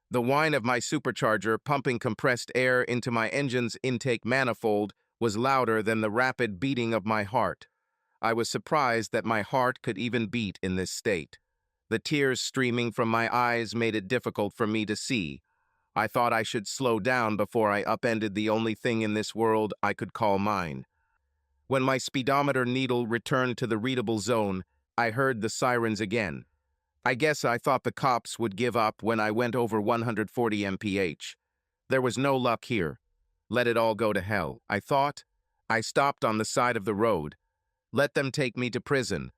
The whine of my supercharger pumping compressed air into my engine's intake manifold was louder than the rapid beating of my heart. I was surprised that my heart could even beat in this state. The tears streaming from my eyes made it difficult for me to see. I thought I should slow down before I upended the only thing in this world I could call mine. When my speedometer needle returned to the readable zone, I heard the sirens again. I guess I thought the cops would give up when I went over 140 mph. There was no luck here. Let it all go to hell, I thought. I stopped on the side of the road. Let them take me to prison.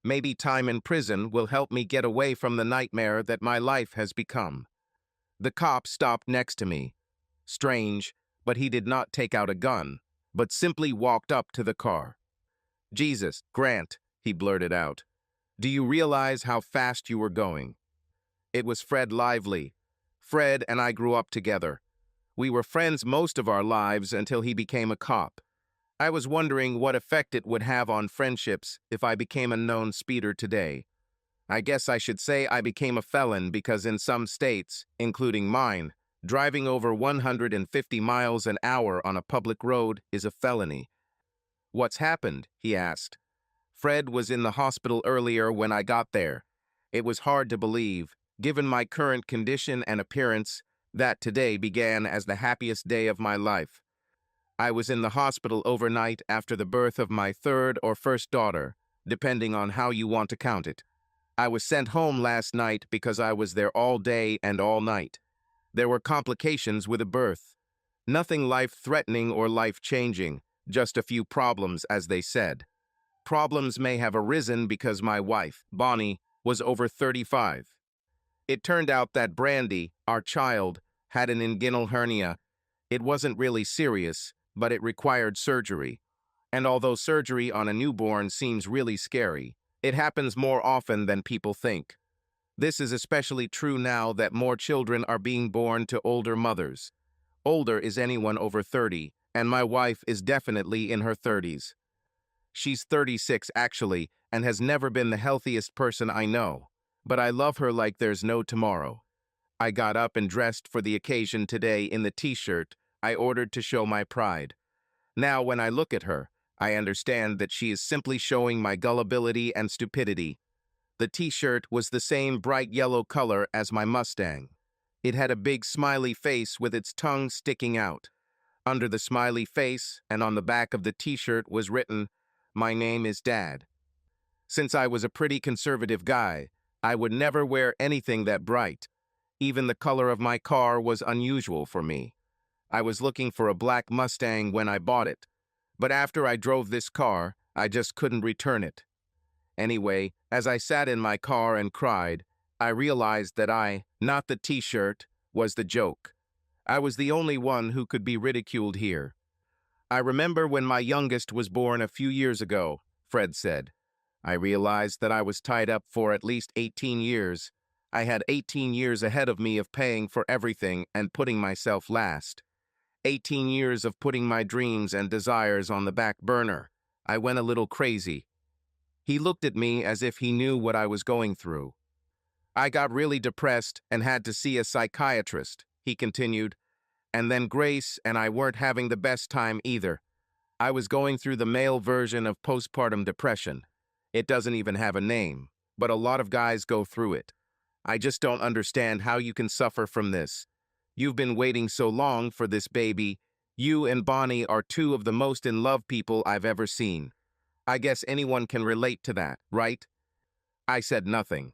Maybe time in prison will help me get away from the nightmare that my life has become. The cop stopped next to me. Strange, but he did not take out a gun, but simply walked up to the car. "Jesus, Grant," he blurted out. "Do you realize how fast you were going?" It was Fred Lively. Fred and I grew up together. We were friends most of our lives until he became a cop. I was wondering what effect it would have on friendships if I became a known speeder today. I guess I should say I became a felon because in some states, including mine, driving over 150 miles an hour on a public road is a felony. "What's happened?" he asked. Fred was in the hospital earlier when I got there. It was hard to believe, given my current condition and appearance, that today began as the happiest day of my life. I was in the hospital overnight after the birth of my third or first daughter, depending on how you want to count it. I was sent home last night because I was there all day and all night. There were complications with the birth. Nothing life-threatening or life-changing, just a few problems, as they said. Problems may have arisen because my wife, Bonnie, was over 35. It turned out that Brandy, our child, had an inguinal hernia. It wasn't really serious, but it required surgery. And although surgery on a newborn seems really scary, it happens more often than people think. This is especially true now that more children are being born to older mothers. Older is anyone over 30, and my wife is definitely in her 30s. She's 36 actually, and has never been the healthiest person I know, but I love her like there's no tomorrow. I got up and dressed for the occasion today in the t-shirt I ordered to show my pride. Now when I look at her, I understand that she is simply showing my gullibility and stupidity. The t-shirt was the same bright yellow color as my Mustang. It had a big smiley face with its tongue sticking out. Under the smiley face and on the back of the t-shirt was written, "My name is Dad." Since I was a pretty conservative guy, I would never wear anything that bright. Even the color of my car was unusual for me. I was looking for a black Mustang when I bought it, but after I drove this car, I just couldn't return it. Anyway, as I sat in my car and cried, I realized that I, not the t-shirt, was the joke. I was the only one who could be ridiculed here. "I remember when my youngest was born a few years ago," Fred said. "I realized that I was tied up for at least 18 years. I had 18 years ahead of me of paying for everything and putting myself last. 18 years of putting my dreams and desires on the back burner. I went a little crazy." He looked at me as if he knew what I was going through. "I got really depressed and had to see a psychiatrist," he continued. "And then Grace and I weren't having the best time either. I was going through the male version of postpartum depression. It doesn't even have a name, but a lot of guys go through it. I just don't understand how you can suffer from this. You've been waiting so long for this baby. You and Bonnie are two of the most in love people I've ever seen. I guess anyone can relate to that, right?" I said nothing.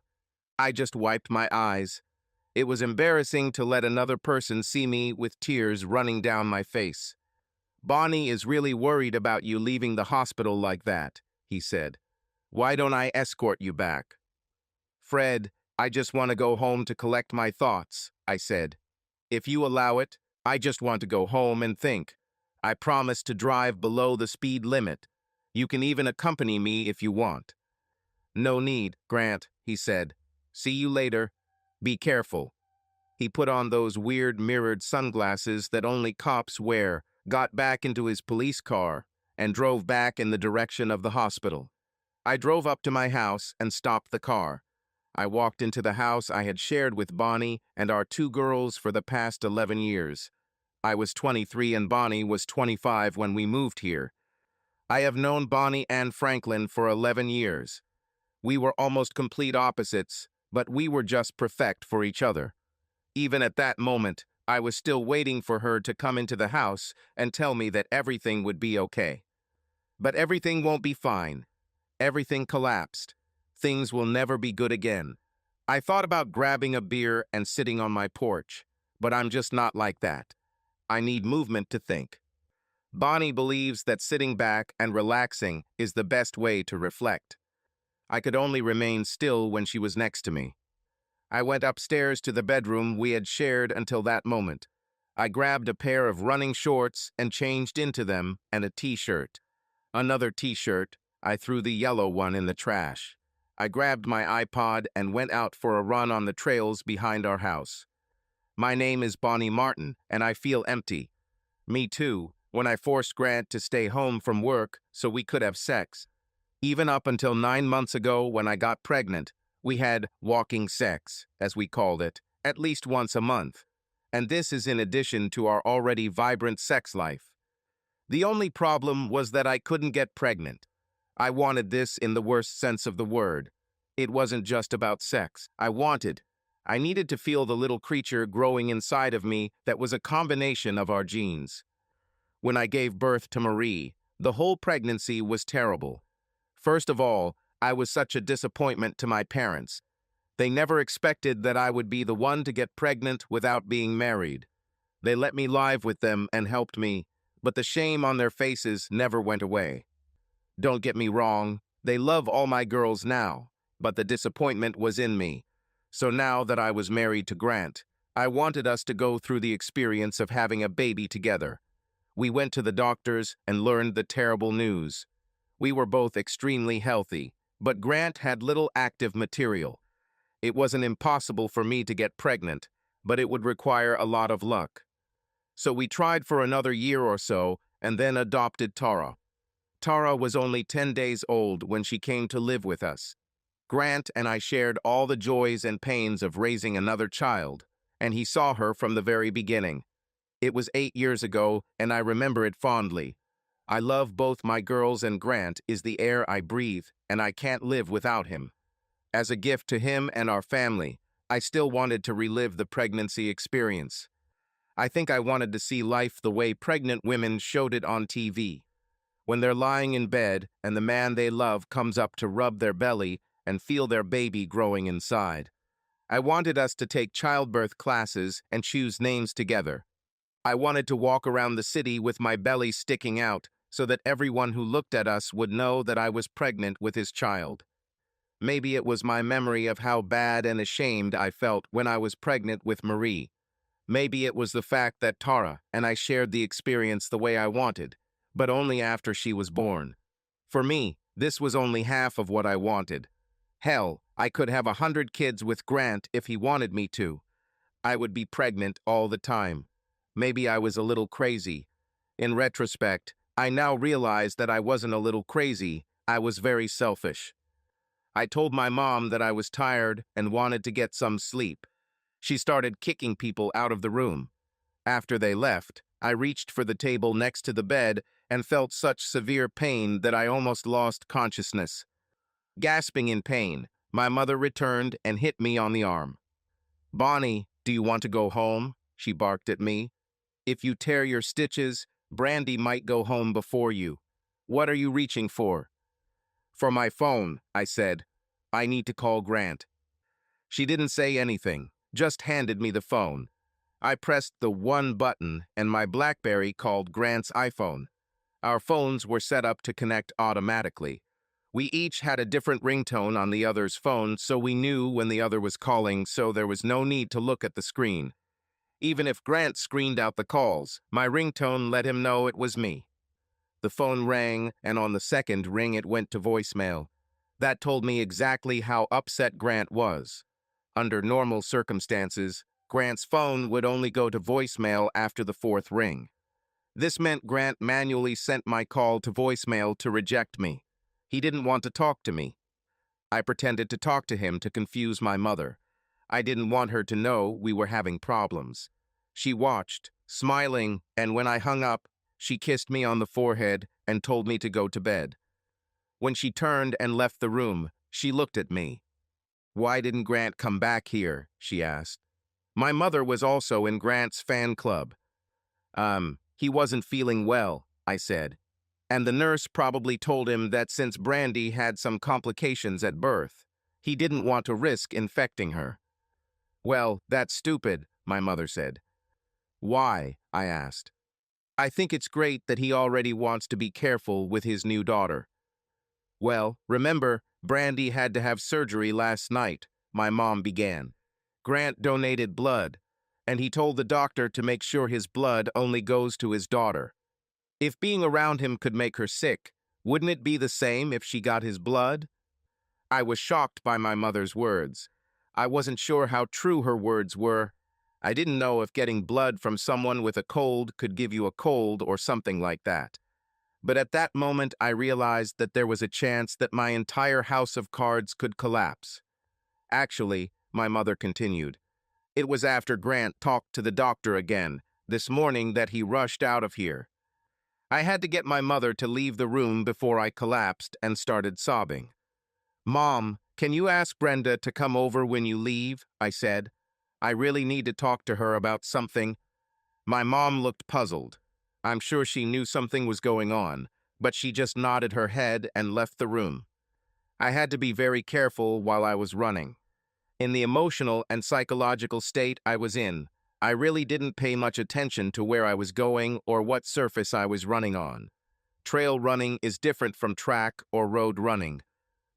I just wiped my eyes. It was embarrassing to let another person see me with tears running down my face. "Bonnie is really worried about you leaving the hospital like that," he said. "Why don't I escort you back?" "Fred, I just want to go home to collect my thoughts," I said. "If you allow it, I just want to go home and think. I promise to drive below the speed limit. You can even accompany me if you want." "No need, Grant," he said. "See you later. Be careful." He put on those weird mirrored sunglasses that only cops wear, got back into his police car, and drove back in the direction of the hospital. I drove up to my house and stopped the car. I walked into the house I had shared with Bonnie and our two girls for the past 11 years. I was 23 and Bonnie was 25 when we moved here. I have known Bonnie and Franklin for 11 years. We were almost complete opposites, but we were just perfect for each other. Even at that moment, I was still waiting for her to come into the house and tell me that everything would be okay. But everything won't be fine. Everything collapsed. Things will never be good again. I thought about grabbing a beer and sitting on my porch, but I'm just not like that. I need movement to think. Bonnie believes that sitting back and relaxing is the best way to reflect. I could only remain still when she was next to me. I went upstairs to the bedroom we had shared until that moment. I grabbed a pair of running shorts and changed into them and a t-shirt. Another t-shirt, I threw the yellow one in the trash. I grabbed my iPod and went out for a run on the trails behind our house. My name is Bonnie Martin, and I feel empty. Me too, when I forced Grant to stay home from work so we could have sex. Even up until 9 months ago when I got pregnant, we had walking sex, as we called it, at least once a month. And this is in addition to our already vibrant sex life. The only problem was that I couldn't get pregnant. I wanted this in the worst sense of the word. It wasn't just about sex. I needed to feel the little creature growing inside of me that was a combination of our genes. When I gave birth to Marie, the whole pregnancy was terrible. First of all, I was such a disappointment to my parents. They never expected that I would be the one to get pregnant without being married. They let me live with them and helped me, but the shame on their faces never went away. Don't get me wrong, they love all my girls now, but the disappointment was in me. So now that I was married to Grant, I wanted us to go through the experience of having a baby together. We went to the doctors and learned the terrible news. We were both extremely healthy, but Grant had little active material. It wasn't impossible for me to get pregnant, but it would require a lot of luck. So we tried for another year or so and then adopted Tara. Tara was only 10 days old when she came to live with us. Grant and I shared all the joys and pains of raising another child, and he saw her from the very beginning. It was 8 years ago, and I remember it fondly. I love both my girls, and Grant is the air I breathe, and I can't live without him. As a gift to him and our family, I still wanted to relive the pregnancy experience. I think I wanted to see life the way pregnant women showed it on TV. When they're lying in bed and the man they love comes up to rub their belly and feel their baby growing inside. I wanted us to take childbirth classes and choose names together. I wanted to walk around the city with my belly sticking out so that everyone who looked at us would know that I was pregnant with his child. Maybe it was my memory of how bad and ashamed I felt when I was pregnant with Marie. Maybe it was the fact that Tara and I shared the experience the way I wanted, but only after she was born. For me, this was only half of what I wanted. Hell, I could have 100 kids with Grant if he wanted me to. I would be pregnant all the time. Maybe I was a little crazy. In retrospect, I now realize that I wasn't a little crazy, I was very selfish. I told my mom that I was tired and wanted to get some sleep. She started kicking people out of the room. After they left, I reached for the table next to the bed and felt such severe pain that I almost lost consciousness. Gasping in pain, my mother returned and hit me on the arm. "Bonnie, do you want to go home?" she barked at me. "If you tear your stitches, Brandy might go home before you. What are you reaching for?" "For my phone," I said. "I need to call Grant." She didn't say anything, just handed me the phone. I pressed the one button and my BlackBerry called Grant's iPhone. Our phones were set up to connect automatically. We each had a different ringtone on the other's phone, so we knew when the other was calling, so there was no need to look at the screen. Even if Grant screened out the calls, my ringtone let him know it was me. The phone rang, and on the second ring it went to voicemail. That told me exactly how upset Grant was. Under normal circumstances, Grant's phone would only go to voicemail after the fourth ring. This meant Grant manually sent my call to voicemail to reject me. He didn't want to talk to me. I pretended to talk to him to confuse my mother. I didn't want her to know we were having problems. She watched, smiling, and when I hung up, she kissed me on the forehead and told me to go to bed. When she turned and left the room, she looked at me. "Why didn't Grant come back here?" she asked. My mother was also in Grant's fan club. He wasn't feeling well," I said. "And the nurse probably told him that since Brandy had some complications at birth, he didn't want to risk infecting her." "Well, that's stupid," my mother said. "Why?" I asked. "I think it's great that he already wants to be careful with his new daughter." "Well, remember, Brandy had to have surgery last night," my mom began. "Grant donated blood, and he told the doctor to make sure his blood only goes to his daughter. If being around him could make her sick, wouldn't it be the same if she got his blood?" I was shocked by my mother's words. I wasn't sure how true her words were. I didn't know if getting blood from someone with a cold could give you a cold or something like that. But at that moment, I realized that there was a chance that my entire house of cards could collapse. "Actually," my mother continued, "it was after Grant talked to the doctor again this morning that he rushed out of here. I had to get my mother to leave the room before I collapsed and started sobbing. 'Mom, can you ask Brenda to come over when you leave?' I said. 'I really need to talk to her about something.' My mom looked puzzled. I'm sure she knew something was going on, but she just nodded her head and left the room. I had to be very careful while I was running. In the emotional and psychological state I was in, I really didn't pay much attention to where I was going or what surface I was running on. Trail running is different from track or road running.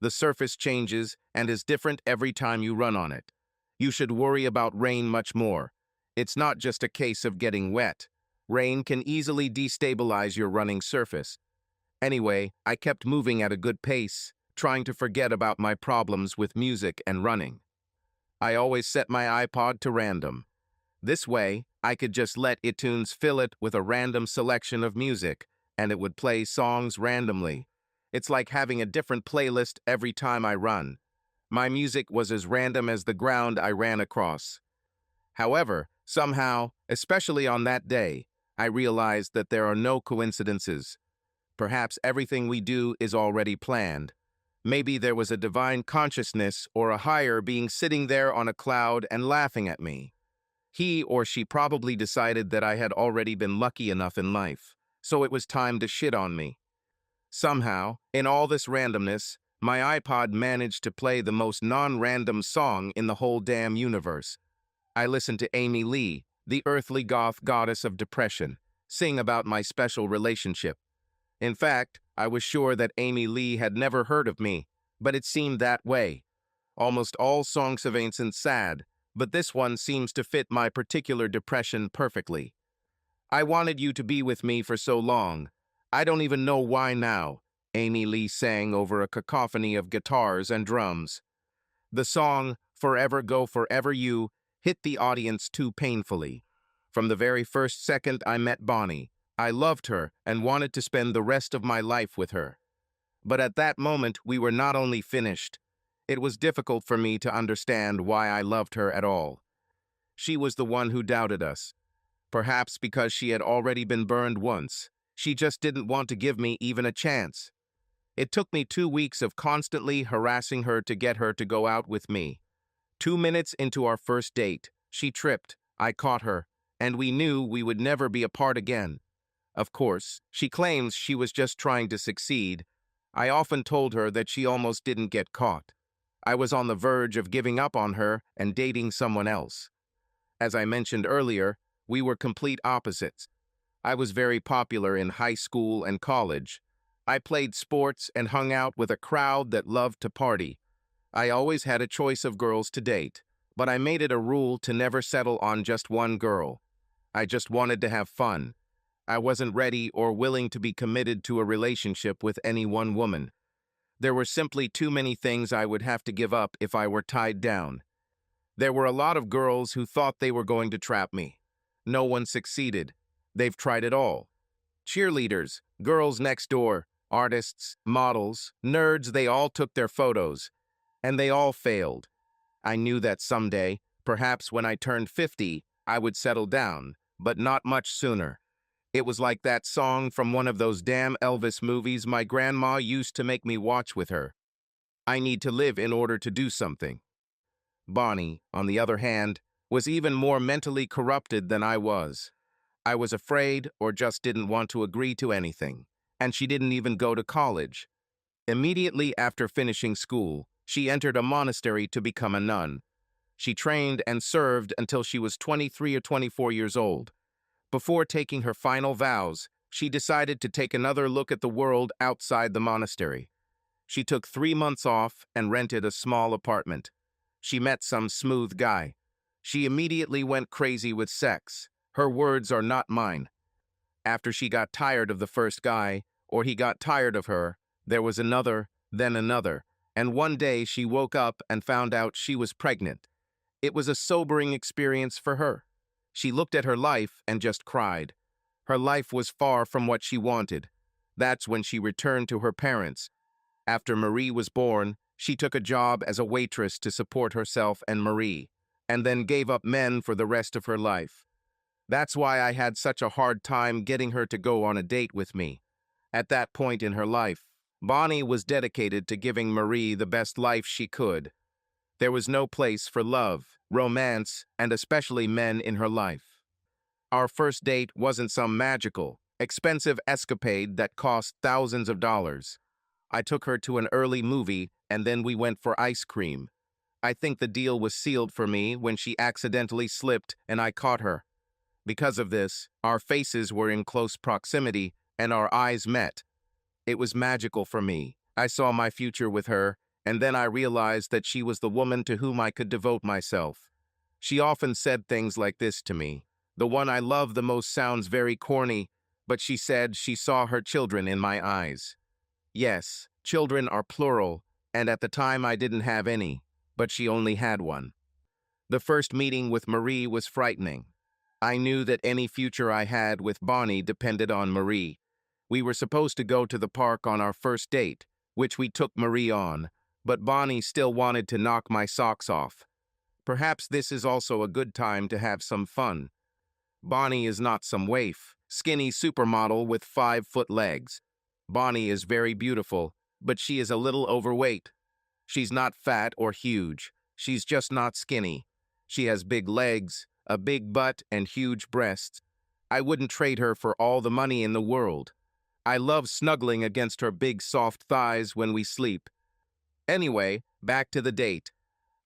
The surface changes and is different every time you run on it. You should worry about rain much more. It's not just a case of getting wet. Rain can easily destabilize your running surface. Anyway, I kept moving at a good pace, trying to forget about my problems with music and running. I always set my iPod to random. This way, I could just let iTunes fill it with a random selection of music, and it would play songs randomly. It's like having a different playlist every time I run. My music was as random as the ground I ran across. However, somehow, especially on that day, I realized that there are no coincidences. Perhaps everything we do is already planned. Maybe there was a divine consciousness or a higher being sitting there on a cloud and laughing at me. He or she probably decided that I had already been lucky enough in life, so it was time to shit on me. Somehow, in all this randomness, my iPod managed to play the most non-random song in the whole damn universe. I listened to Amy Lee, the earthly goth goddess of depression, sing about my special relationship. In fact, I was sure that Amy Lee had never heard of me, but it seemed that way. Almost all songs of ancient sad, but this one seems to fit my particular depression perfectly. I wanted you to be with me for so long. I don't even know why now, Amy Lee sang over a cacophony of guitars and drums. The song, Forever Go Forever You, hit the audience too painfully. From the very first second I met Bonnie, I loved her and wanted to spend the rest of my life with her. But at that moment, we were not only finished. It was difficult for me to understand why I loved her at all. She was the one who doubted us. Perhaps because she had already been burned once. She just didn't want to give me even a chance. It took me 2 weeks of constantly harassing her to get her to go out with me. 2 minutes into our first date, she tripped, I caught her, and we knew we would never be apart again. Of course, she claims she was just trying to succeed. I often told her that she almost didn't get caught. I was on the verge of giving up on her and dating someone else. As I mentioned earlier, we were complete opposites. I was very popular in high school and college. I played sports and hung out with a crowd that loved to party. I always had a choice of girls to date, but I made it a rule to never settle on just one girl. I just wanted to have fun. I wasn't ready or willing to be committed to a relationship with any one woman. There were simply too many things I would have to give up if I were tied down. There were a lot of girls who thought they were going to trap me. No one succeeded. They've tried it all. Cheerleaders, girls next door, artists, models, nerds, they all took their photos. and they all failed. I knew that someday, perhaps when I turned 50, I would settle down, but not much sooner. It was like that song from one of those damn Elvis movies my grandma used to make me watch with her. I need to live in order to do something. Bonnie, on the other hand, was even more mentally corrupted than I was. I was afraid or just didn't want to agree to anything, and she didn't even go to college. Immediately after finishing school, she entered a monastery to become a nun. She trained and served until she was 23 or 24 years old. Before taking her final vows, she decided to take another look at the world outside the monastery. She took 3 months off and rented a small apartment. She met some smooth guy. She immediately went crazy with sex. Her words are not mine. After she got tired of the first guy, or he got tired of her, there was another, then another, and one day she woke up and found out she was pregnant. It was a sobering experience for her. She looked at her life and just cried. Her life was far from what she wanted. That's when she returned to her parents. After Marie was born, she took a job as a waitress to support herself and Marie, and then gave up men for the rest of her life. That's why I had such a hard time getting her to go on a date with me. At that point in her life, Bonnie was dedicated to giving Marie the best life she could. There was no place for love, romance, and especially men in her life. Our first date wasn't some magical, expensive escapade that cost thousands of dollars. I took her to an early movie, and then we went for ice cream. I think the deal was sealed for me when she accidentally slipped and I caught her. Because of this, our faces were in close proximity and our eyes met. It was magical for me. I saw my future with her, and then I realized that she was the woman to whom I could devote myself. She often said things like this to me. The one I love the most sounds very corny, but she said she saw her children in my eyes. Yes, children are plural, and at the time I didn't have any, but she only had one. The first meeting with Marie was frightening. I knew that any future I had with Bonnie depended on Marie. We were supposed to go to the park on our first date, which we took Marie on, but Bonnie still wanted to knock my socks off. Perhaps this is also a good time to have some fun. Bonnie is not some waif, skinny supermodel with 5-foot legs. Bonnie is very beautiful, but she is a little overweight. She's not fat or huge. She's just not skinny. She has big legs, a big butt, and huge breasts. I wouldn't trade her for all the money in the world. I love snuggling against her big soft thighs when we sleep. Anyway, back to the date.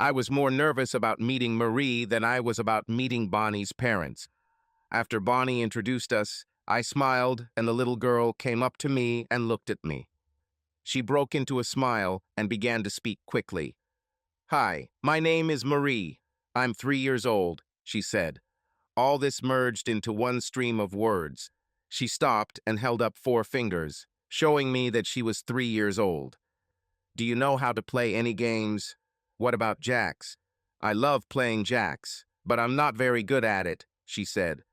I was more nervous about meeting Marie than I was about meeting Bonnie's parents. After Bonnie introduced us, I smiled and the little girl came up to me and looked at me. She broke into a smile and began to speak quickly. "Hi, my name is Marie. I'm 3 years old," she said. All this merged into one stream of words. She stopped and held up 4 fingers, showing me that she was 3 years old. "Do you know how to play any games? What about jacks?" "I love playing jacks, but I'm not very good at it," she said.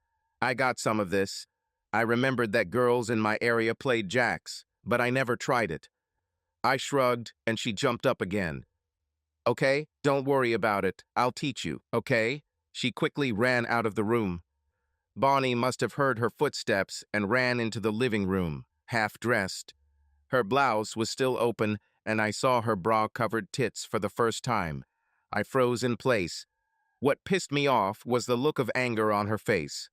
I got some of this. I remembered that girls in my area played jacks, but I never tried it. I shrugged, and she jumped up again. "Okay, don't worry about it. I'll teach you, okay?" She quickly ran out of the room. Bonnie must have heard her footsteps and ran into the living room, half-dressed. Her blouse was still open, and I saw her bra-covered tits for the first time. I froze in place. What pissed me off was the look of anger on her face.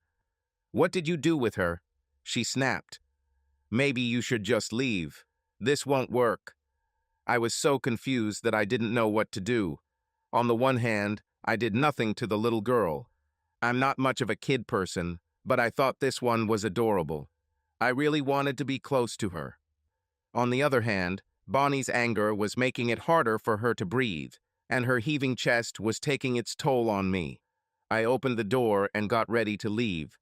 "What did you do with her?" She snapped. "Maybe you should just leave. This won't work." I was so confused that I didn't know what to do. On the one hand, I did nothing to the little girl. I'm not much of a kid person, but I thought this one was adorable. I really wanted to be close to her. On the other hand, Bonnie's anger was making it harder for her to breathe, and her heaving chest was taking its toll on me. I opened the door and got ready to leave.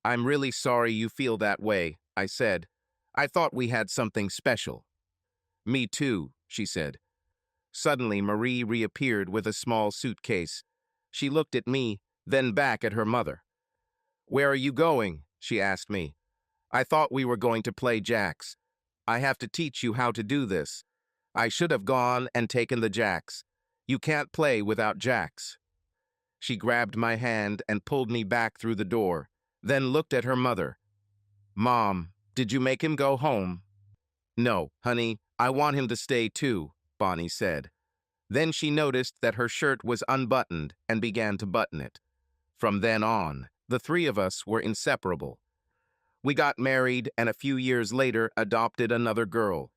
"I'm really sorry you feel that way," I said. "I thought we had something special." "Me too," she said. Suddenly, Marie reappeared with a small suitcase. She looked at me, then back at her mother. "Where are you going?" she asked me. "I thought we were going to play jacks. I have to teach you how to do this." I should have gone and taken the jacks. You can't play without jacks. She grabbed my hand and pulled me back through the door, then looked at her mother. Mom, did you make him go home? No, honey, I want him to stay too, Bonnie said. Then she noticed that her shirt was unbuttoned and began to button it. From then on, the three of us were inseparable. We got married and a few years later adopted another girl.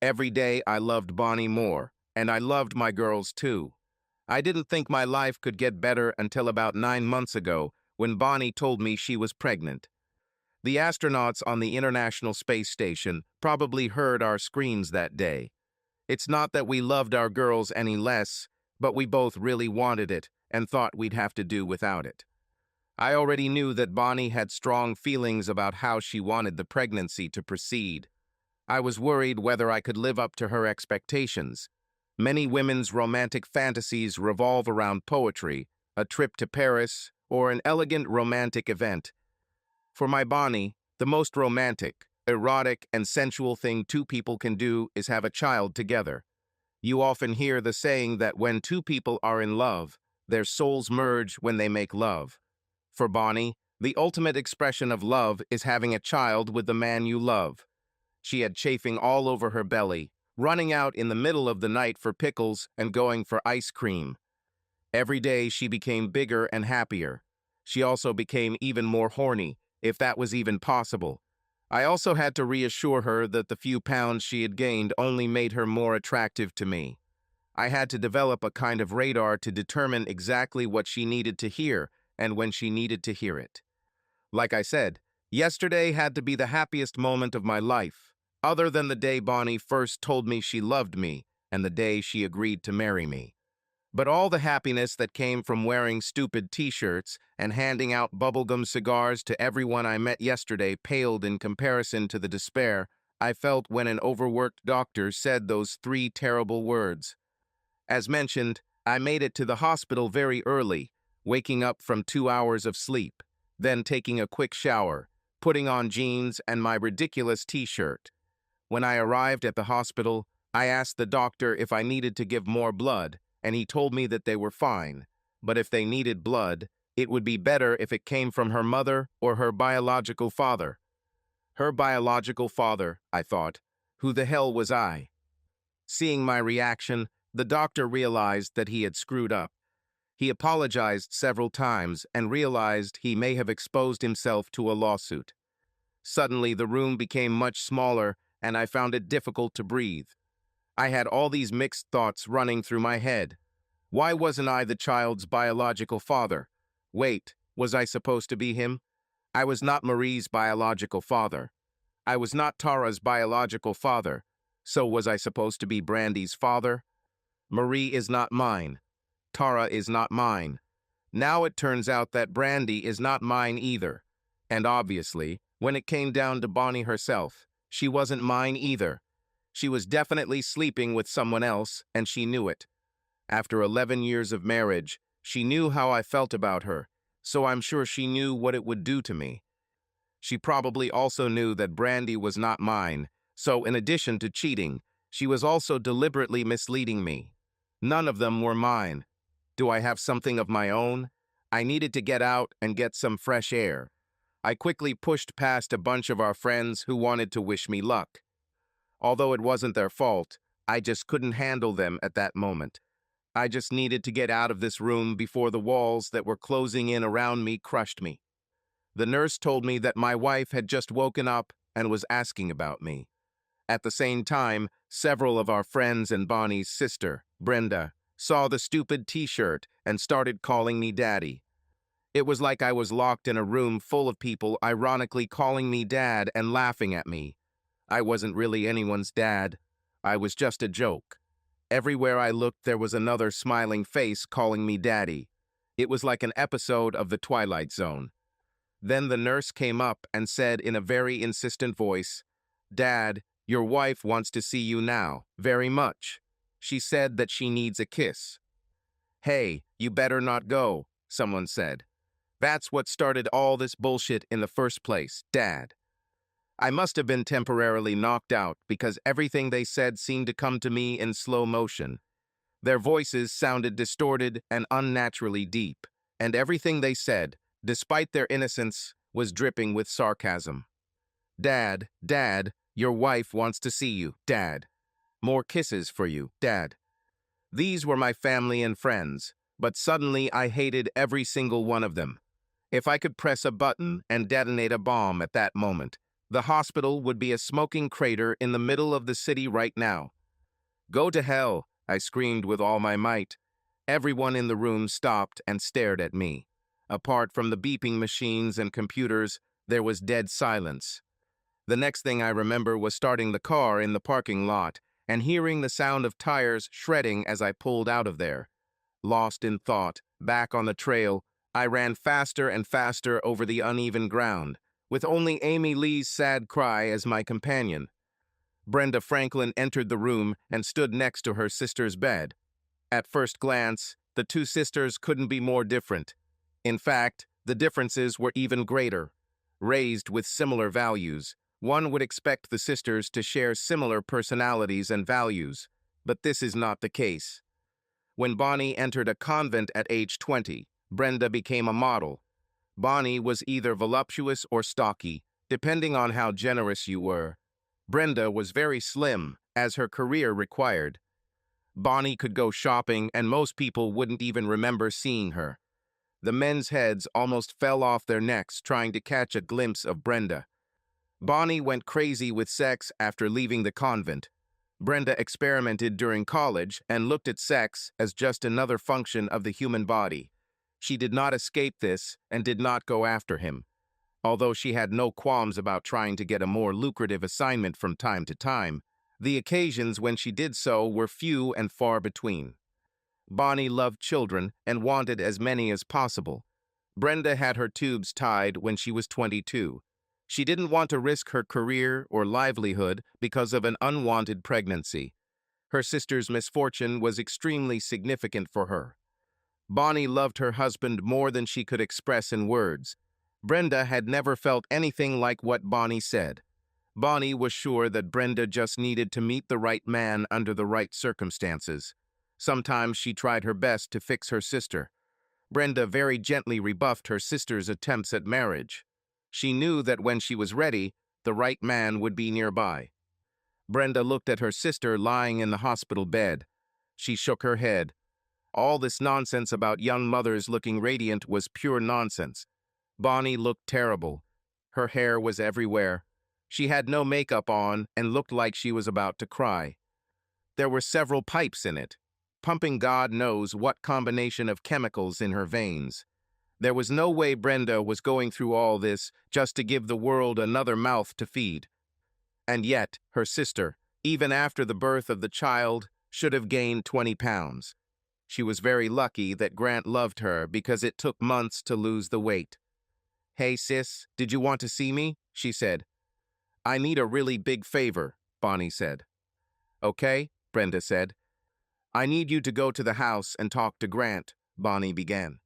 Every day I loved Bonnie more, and I loved my girls too. I didn't think my life could get better until about 9 months ago when Bonnie told me she was pregnant. The astronauts on the International Space Station probably heard our screams that day. It's not that we loved our girls any less, but we both really wanted it and thought we'd have to do without it. I already knew that Bonnie had strong feelings about how she wanted the pregnancy to proceed. I was worried whether I could live up to her expectations. Many women's romantic fantasies revolve around poetry, a trip to Paris, or an elegant romantic event. For my Bonnie, the most romantic, erotic, and sensual thing two people can do is have a child together. You often hear the saying that when two people are in love, their souls merge when they make love. For Bonnie, the ultimate expression of love is having a child with the man you love. She had chafing all over her belly, running out in the middle of the night for pickles and going for ice cream. Every day she became bigger and happier. She also became even more horny, if that was even possible. I also had to reassure her that the few pounds she had gained only made her more attractive to me. I had to develop a kind of radar to determine exactly what she needed to hear and when she needed to hear it. Like I said, yesterday had to be the happiest moment of my life, other than the day Bonnie first told me she loved me and the day she agreed to marry me. But all the happiness that came from wearing stupid t-shirts and handing out bubblegum cigars to everyone I met yesterday paled in comparison to the despair I felt when an overworked doctor said those 3 terrible words. As mentioned, I made it to the hospital very early, waking up from 2 hours of sleep, then taking a quick shower, putting on jeans and my ridiculous t-shirt. When I arrived at the hospital, I asked the doctor if I needed to give more blood, and he told me that they were fine, but if they needed blood, it would be better if it came from her mother or her biological father. Her biological father, I thought. Who the hell was I? Seeing my reaction, the doctor realized that he had screwed up. He apologized several times and realized he may have exposed himself to a lawsuit. Suddenly, the room became much smaller, and I found it difficult to breathe. I had all these mixed thoughts running through my head. Why wasn't I the child's biological father? Wait, was I supposed to be him? I was not Marie's biological father. I was not Tara's biological father. So was I supposed to be Brandy's father? Marie is not mine. Tara is not mine. Now it turns out that Brandy is not mine either. And obviously, when it came down to Bonnie herself, she wasn't mine either. She was definitely sleeping with someone else, and she knew it. After 11 years of marriage, she knew how I felt about her, so I'm sure she knew what it would do to me. She probably also knew that Brandy was not mine, so in addition to cheating, she was also deliberately misleading me. None of them were mine. Do I have something of my own? I needed to get out and get some fresh air. I quickly pushed past a bunch of our friends who wanted to wish me luck. Although it wasn't their fault, I just couldn't handle them at that moment. I just needed to get out of this room before the walls that were closing in around me crushed me. The nurse told me that my wife had just woken up and was asking about me. At the same time, several of our friends and Bonnie's sister, Brenda, saw the stupid t-shirt and started calling me daddy. It was like I was locked in a room full of people ironically calling me dad and laughing at me. I wasn't really anyone's dad. I was just a joke. Everywhere I looked, there was another smiling face calling me daddy. It was like an episode of The Twilight Zone. Then the nurse came up and said in a very insistent voice, "Dad, your wife wants to see you now, very much. She said that she needs a kiss." "Hey, you better not go," someone said. "That's what started all this bullshit in the first place, Dad." I must have been temporarily knocked out because everything they said seemed to come to me in slow motion. Their voices sounded distorted and unnaturally deep, and everything they said, despite their innocence, was dripping with sarcasm. Dad, Dad, your wife wants to see you, Dad. More kisses for you, Dad. These were my family and friends, but suddenly I hated every single one of them. If I could press a button and detonate a bomb at that moment, the hospital would be a smoking crater in the middle of the city right now. Go to hell, I screamed with all my might. Everyone in the room stopped and stared at me. Apart from the beeping machines and computers, there was dead silence. The next thing I remember was starting the car in the parking lot and hearing the sound of tires shredding as I pulled out of there. Lost in thought, back on the trail, I ran faster and faster over the uneven ground, with only Amy Lee's sad cry as my companion. Brenda Franklin entered the room and stood next to her sister's bed. At first glance, the two sisters couldn't be more different. In fact, the differences were even greater. Raised with similar values, one would expect the sisters to share similar personalities and values, but this is not the case. When Bonnie entered a convent at age 20, Brenda became a model. Bonnie was either voluptuous or stocky, depending on how generous you were. Brenda was very slim, as her career required. Bonnie could go shopping and most people wouldn't even remember seeing her. The men's heads almost fell off their necks trying to catch a glimpse of Brenda. Bonnie went crazy with sex after leaving the convent. Brenda experimented during college and looked at sex as just another function of the human body. She did not escape this and did not go after him. Although she had no qualms about trying to get a more lucrative assignment from time to time, the occasions when she did so were few and far between. Bonnie loved children and wanted as many as possible. Brenda had her tubes tied when she was 22. She didn't want to risk her career or livelihood because of an unwanted pregnancy. Her sister's misfortune was extremely significant for her. Bonnie loved her husband more than she could express in words. Brenda had never felt anything like what Bonnie said. Bonnie was sure that Brenda just needed to meet the right man under the right circumstances. Sometimes she tried her best to fix her sister. Brenda very gently rebuffed her sister's attempts at marriage. She knew that when she was ready, the right man would be nearby. Brenda looked at her sister lying in the hospital bed. She shook her head. All this nonsense about young mothers looking radiant was pure nonsense. Bonnie looked terrible. Her hair was everywhere. She had no makeup on and looked like she was about to cry. There were several pipes in it, pumping God knows what combination of chemicals in her veins. There was no way Brenda was going through all this just to give the world another mouth to feed. And yet, her sister, even after the birth of the child, should have gained 20 pounds. She was very lucky that Grant loved her because it took months to lose the weight. "Hey, sis, did you want to see me?" she said. "I need a really big favor," Bonnie said. "Okay," Brenda said. "I need you to go to the house and talk to Grant," Bonnie began.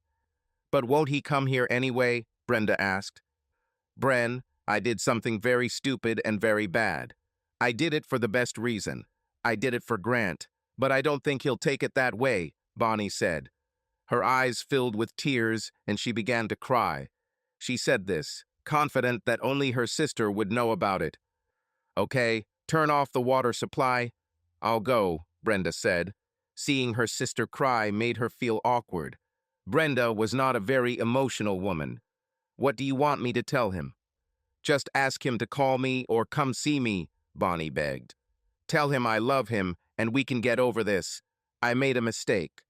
"But won't he come here anyway?" Brenda asked. "Bren, I did something very stupid and very bad. I did it for the best reason. I did it for Grant, but I don't think he'll take it that way," Bonnie said. Her eyes filled with tears and she began to cry. She said this, confident that only her sister would know about it. "Okay, turn off the water supply." "I'll go," Brenda said. Seeing her sister cry made her feel awkward. Brenda was not a very emotional woman. "What do you want me to tell him?" "Just ask him to call me or come see me," Bonnie begged. "Tell him I love him and we can get over this. I made a mistake."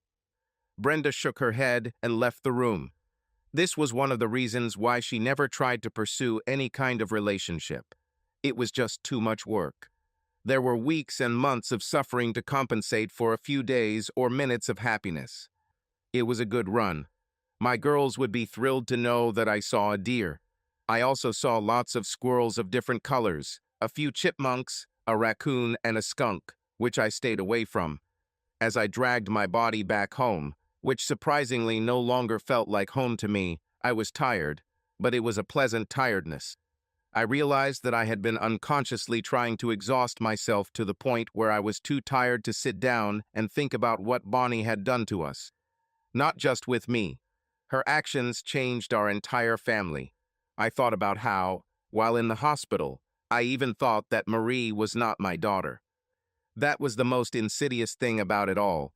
Brenda shook her head and left the room. This was one of the reasons why she never tried to pursue any kind of relationship. It was just too much work. There were weeks and months of suffering to compensate for a few days or minutes of happiness. It was a good run. My girls would be thrilled to know that I saw a deer. I also saw lots of squirrels of different colors, a few chipmunks, a raccoon, and a skunk, which I stayed away from. As I dragged my body back home, which surprisingly no longer felt like home to me, I was tired, but it was a pleasant tiredness. I realized that I had been unconsciously trying to exhaust myself to the point where I was too tired to sit down and think about what Bonnie had done to us. Not just with me. Her actions changed our entire family. I thought about how, while in the hospital, I even thought that Marie was not my daughter. That was the most insidious thing about it all.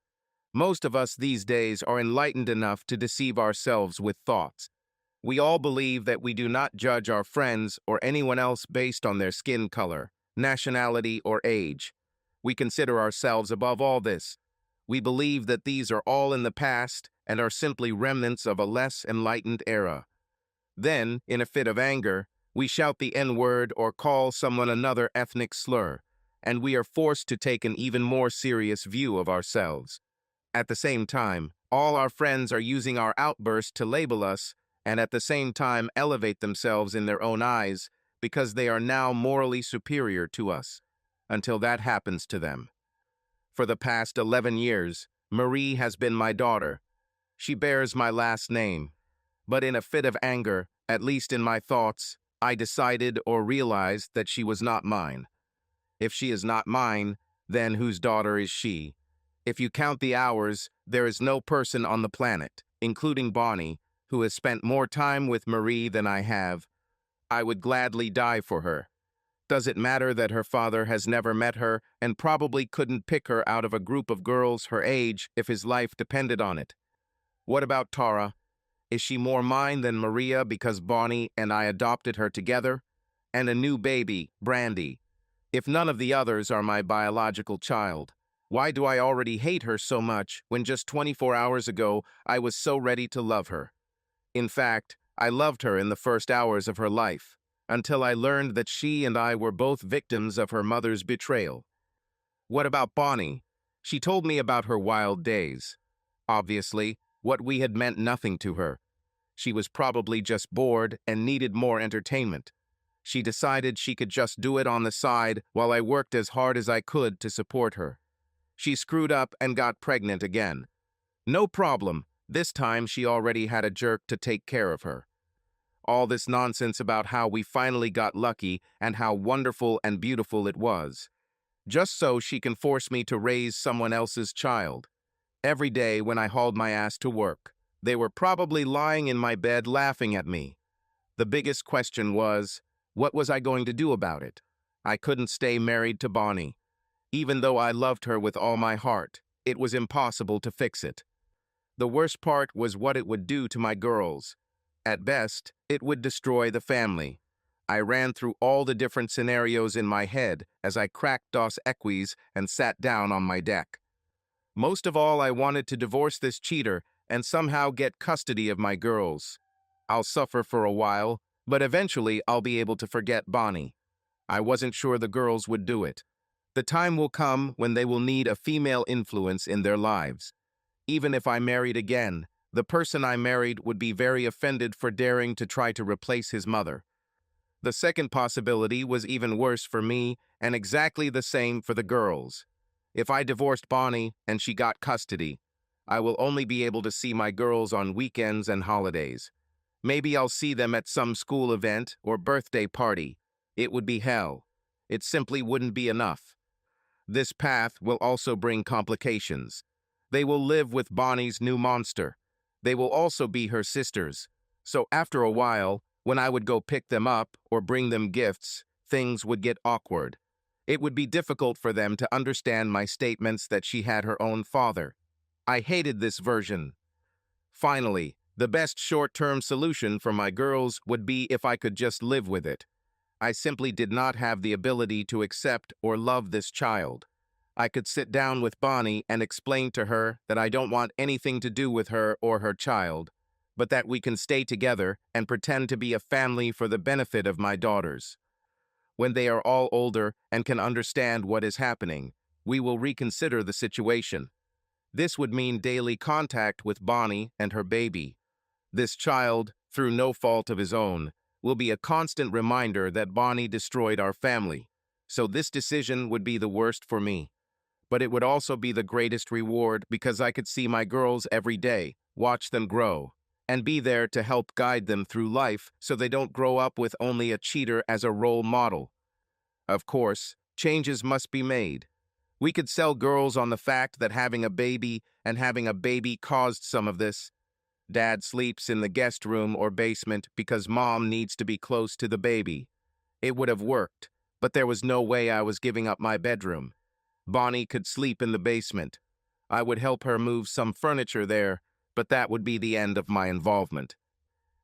Most of us these days are enlightened enough to deceive ourselves with thoughts. We all believe that we do not judge our friends or anyone else based on their skin color, nationality, or age. We consider ourselves above all this. We believe that these are all in the past and are simply remnants of a less enlightened era. Then, in a fit of anger, we shout the N-word or call someone another ethnic slur, and we are forced to take an even more serious view of ourselves. At the same time, all our friends are using our outburst to label us and at the same time elevate themselves in their own eyes because they are now morally superior to us, until that happens to them. For the past 11 years, Marie has been my daughter. She bears my last name. But in a fit of anger, at least in my thoughts, I decided or realized that she was not mine. If she is not mine, then whose daughter is she? If you count the hours, there is no person on the planet, including Bonnie, who has spent more time with Marie than I have. I would gladly die for her. Does it matter that her father has never met her and probably couldn't pick her out of a group of girls her age if his life depended on it? What about Tara? Is she more mine than Maria because Bonnie and I adopted her together? And a new baby, Brandy. If none of the others are my biological child, why do I already hate her so much when just 24 hours ago I was so ready to love her? In fact, I loved her in the first hours of her life, until I learned that she and I were both victims of her mother's betrayal. What about Bonnie? She told me about her wild days. Obviously, what we had meant nothing to her. She was probably just bored and needed more entertainment. She decided she could just do it on the side while I worked as hard as I could to support her. She screwed up and got pregnant again. No problem. This time she already had a jerk to take care of her. All this nonsense about how we finally got lucky and how wonderful and beautiful it was. Just so she can force me to raise someone else's child. Every day when I hauled my ass to work, they were probably lying in my bed laughing at me. The biggest question was, what was I going to do about it? I couldn't stay married to Bonnie. Even though I loved her with all my heart, it was impossible to fix it. The worst part was what it would do to my girls. At best, it would destroy the family. I ran through all the different scenarios in my head as I cracked Dos Equis and sat down on my deck. Most of all, I wanted to divorce this cheater and somehow get custody of my girls. I'll suffer for a while, but eventually I'll be able to forget Bonnie. I wasn't sure the girls would do it. The time will come when they will need a female influence in their lives. Even if I married again, the person I married would be very offended for daring to try to replace his mother. The second possibility was even worse for me and exactly the same for the girls. If I divorced Bonnie and she got custody, I will only be able to see my girls on weekends and holidays. Maybe I'll see them at some school event or birthday party. It would be hell. It simply wouldn't be enough. This path will also bring complications. They will live with Bonnie's new monster. They will also be her sisters. So after a while, when I would go pick them up or bring them gifts, things would get awkward. It would be difficult for them to understand my statements that she had her own father. I hated this version. Finally, the best short-term solution for my girls would be if I could just live with it. I simply did not have the ability to accept or love this child. I could sit down with Bonnie and explain to her that I don't want anything to do with her or her child, but that we can stay together and pretend to be a family for the benefit of my daughters. When they are all older and can understand what is happening, we will reconsider the situation. This would mean daily contact with Bonnie and her baby. This child, through no fault of his own, will be a constant reminder that Bonnie destroyed our family. So this decision would be the worst for me. But it would also be the greatest reward because I could see my girls every day, watch them grow. and be there to help guide them through life so they don't grow up with only a cheater as a role model. Of course, changes must be made. We could sell girls on the fact that having a baby caused some of this. Dad sleeps in the guest room or basement because mom needs to be close to the baby. It would have worked, but there was no way I was giving up my bedroom. Bonnie could sleep in the basement. I would help her move some furniture there, but that would be the end of my involvement.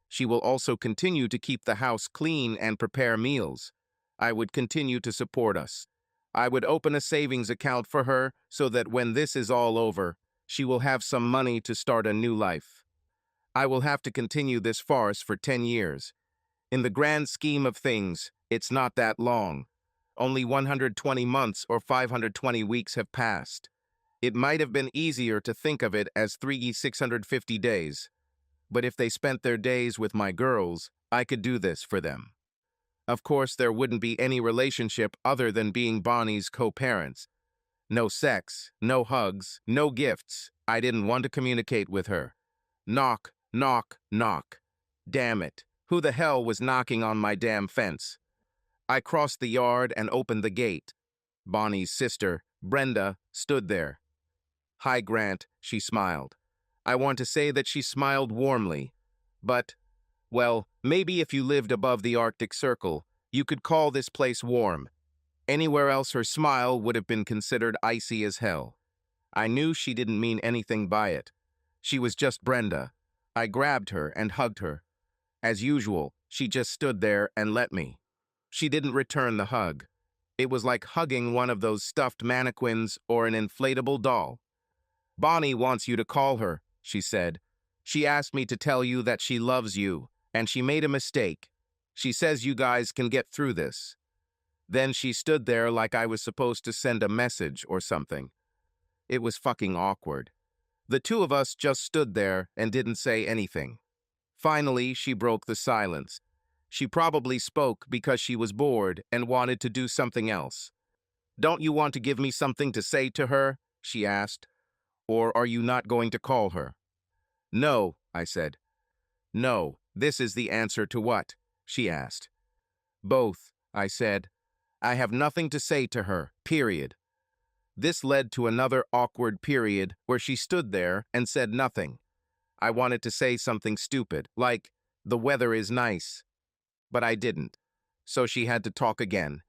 She will also continue to keep the house clean and prepare meals. I would continue to support us. I would open a savings account for her so that when this is all over, she will have some money to start a new life. I will have to continue this farce for 10 years. In the grand scheme of things, it's not that long. Only 120 months or 520 weeks have passed. It might have been easier to think of it as 650 days. But if they spent their days with my girls, I could do this for them. Of course, there wouldn't be any relationship other than being Bonnie's co-parents. No sex, no hugs, no gifts. I didn't want to communicate with her. Knock, knock, knock. Damn it. Who the hell was knocking on my damn fence? I crossed the yard and opened the gate. Bonnie's sister, Brenda, stood there. "Hi, Grant," she smiled. I want to say that she smiled warmly, but, well, maybe if you lived above the Arctic Circle, you could call this place warm. Anywhere else her smile would have been considered icy as hell. I knew she didn't mean anything by it. She was just Brenda. I grabbed her and hugged her. As usual, she just stood there and let me. She didn't return the hug. It was like hugging one of those stuffed mannequins or an inflatable doll. "Bonnie wants you to call her," she said. "She asked me to tell you that she loves you, and she made a mistake. She says you guys can get through this." Then she stood there like I was supposed to send a message or something. It was fucking awkward. The two of us just stood there and didn't say anything. Finally, she broke the silence. She probably spoke because she was bored and wanted to do something else. "Don't you want to give me something to say to her?" she asked. "Or are you not going to call her?" "No," I said. "No, this is the answer to what?" she asked. "Both," I said. "I have nothing to say to her, period." This led to another awkward period where she stood there and said nothing. I wanted to say something stupid, like, "The weather is nice," but I didn't. So she had to talk again.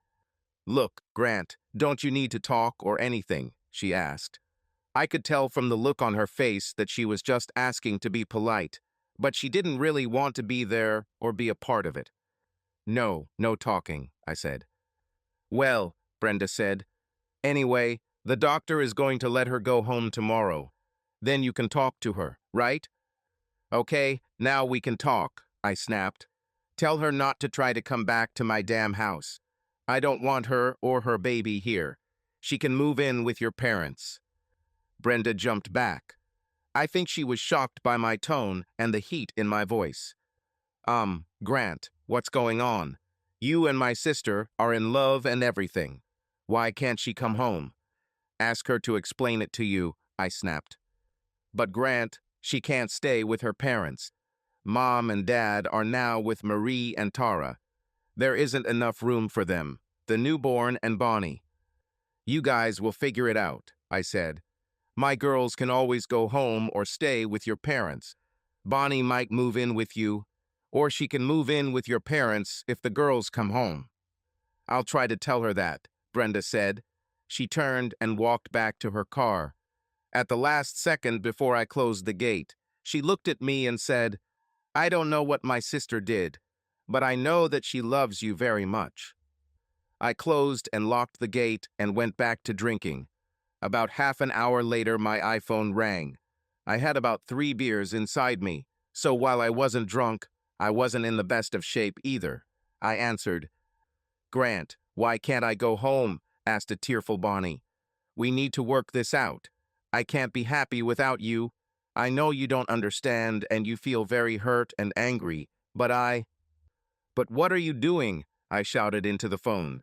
"Look, Grant, don't you need to talk or anything?" she asked. I could tell from the look on her face that she was just asking to be polite, but she didn't really want to be there or be a part of it. "No, no talking," I said. "Well," Brenda said, "anyway, the doctor is going to let her go home tomorrow. Then you can talk to her, right?" "Okay, now we can talk," I snapped. "Tell her not to try to come back to my damn house. I don't want her or her baby here. She can move in with your parents." Brenda jumped back. I think she was shocked by my tone and the heat in my voice. Grant, what's going on? You and my sister are in love and everything. Why can't she come home?" "Ask her to explain it to you," I snapped. "But Grant, she can't stay with her parents. Mom and Dad are now with Marie and Tara. There isn't enough room for them, the newborn and Bonnie." "You guys will figure it out," I said. "My girls can always go home or stay with your parents. Bonnie might move in with you, or she can move in with your parents if the girls come home." "I'll try to tell her that," Brenda said. She turned and walked back to her car. At the last second before I closed the gate, she looked at me and said, "I don't know what my sister did, but I know that she loves you very much." I closed and locked the gate and went back to drinking. About half an hour later, my iPhone rang. I had about 3 beers inside me, so while I wasn't drunk, I wasn't in the best of shape either. I answered. "Grant, why can't I go home?" asked a tearful Bonnie. "We need to work this out. I can't be happy without you. I know you don't understand and you feel very hurt and angry, but "But what are you doing?" I shouted into the phone.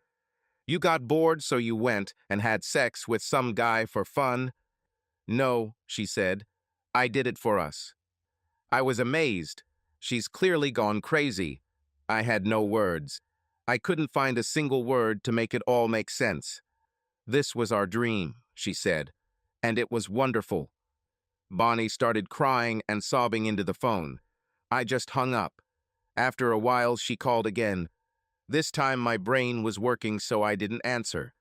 "You got bored, so you went and had sex with some guy for fun?" "No," she said. "I did it for us." I was amazed. She's clearly gone crazy. I had no words. I couldn't find a single word to make it all make sense. This was our dream, she said, and it was wonderful. Bonnie started crying and sobbing into the phone. I just hung up. After a while, she called again. This time my brain was working, so I didn't answer.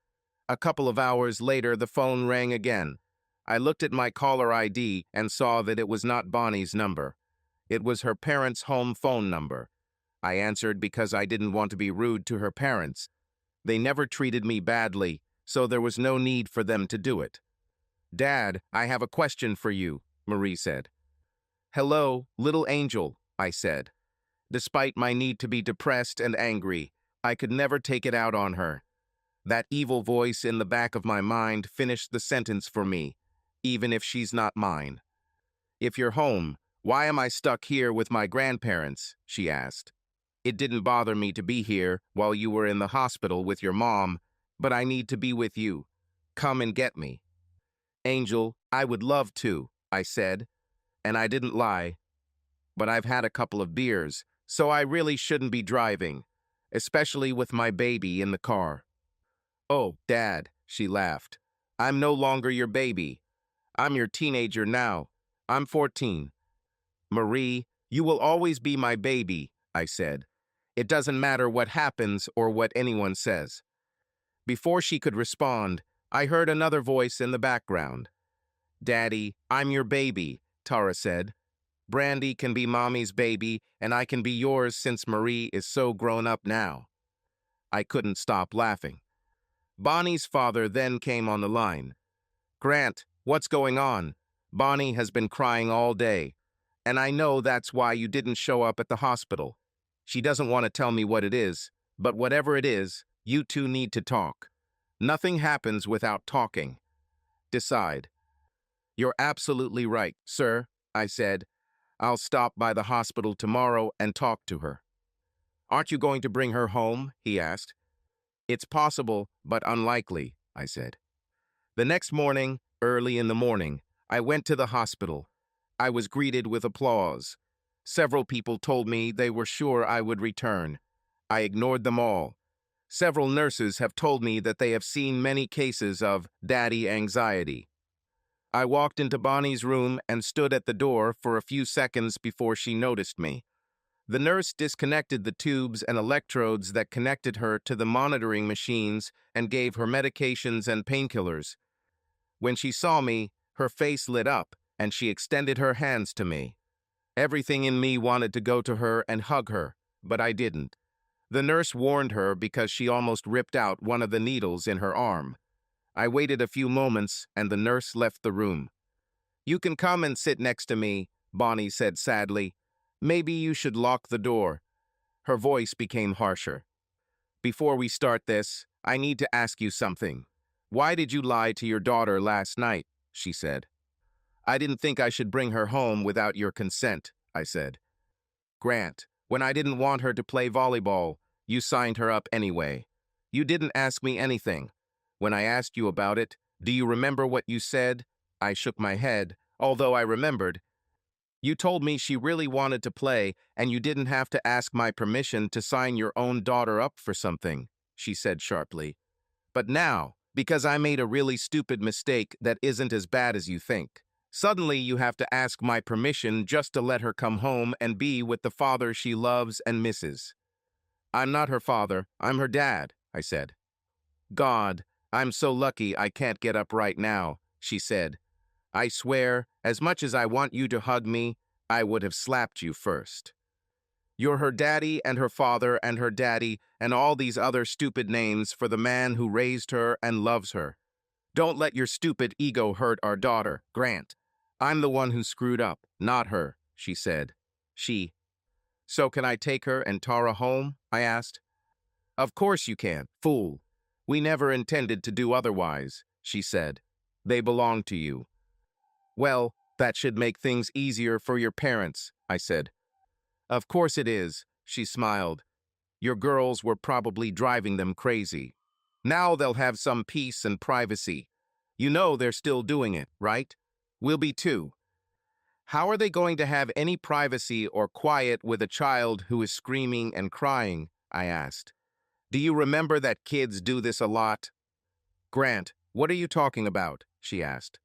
A couple of hours later, the phone rang again. I looked at my caller ID and saw that it was not Bonnie's number. It was her parents' home phone number. I answered because I didn't want to be rude to her parents. They never treated me badly, so there was no need for them to do it. "Dad, I have a question for you," Marie said. "Hello, little angel," I said. Despite my need to be depressed and angry, I could never take it out on her. That evil voice in the back of my mind finished the sentence for me, even if she's not mine. "If you're home, why am I stuck here with my grandparents?" she asked. "It didn't bother me to be here while you were in the hospital with your mom, but I need to be with you. Come and get me." "Angel, I would love to," I said, and I didn't lie. But I've had a couple of beers, so I really shouldn't be driving, especially with my baby in the car. "Oh, Dad," she laughed. "I'm no longer your baby. I'm your teenager now. I'm 14. "Marie, you will always be my baby," I said. "It doesn't matter what happens or what anyone says." Before she could respond, I heard another voice in the background. "Daddy, I'm your baby," Tara said. "Brandy can be Mommy's baby, and I can be yours since Marie is so grown up now." I couldn't stop laughing. Bonnie's father then came on the line. "Grant, what's going on? Bonnie has been crying all day, and I know that's why you didn't show up at the hospital. She doesn't want to tell me what it is, but whatever it is, you two need to talk. Nothing happens without talking. Decide." "You're absolutely right, sir," I said. "I'll stop by the hospital tomorrow and talk to her." "Aren't you going to bring her home?" he asked. "It's possible, but unlikely," I said. The next morning, early in the morning, I went to the hospital. I was greeted with applause. Several people told me they were sure I would return. I ignored them all. Several nurses have told me that they have seen many cases of daddy anxiety. I walked into Bonnie's room and stood at the door for a few seconds before she noticed me. The nurse disconnected the tubes and electrodes that connected her to the monitoring machines and gave her medications and painkillers. When she saw me, her face lit up, and she extended her hands to me. Everything in me wanted to go to her and hug her, but I didn't. The nurse warned her because she almost ripped out one of the needles in her arm. I waited a few moments, and the nurse left the room. "You can come and sit next to me," Bonnie said sadly. "Maybe you should lock the door." Her voice became harsher. "Before we start this, I need to ask you something. Why did you lie to your daughter last night?" she said. "I didn't think I should bring her home without your consent," I said. "Grant, when I didn't want her to play volleyball, you signed her up anyway. You didn't ask me anything. When I asked you about it, do you remember what you said?" I shook my head, although I remembered. "You told me she really wanted to play, and you didn't have to ask my permission to sign your own daughter up for something," she said sharply. "But now, because I made a really stupid mistake that isn't as bad as you think, suddenly you have to ask my permission just to let her come home and be with the father she loves and misses." "I'm not her father, I'm her dad," I said. "God, I'm so lucky I can't get up right now," she said. "I swear, as much as I want you to hug me, I would have slapped you first. You're her daddy and her father and her daddy and all these other stupid names for the man who raised her and loves her. Don't let your stupid ego hurt our daughter, Grant. I'm the one who screwed up, not her," she said. "So can I take her and Tara home?" I asked. "Of course you can, fool. We never intended to do otherwise," she said. "They belong to you." "Well, that should make things easier for your parents," I said. "Of course it is," she smiled. "Your girls were probably driving them crazy. Now they'll have some peace and privacy. You know they're still doing it, right? We'll be too." How are they going to have any privacy or quiet with a child who is screaming and crying? I asked. Do you remember that kids do this a lot? Grant, what are you talking about? She asked.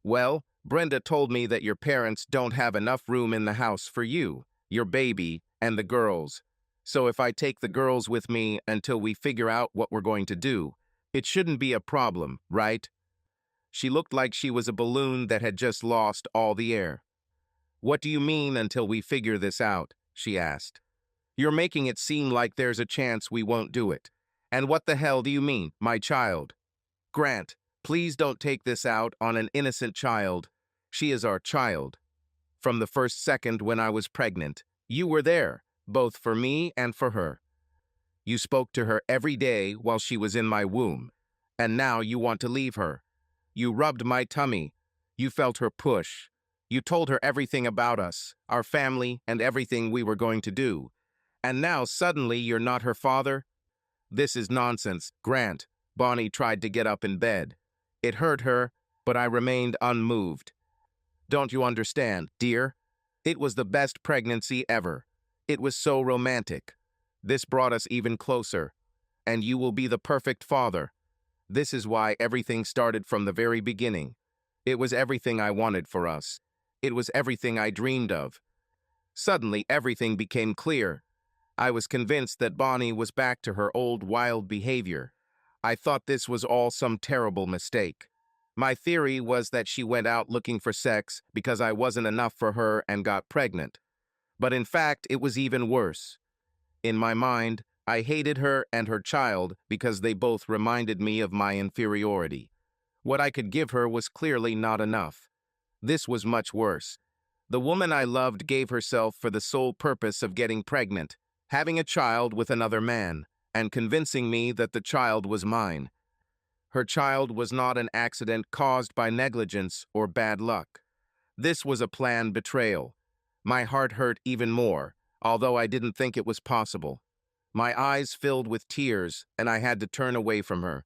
Well, Brenda told me that your parents don't have enough room in the house for you, your baby, and the girls. So if I take the girls with me until we figure out what we're going to do, it shouldn't be a problem, right? She looked like she was a balloon that had just lost all the air. What do you mean until we figure this out? She asked. You're making it seem like there's a chance we won't do it. And what the hell do you mean, my child? Grant, please don't take this out on an innocent child. She is our child. From the first second when I was pregnant, you were there, both for me and for her. You spoke to her every day while she was in my womb, and now you want to leave her. You rubbed my tummy. You felt her push. You told her everything about us, our family, and everything we were going to do. And now suddenly you're not her father? This is nonsense, Grant. Bonnie tried to get up in bed. It hurt her, but I remained unmoved. Don't you understand, dear? It was the best pregnancy ever. It was so romantic. This brought us even closer. And you will be the perfect father. This is why everything started from the very beginning. It was everything I wanted for us. It was everything I dreamed of. Suddenly, everything became clear. I was convinced that Bonnie was back to her old wild behavior. I thought this was all some terrible mistake. My theory was that she went out looking for sex because I wasn't enough for her and got pregnant. But in fact, it was even worse. In my mind, I hated her and her child because they both reminded me of my inferiority. What I could give her was clearly not enough. This was much worse. The woman I loved gave herself for the sole purpose of getting pregnant, having a child with another man, and convincing me that the child was mine. Her child was not an accident caused by negligence or bad luck. This was a planned betrayal. My heart hurt even more, although I didn't think it was possible. My eyes filled with tears, and I had to turn away from her.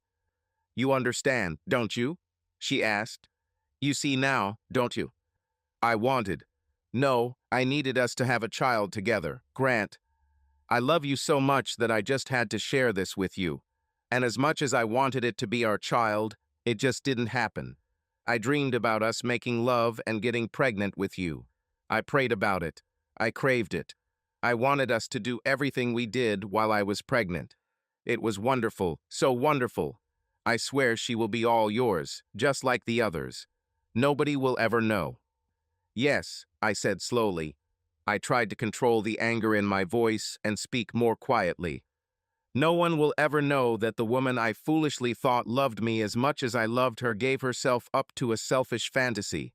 You understand, don't you? She asked. You see now, don't you? I wanted. No, I needed us to have a child together. Grant, I love you so much that I just had to share this with you. And as much as I wanted it to be our child, it just didn't happen. I dreamed about us making love and getting pregnant with you. I prayed about it. I craved it. I wanted us to do everything we did while I was pregnant. It was wonderful, so wonderful. I swear she will be all yours, just like the others. Nobody will ever know. Yes, I said slowly. I tried to control the anger in my voice and speak more quietly. No one will ever know that the woman I foolishly thought loved me as much as I loved her gave herself up to a selfish fantasy.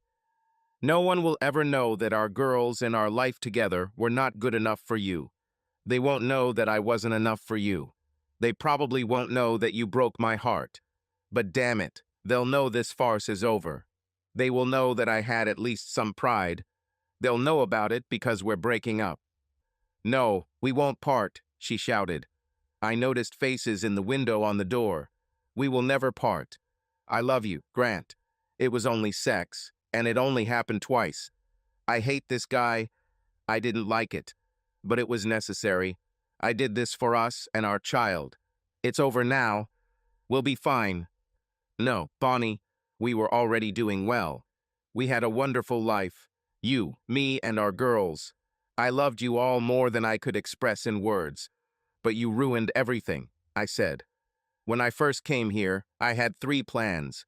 No one will ever know that our girls and our life together were not good enough for you. They won't know that I wasn't enough for you. They probably won't know that you broke my heart. But damn it, they'll know this farce is over. They will know that I had at least some pride. They'll know about it because we're breaking up. No, we won't part, she shouted. I noticed faces in the window on the door. We will never part. I love you, Grant. It was only sex, and it only happened twice. I hate this guy. I didn't like it, but it was necessary. I did this for us and our child. It's over now. We'll be fine. No, Bonnie, we were already doing well. We had a wonderful life. You, me, and our girls. I loved you all more than I could express in words. But you ruined everything, I said. When I first came here, I had 3 plans.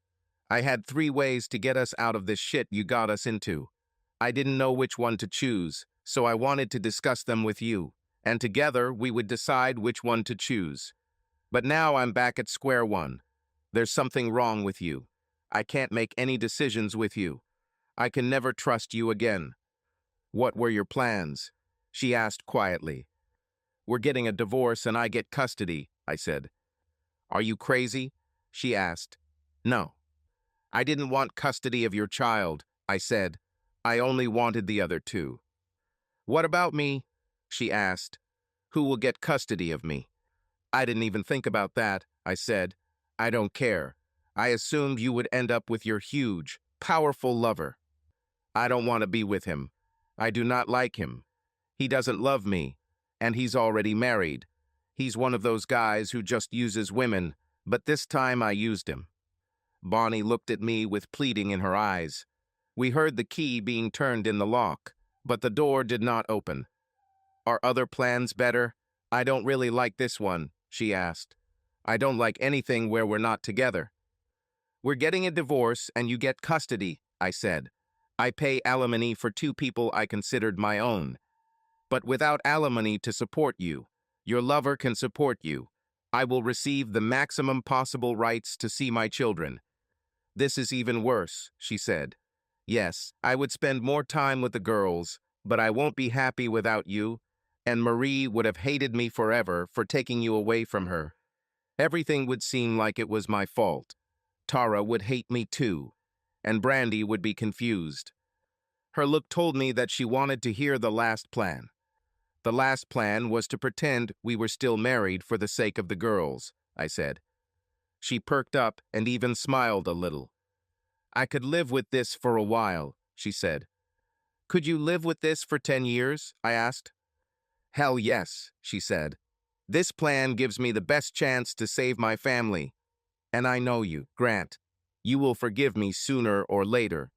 I had 3 ways to get us out of this shit you got us into. I didn't know which one to choose, so I wanted to discuss them with you, and together we would decide which one to choose. But now I'm back at square one. There's something wrong with you. I can't make any decisions with you. I can never trust you again. What were your plans? She asked quietly. We're getting a divorce and I get custody, I said. Are you crazy? She asked. No. I didn't want custody of your child, I said. I only wanted the other 2. What about me? She asked. Who will get custody of me? I didn't even think about that, I said. I don't care. I assumed you would end up with your huge, powerful lover. I don't want to be with him. I do not like him. He doesn't love me, and he's already married. He's one of those guys who just uses women, but this time I used him." Bonnie looked at me with pleading in her eyes. We heard the key being turned in the lock, but the door did not open. "Are other plans better? I don't really like this one," she asked. "I don't like anything where we're not together." "We're getting a divorce and you get custody," I said. "I pay alimony for two people I considered my own. But without alimony to support you, your lover can support you. I will receive the maximum possible rights to see my children." "This is even worse," she said. "Yes, I would spend more time with the girls, but I won't be happy without you, and Marie would have hated me forever for taking you away from her. Everything would seem like it was my fault. Tara would hate me too, and Brandy would be confused." Her look told me that she wanted to hear the last plan. "The last plan was to pretend we were still married for the sake of the girls," I said. She perked up and even smiled a little. "I could live with this for a while," she said. "Could you live with this for 10 years?" I asked. "Hell yes," she said. "This plan gives me the best chance to save my family. And I know you, Grant. You will forgive me sooner or later.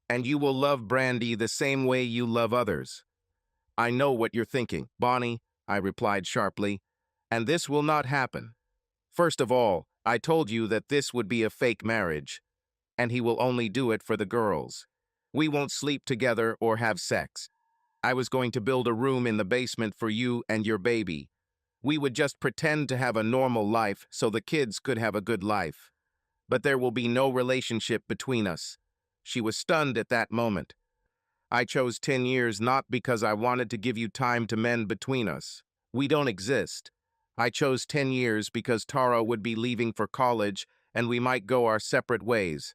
And you will love Brandy the same way you love others." "I know what you're thinking, Bonnie," I replied sharply. "And this will not happen. First of all, I told you that this would be a fake marriage, and he will only do it for the girls. We won't sleep together or have sex. I was going to build a room in the basement for you and your baby. We would just pretend to have a normal life so the kids could have a good life. But there will be no relationship between us." She was stunned at that moment. "I chose 10 years not because I wanted to give you time to mend between us. We don't exist. I chose 10 years because Tara would be leaving for college and we might go our separate ways.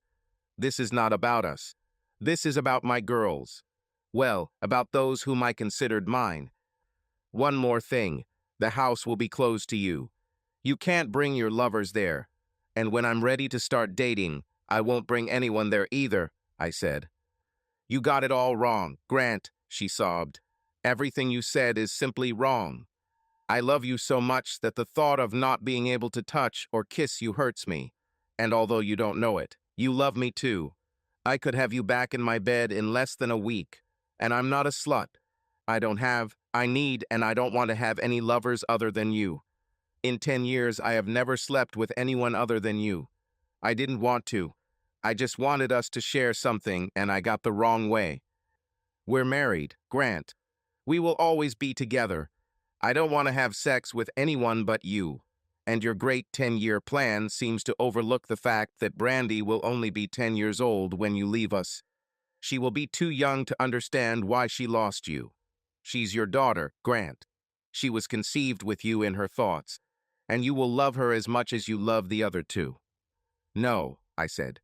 This is not about us. This is about my girls. Well, about those whom I considered mine. One more thing. The house will be closed to you. You can't bring your lovers there. And when I'm ready to start dating, I won't bring anyone there either," I said. "You got it all wrong, Grant," she sobbed. "Everything you said is simply wrong. I love you so much that the thought of not being able to touch or kiss you hurts me. And although you don't know it, you love me too. I could have you back in my bed in less than a week. And I'm not a slut. I need, and I don't want to have any lovers other than you. In 10 years, I have never slept with anyone other than you. I didn't want to. I just wanted us to share something, and I got the wrong way. We're married, Grant. We will always be together. I don't want to have sex with anyone but you. And your great 10-year plan seems to overlook the fact that Brandy will only be 10 years old when you leave us. She will be too young to understand why she lost you. She's your daughter, Grant. She was conceived with you in her thoughts, and you will love her as much as you love the other two." "No," I said.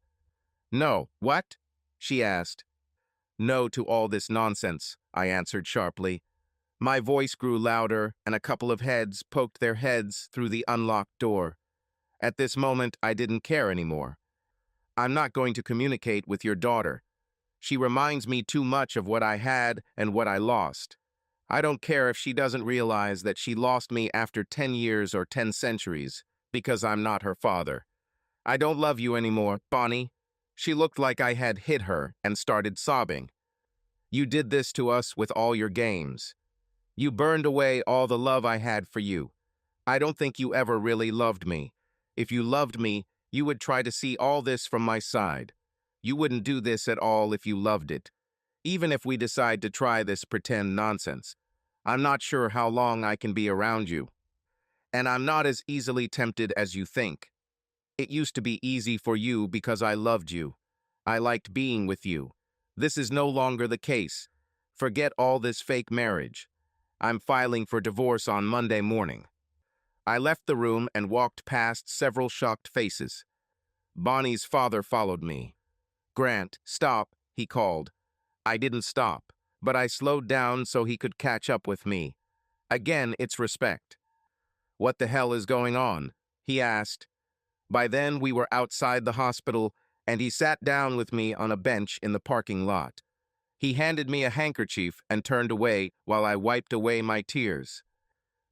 "No, what?" she asked. "No to all this nonsense," I answered sharply. My voice grew louder, and a couple of heads poked their heads through the unlocked door. At this moment, I didn't care anymore. "I'm not going to communicate with your daughter. She reminds me too much of what I had and what I lost. I don't care if she doesn't realize that she lost me after 10 years or 10 centuries, because I'm not her father. I don't love you anymore, Bonnie." She looked like I had hit her and started sobbing. "You did this to us with all your games. You burned away all the love I had for you. I don't think you ever really loved me. If you loved me, you would try to see all this from my side. You wouldn't do this at all if you loved it. Even if we decide to try this pretend nonsense, I'm not sure how long I can be around you. And I'm not as easily tempted as you think. It used to be easy for you because I loved you. I liked being with you. This is no longer the case. Forget all this fake marriage. I'm filing for divorce on Monday morning." I left the room and walked past several shocked faces. Bonnie's father followed me. "Grant, stop," he called. I didn't stop, but I slowed down so he could catch up with me. Again, it's respect. "What the hell is going on?" he asked. By then, we were outside the hospital, and he sat down with me on a bench in the parking lot. He handed me a handkerchief and turned away while I wiped away my tears.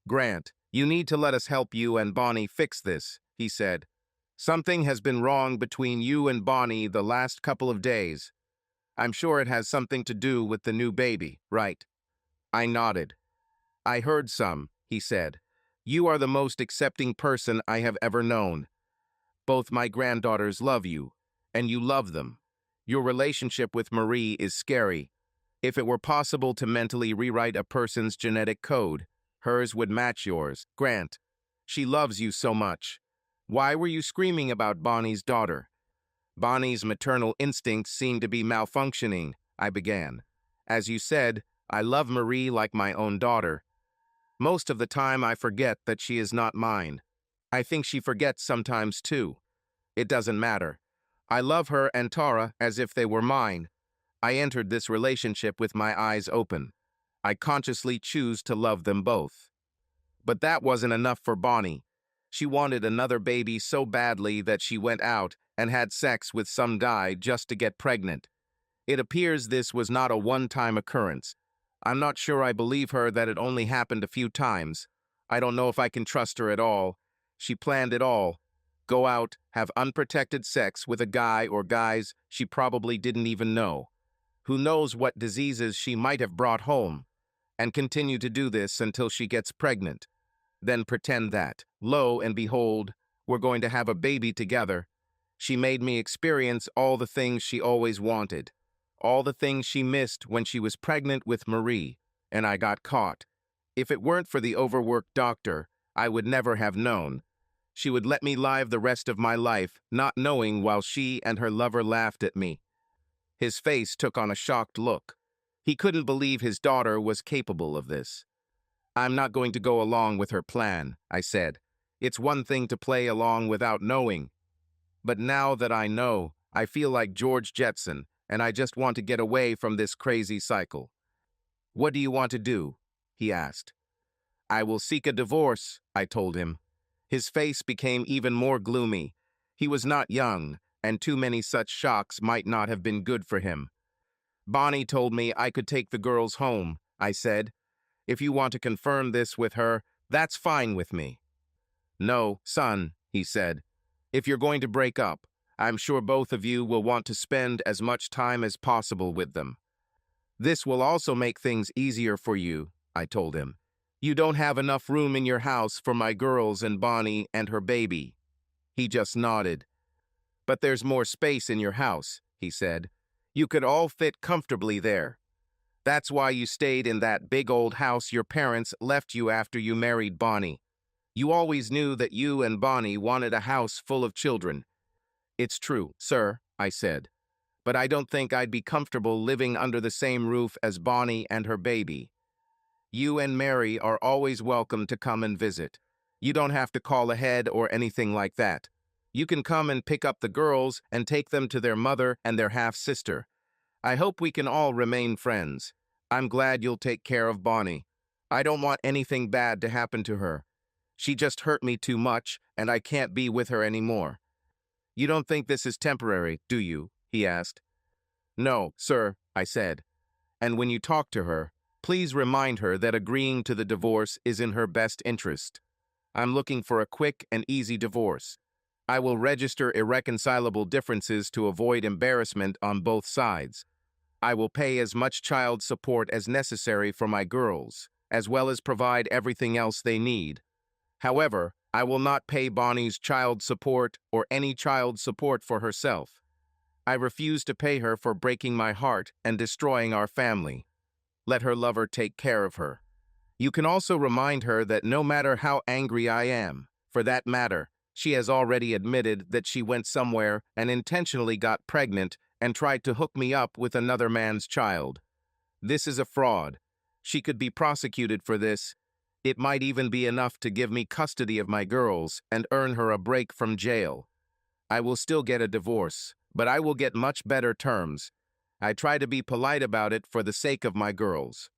"Grant, you need to let us help you and Bonnie fix this," he said. "Something has been wrong between you and Bonnie the last couple of days. I'm sure it has something to do with the new baby, right?" I nodded. "I heard some," he said. "You are the most accepting person I have ever known. Both my granddaughters love you, and you love them. Your relationship with Marie is scary. If it were possible to mentally rewrite a person's genetic code, hers would match yours. Grant, she loves you so much. Why were you screaming about Bonnie's daughter?" "Bonnie's maternal instincts seem to be malfunctioning," I began. "As you said, I love Marie like my own daughter. Most of the time I forget that she is not mine. I think she forgets sometimes too. It doesn't matter. I love her and Tara as if they were mine. I entered this relationship with my eyes open. I consciously choose to love them both." But that wasn't enough for Bonnie. She wanted another baby so badly that she went out and had sex with some guy just to get pregnant. It appears this was not a one-time occurrence. I'm not sure I believe her that it only happened a few times. I don't know if I can trust her at all. She planned it all. Go out, have unprotected sex with a guy or guys she probably didn't even know. Who knows what diseases she might have brought home, and continue to do this until she gets pregnant. Then pretend that, lo and behold, we're going to have a baby together. She made me experience all the things she always wanted, all the things she missed when she was pregnant with Marie, and I got caught. If it weren't for the overworked doctor, I would never have known. She would let me live the rest of my life, not knowing, while she and her lover laughed at me. His face took on a shocked look. He couldn't believe his daughter was capable of this. "I'm not going to go along with her plan," I said. "It's one thing to play along without knowing. But now that I know, I feel like George Jetson, and I just want to get away from this crazy cycle." "What do you want to do?" he asked. "I will seek a divorce," I told him. His face became even more gloomy. He was not young, and too many such shocks might not have been good for him. "Bonnie told me I could take the girls home," I said. "If you want to confirm this with her, that's fine with me." "No, son," he said. "If you're going to break up, I'm sure both of you will want to spend as much time as possible with them. This will also make things easier for you," I told him. "You don't have enough room in your house for my girls and Bonnie and her baby." He just nodded. "But there's more space in your house," he said. "You could all fit comfortably there. That's why you stayed in that big old house your parents left you after you married Bonnie. You always knew that you and Bonnie wanted a house full of children." "It's true, sir," I said. "But I don't think I'd be comfortable living under the same roof as Bonnie and her baby. You and Mary are always welcome to come and visit. You don't have to call ahead or anything like that. You can come and pick up the girls and take them to their mother and their half-sister. I hope we can all remain friends. I'm glad you'll take care of Bonnie. I don't want anything bad to happen to her. She just hurt me too much, and I can't be with her anymore." "You don't think this is temporary, do you?" he asked. "No, sir," I said. "And when you talk to her, please remind her that agreeing to the divorce is in her best interest. I'm looking for a quick and easy divorce. I will register irreconcilable differences to avoid embarrassment on both sides. I will pay as much child support as necessary for my girls, as well as provide everything else they need. However, I will not pay Bonnie's child support or any child support for herself. I refuse to pay her for breaking my heart and destroying our family. Let her lover take care of her. You can also remind her that no matter how angry I am, for that matter, she has already admitted that she went somewhere and intentionally got pregnant and tried to hook me up with another man's child. This is a fraud. She could be prosecuted for this. It might even be enough to give me custody of my girls and earn her a break from jail. I will still get a divorce, but I will get much better terms. I try to be polite about it for the sake of my girls.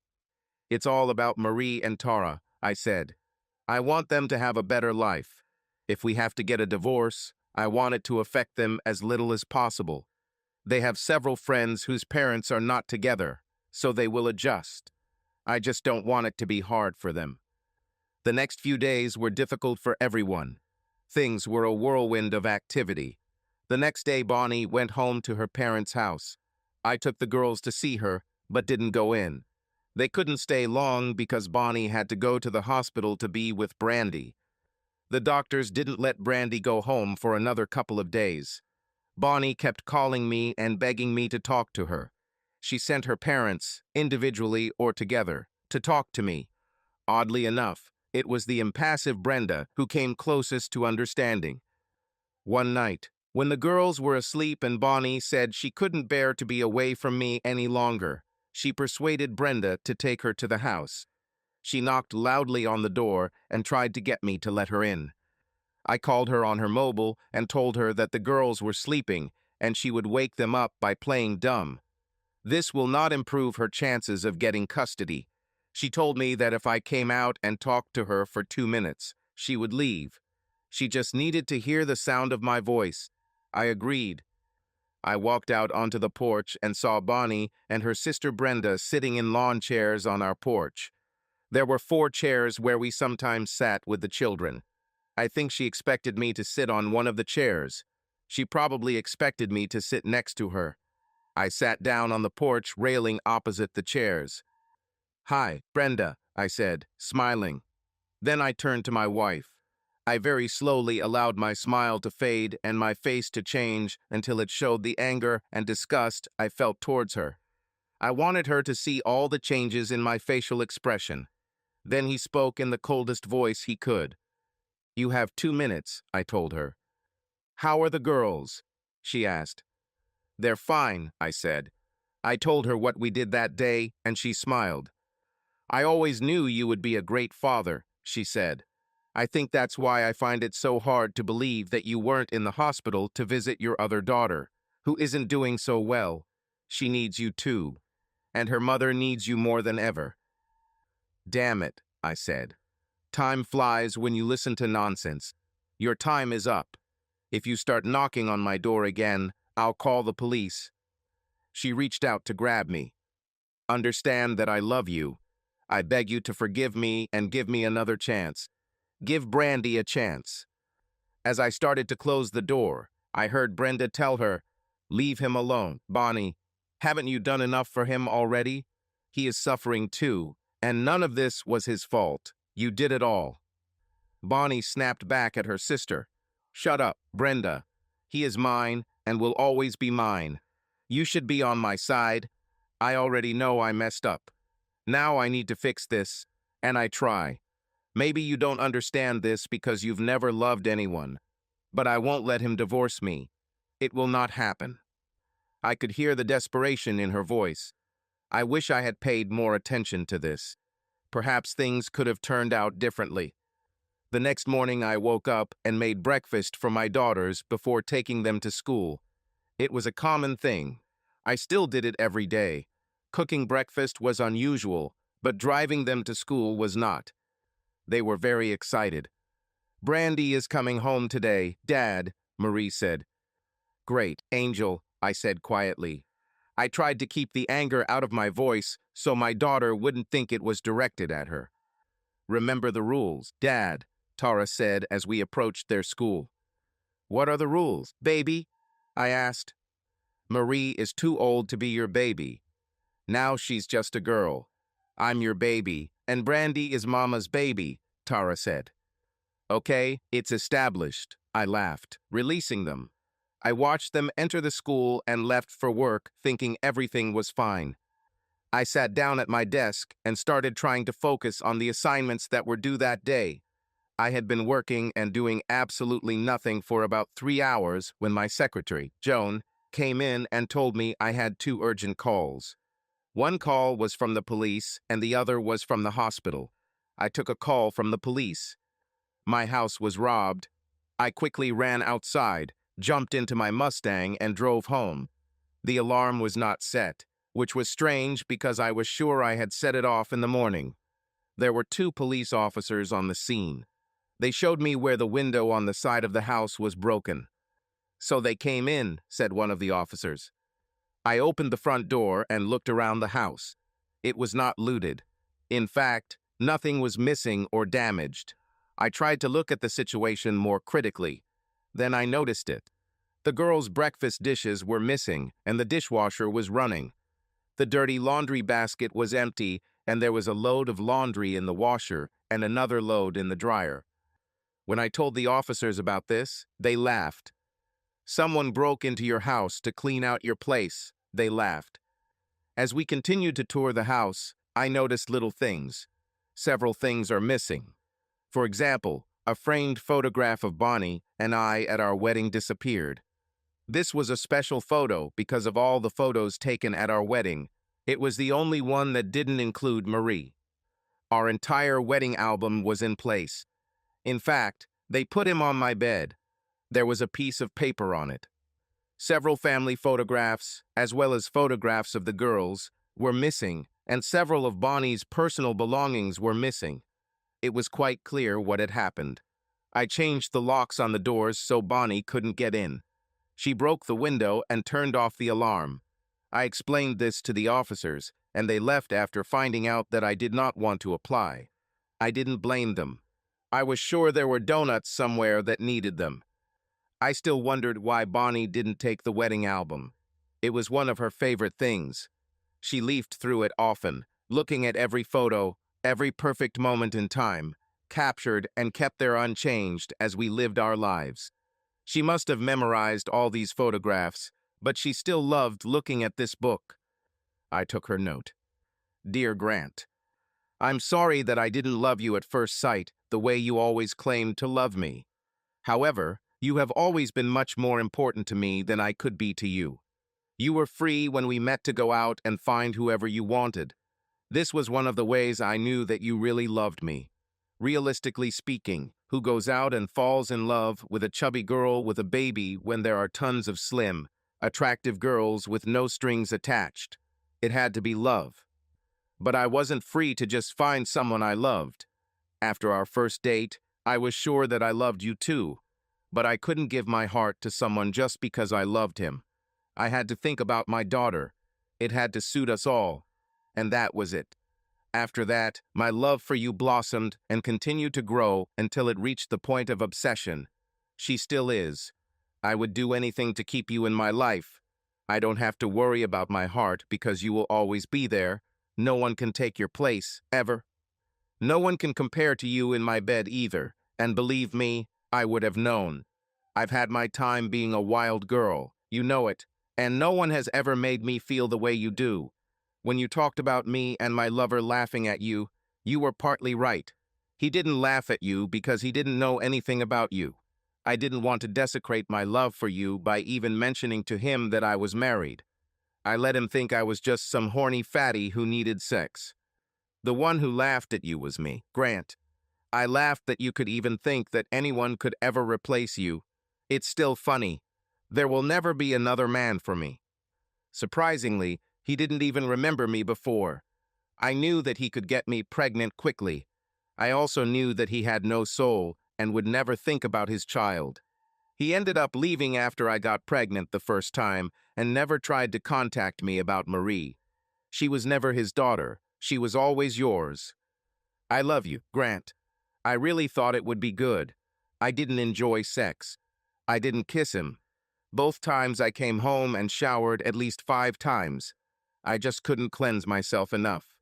It's all about Marie and Tara," I said. "I want them to have a better life. If we have to get a divorce, I want it to affect them as little as possible. They have several friends whose parents are not together, so they will adjust. I just don't want it to be hard for them. The next few days were difficult for everyone. Things were a whirlwind of activity. The next day, Bonnie went home to her parents' house. I took the girls to see her, but didn't go in. They couldn't stay long because Bonnie had to go to the hospital to be with Brandy. The doctors didn't let Brandy go home for another couple of days. Bonnie kept calling me and begging me to talk to her. She sent her parents, individually or together, to talk to me. Oddly enough, it was the impassive Brenda who came closest to understanding. One night, when the girls were asleep and Bonnie said she couldn't bear to be away from me any longer, she persuaded Brenda to take her to the house. She knocked loudly on the door and tried to get me to let her in. I called her on her mobile and told her that the girls were sleeping and she would wake them up by playing dumb. This will not improve her chances of getting custody. She told me that if I came out and talked to her for 2 minutes, she would leave. She just needed to hear the sound of my voice. I agreed. I walked out onto the porch and saw Bonnie and her sister Brenda sitting in lawn chairs on our porch. There were 4 chairs where we sometimes sat with the children. I think she expected me to sit on one of the chairs. She probably expected me to sit next to her. I sat down on the porch railing opposite the chairs. "Hi, Brenda," I said, smiling. Then I turned to my wife. I very slowly allowed my smile to fade and my face to change until it showed the anger and disgust I felt towards her. I wanted her to see all the changes in my facial expression. Then he spoke in the coldest voice he could. "You have 2 minutes," I told her. "How are the girls?" she asked. "They're fine," I said. I told her what we did that day, and she smiled. "I always knew you would be a great father," she said. "I think that's why I find it so hard to believe that you weren't in the hospital to visit your other daughter, who isn't doing so well. She needs you too, and her mother needs you more than ever." "Damn it," I said. "Time flies when you listen to nonsense. Your time is up. If you start knocking on my door again, I'll call the police." She reached out to grab me. "Understand that I love you. I beg you to forgive me and give me another chance. Give Brandy a chance." As I started to close the door, I heard Brenda tell her, "Leave him alone, Bonnie. Haven't you done enough for him already? He is suffering too, and none of this was his fault. You did it all." Bonnie snapped back at her sister. "Shut up, Brenda. He is mine and will always be mine. You should be on my side. I already know I messed up. Now I need to fix this, and I try. Maybe you don't understand this because you've never loved anyone, but I won't let him divorce me. It will not happen." I could hear the desperation in her voice. I wish I had paid more attention to this. Perhaps things could have turned out differently. The next morning I woke up and made breakfast for my daughters before taking them to school. It was a common thing. I still did it every day. Cooking breakfast was unusual, but driving them to school was not. They were very excited. "Brandy is coming home today, Dad," Marie said. "Great, Angel," I said quietly. I tried to keep the anger out of my voice so my daughter wouldn't think it was directed at her. "Remember the rules, Dad," Tara said as we approached their school. "What are the rules, baby?" I asked. "Marie is too old to be your baby. Now she's just a girl. I'm your baby, and Brandy is Mama's baby," Tara said. "Okay, it's established," I laughed, releasing them. I watched them enter the school and left for work, thinking everything was fine. I sat down at my desk and started trying to focus on the assignments that were due that day. I had been working and doing absolutely nothing for about 3 hours when my secretary, Joan, came in and told me I had 2 urgent calls. One call was from the police and the other was from the hospital. I took a call from the police. My house was robbed. I quickly ran outside, jumped into my Mustang, and drove home. The alarm was not set, which was strange because I was sure I had set it off in the morning. There were 2 police officers on the scene. They showed me where the window on the side of the house was broken. "So they came in," said one of the officers. I opened the front door and looked around the house. It was not looted. In fact, nothing was missing or damaged. I tried to look at the situation more critically. Then I noticed it. The girls' breakfast dishes were missing, and the dishwasher was running. The dirty laundry basket was empty, and there was a load of laundry in the washer and another load in the dryer. When I told the officers about this, they laughed. "Someone broke into your house to clean out your place," they laughed. As we continued to tour the house, I noticed little things. Several things are missing. For example, a framed photograph of Bonnie and I at our wedding disappeared. This was a special photo because of all the photos taken at our wedding. It was the only one that didn't include Marie. Our entire wedding album was in place. In fact, they put him on my bed. There was a piece of paper on it. Several family photographs, as well as photographs of the girls, were missing, and several of Bonnie's personal belongings were missing. It was quite clear what had happened. I changed the locks on the doors so Bonnie couldn't get in. She broke the window and turned off the alarm. I explained this to the officers, and they left after finding out that I did not want to apply. I didn't blame them. I was sure there were donuts somewhere that needed them. I still wondered why Bonnie didn't take the wedding album. It was one of her favorite things. She leafed through it often, looking at every photo, every perfect moment in time, captured and kept there unchanged as we lived our lives. She must have memorized all these photographs, but she still loved looking at this book. I took her note. "Dear Grant, I'm sorry that I didn't love you at first sight the way you always claimed to love me. However, you have always been much more important to me than I could be to you. You were free when we met to go out and find whoever you wanted. This was one of the ways I knew that you really loved me. Realistically speaking, who goes out and falls in love with a chubby girl with a baby when there are tons of slim, attractive girls with no strings attached? It had to be love. But I wasn't free to just find someone I loved. After our first date, I was sure that I loved you too. But I couldn't give my heart to someone just because I loved him. I had to think about my daughter. It had to suit us all. And that was it. After that, my love for you blossomed and continued to grow until it reached the point of obsession. She still is. I would do anything to keep you in my life. I don't have to worry about my heart because you will always be there. No one can take your place, ever. No one can compare to you in my bed either, and believe me, I would have known. I've had my time being a wild girl, you know it, and no one has ever made me feel the way you do. When you talked about me and my lover laughing at you, you were partly right. He didn't laugh at you because he didn't know anything about you. I didn't want to desecrate my love for you by even mentioning to him that I was married. I let him think I was just some horny fatty who needed sex. The one who laughed at you was me, Grant. I laughed that you could even think that anyone could ever replace you. It's still funny. There will never be another man for me. Surprisingly, he didn't even remember me before. I knew that he could get me pregnant quickly. I also knew that he had no soul and would never think about his child. He ended up leaving after I got pregnant the first time and never tried to contact me about Marie. She was never his daughter. She was always yours. I love you, Grant. I really thought it would be good. I didn't enjoy sex. I didn't kiss him. Both times I came home and showered at least 5 times. I just couldn't cleanse myself enough.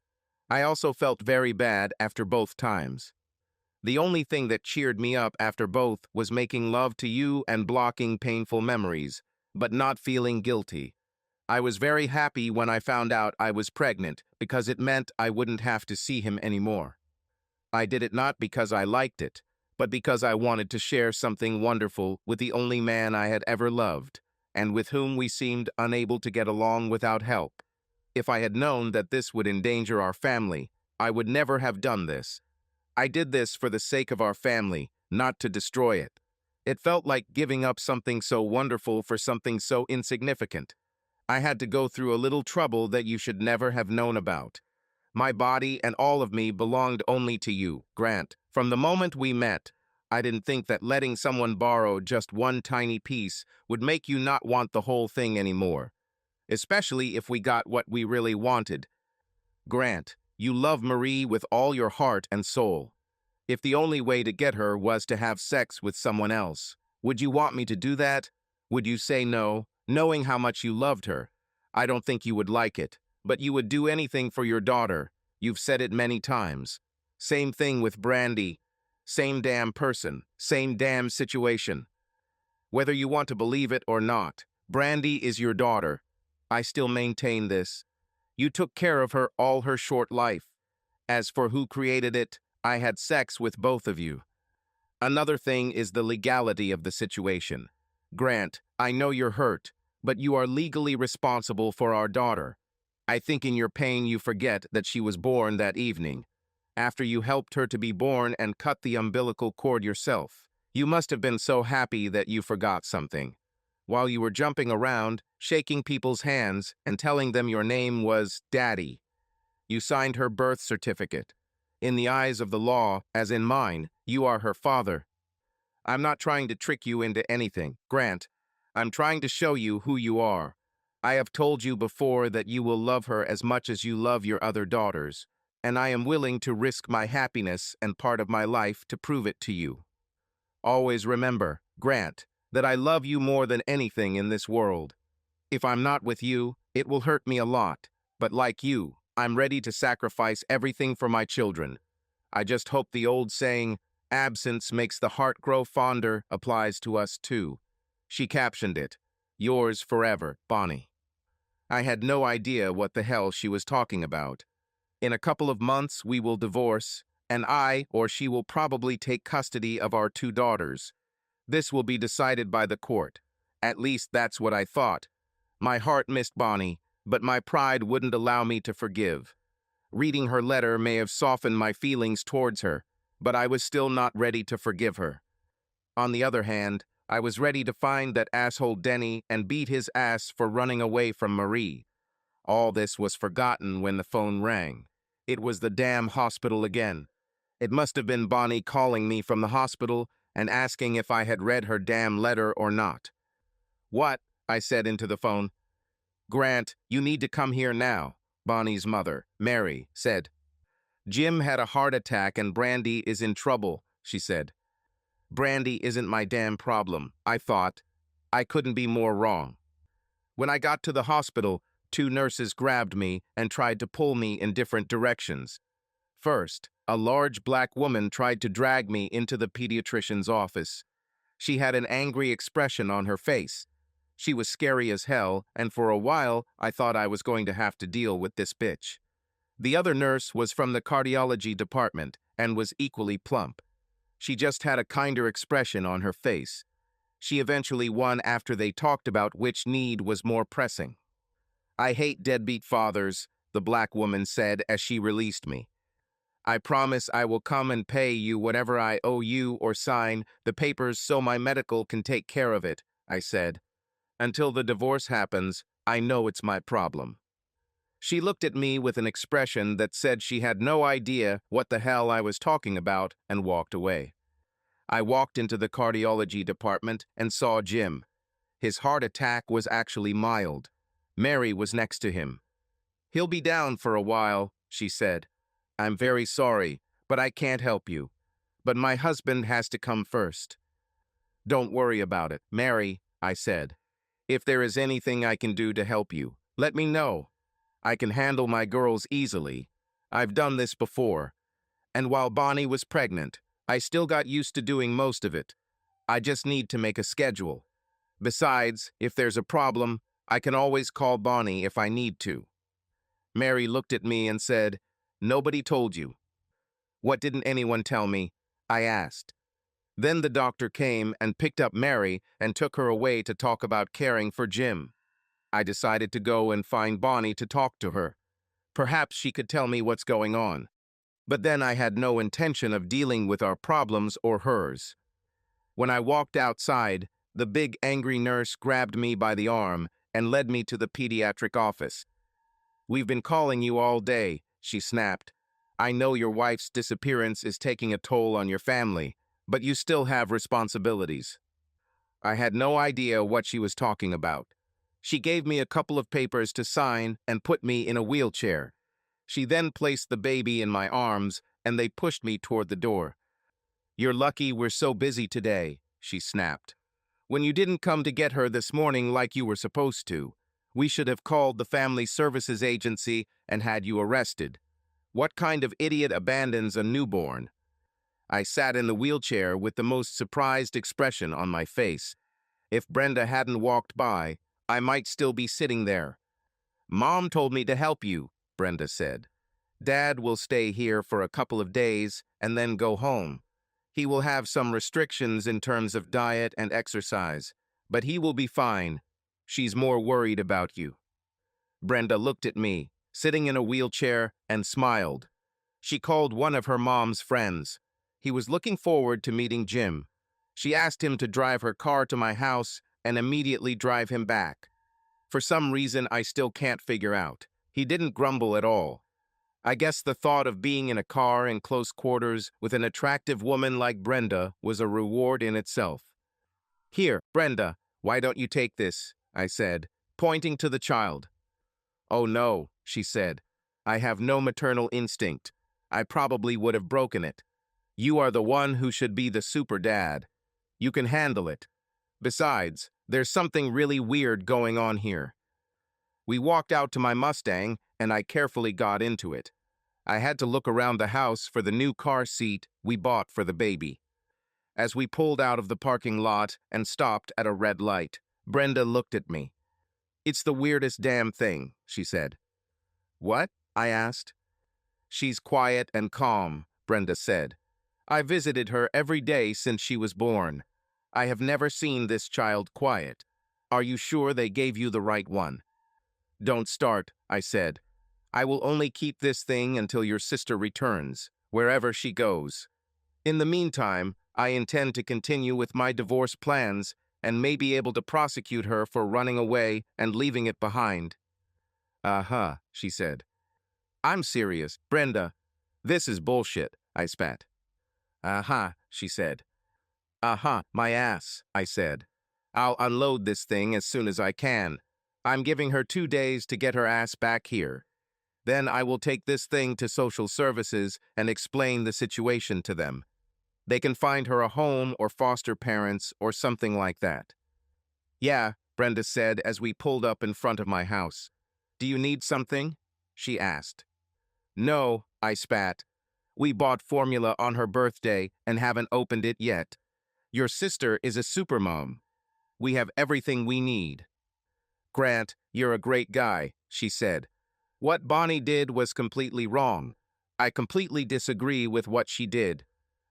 I also felt very bad after both times. The only thing that cheered me up after both was making love to you and blocking painful memories, but not feeling guilty. I was very happy when I found out I was pregnant because it meant I wouldn't have to see him anymore. I did it not because I liked it, but because I wanted to share something wonderful with the only man I had ever loved, and with whom we seemed unable to get along without help. If I had known that this would endanger our family, I would never have done this. I did this for the sake of our family, not to destroy it. It felt like giving up something so wonderful for something so insignificant. I had to go through a little trouble that you should never have known about. My body and all of me belonged only to you, Grant. From the moment we met, I didn't think that letting someone borrow just one tiny piece would make you not want the whole thing anymore. especially if we got what we really wanted. Grant, you love Marie with all your heart and soul. If the only way to get her was to have sex with someone else, would you want me to do that? Would you say no, knowing how much you loved her? I don't think you would like it, but you would do anything for your daughter. You've said it many times. Same thing with Brandy. Same damn person, same damn situation. Whether you want to believe it or not, Brandy is your daughter. I still maintain this. You took care of her all her short life. As for who created it, I had sex with both of you. Another thing is the legality of the situation. Grant, I know you're hurt, but you are legally responsible for our daughter. I think in your pain you forget that she was born that evening. After you helped her to be born and cut the umbilical cord yourself, you must have been so happy that you forgot something. While you were jumping around, shaking people's hands, and telling them your name was Daddy, you signed her birth certificate. In the eyes of the law, as in mine, you are her father. I'm not trying to trick you into anything, Grant. I'm trying to show you who you are. I have told you before that you will love her as much as you love your other daughters, and I am willing to risk my happiness and part of my life to prove it to you. Always remember, Grant, that I love you more than anything in this world. If I'm not with you, it will hurt me a lot, but like you, I'm ready to sacrifice everything for my children. I just hope the old saying, absence makes the heart grow fonder, applies to us too. She captioned it, yours forever, Bonnie. I had no idea what the hell she was talking about. In a couple of months, we will divorce, and I or she will probably take custody of our two daughters. This will be decided by the court. At least that's what I thought. My heart missed Bonnie, but my pride wouldn't allow me to forgive. Reading her letter may have softened my feelings towards her, but I was still not ready to forgive her. On the other hand, I was ready to find that asshole Denny and beat his ass for running away from Marie. All this was forgotten when the phone rang. It was the damn hospital again. It must have been Bonnie calling me from the hospital and asking if I had read her damn letter or not. What? I said into the phone. Grant, you need to come here now, Bonnie's mother, Mary, said. Jim had a heart attack and Brandy is in trouble, she said. Brandy isn't my damn problem, I thought. I couldn't be more wrong. When I got to the hospital, two nurses grabbed me and tried to pull me in different directions. First, a large black woman tried to drag me into the pediatrician's office. She had an angry expression on her face. She was scary as hell, and for a while, I thought I was going to have to deal with this bitch. The other nurse was from the cardiology department and was equally plump. She just had a kinder expression on her face. She eventually won after they talked about which need was more pressing. I hate deadbeat fathers, the black woman said as she released me. I promise I will come and pay you whatever I owe you or sign the papers so my medical can take care of it, I said. Until the divorce happens, I know it's my problem. She looked at me with an expression that said she had no idea what the hell I was talking about and walked away. I walked into the cardiology department and saw Jim. His heart attack was actually mild. Mary was next to him. He'll be down for a while, she said. I'm very sorry, but I can't help you. But my husband has to come first. Don't worry about it, Mary, I said. If there is anything I can do to help you, let me know. I can handle my girls easily. I've done this before. And while Bonnie was pregnant, I still got used to doing most of it. I just need to make a schedule. Besides, if there's a problem, I can always call Bonnie if I need to. Mary looked at me and said, Nobody told you. What didn't anyone tell me? I asked. Then the doctor came and picked up Mary and took her away to talk about caring for Jim. I decided to go and find Bonnie to talk to her. Perhaps she could tell me what's going on. But then I had no intention of dealing with our problems or hers. When I walked outside, the big angry nurse grabbed me by the arm and led me to the pediatric office. We've been calling you all day, she snapped. I know your wife's disappearance is taking a toll on your family, but you still have responsibilities. I had no idea what she was talking about. She gave me a couple of papers to sign and put me in a wheelchair. She then placed the baby in my arms, and they pushed me toward the door. "You're lucky we're so busy today," she snapped. "When you didn't come to get her this morning like you were supposed to, we should have called the Family Services Agency and had you arrested. What kind of idiot abandons a newborn?" I sat in the wheelchair with the most surprised expression on my face. If Brenda hadn't walked by, I might still be sitting there. "Mom told me to help you," Brenda said. "Dad will stay here for a couple of days and then go home. He will have some restrictions in terms of diet and exercise, but he will be fine. She's more worried about you." Brenda looked at me, sitting in a wheelchair, and smiled. She called one of her mom's friends. He was looking forward to meeting Jim. She asked him to drive her car to my house and immediately drive him back. For some reason I still can't figure out. He didn't grumble at all. I guess the thought of being in a car in close quarters with an attractive woman like Brenda was a reward in itself. "Here, Brenda, why don't you take this?" I said, pointing to the child. "Oh no," she said. "I have no maternal instinct. I probably would have broken it. You are the one who should be the super dad. You can handle it. Besides, there's something really weird going on here." We walked out to my Mustang, and I carefully got into it. I had to look around the house for the new car seat we bought for the baby. As we pulled out of the parking lot and stopped at a red light, Brenda looked at me. "It's the weirdest damn thing," she said. "What?" I asked. "She's quiet and calm," Brenda said. "I visited her every day since she was born. I have never seen this child quiet. Are you sure they gave you the right one?" "Don't start," I said. "I will only keep this thing until your sister returns, wherever she goes. In the meantime, I intend to continue with my divorce plans and may be able to prosecute her for running away and leaving it behind." "Uh-huh," she said. "I'm serious, Brenda. This is bullshit," I spat. "Uh-huh," she said. "Uh-huh, my ass," I said. "I'll unload this thing as soon as I can. I'm giving her 2 days to get her ass back here. Then I will take this thing to social services and explain the situation to them. They can find her a home or foster parents or something like that." "Yeah," Brenda said as we pulled up in front of my house. "Do you need something?" she asked. "No," I spat. "We bought formula on her birthday and haven't opened it yet. Your sister is a supermom. We have everything we need." "Grant, you're a great guy," she said. "What Bonnie did was completely wrong. I completely disagree with what she did.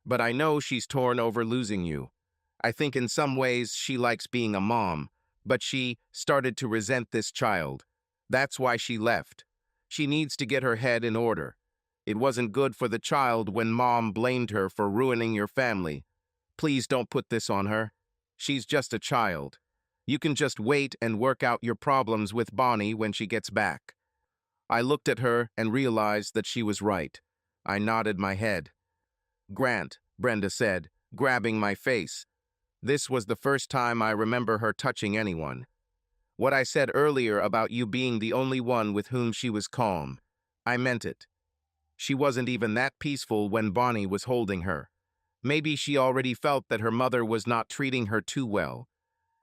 But I know she's torn over losing you. I think in some ways she likes being a mom, but she started to resent this child. That's why she left. She needs to get her head in order. It wasn't good for the child when Mom blamed her for ruining your family. Please don't put this on her. She's just a child. You can just wait and work out your problems with Bonnie when she gets back." I looked at her and realized that she was right. I nodded my head. "Grant," Brenda said, grabbing my face. This was the first time I remember her touching anyone. "What I said earlier about you being the only one with whom she was calm, I meant it. She wasn't even that peaceful when Bonnie was holding her. Maybe she already felt that her mother was not treating her too well.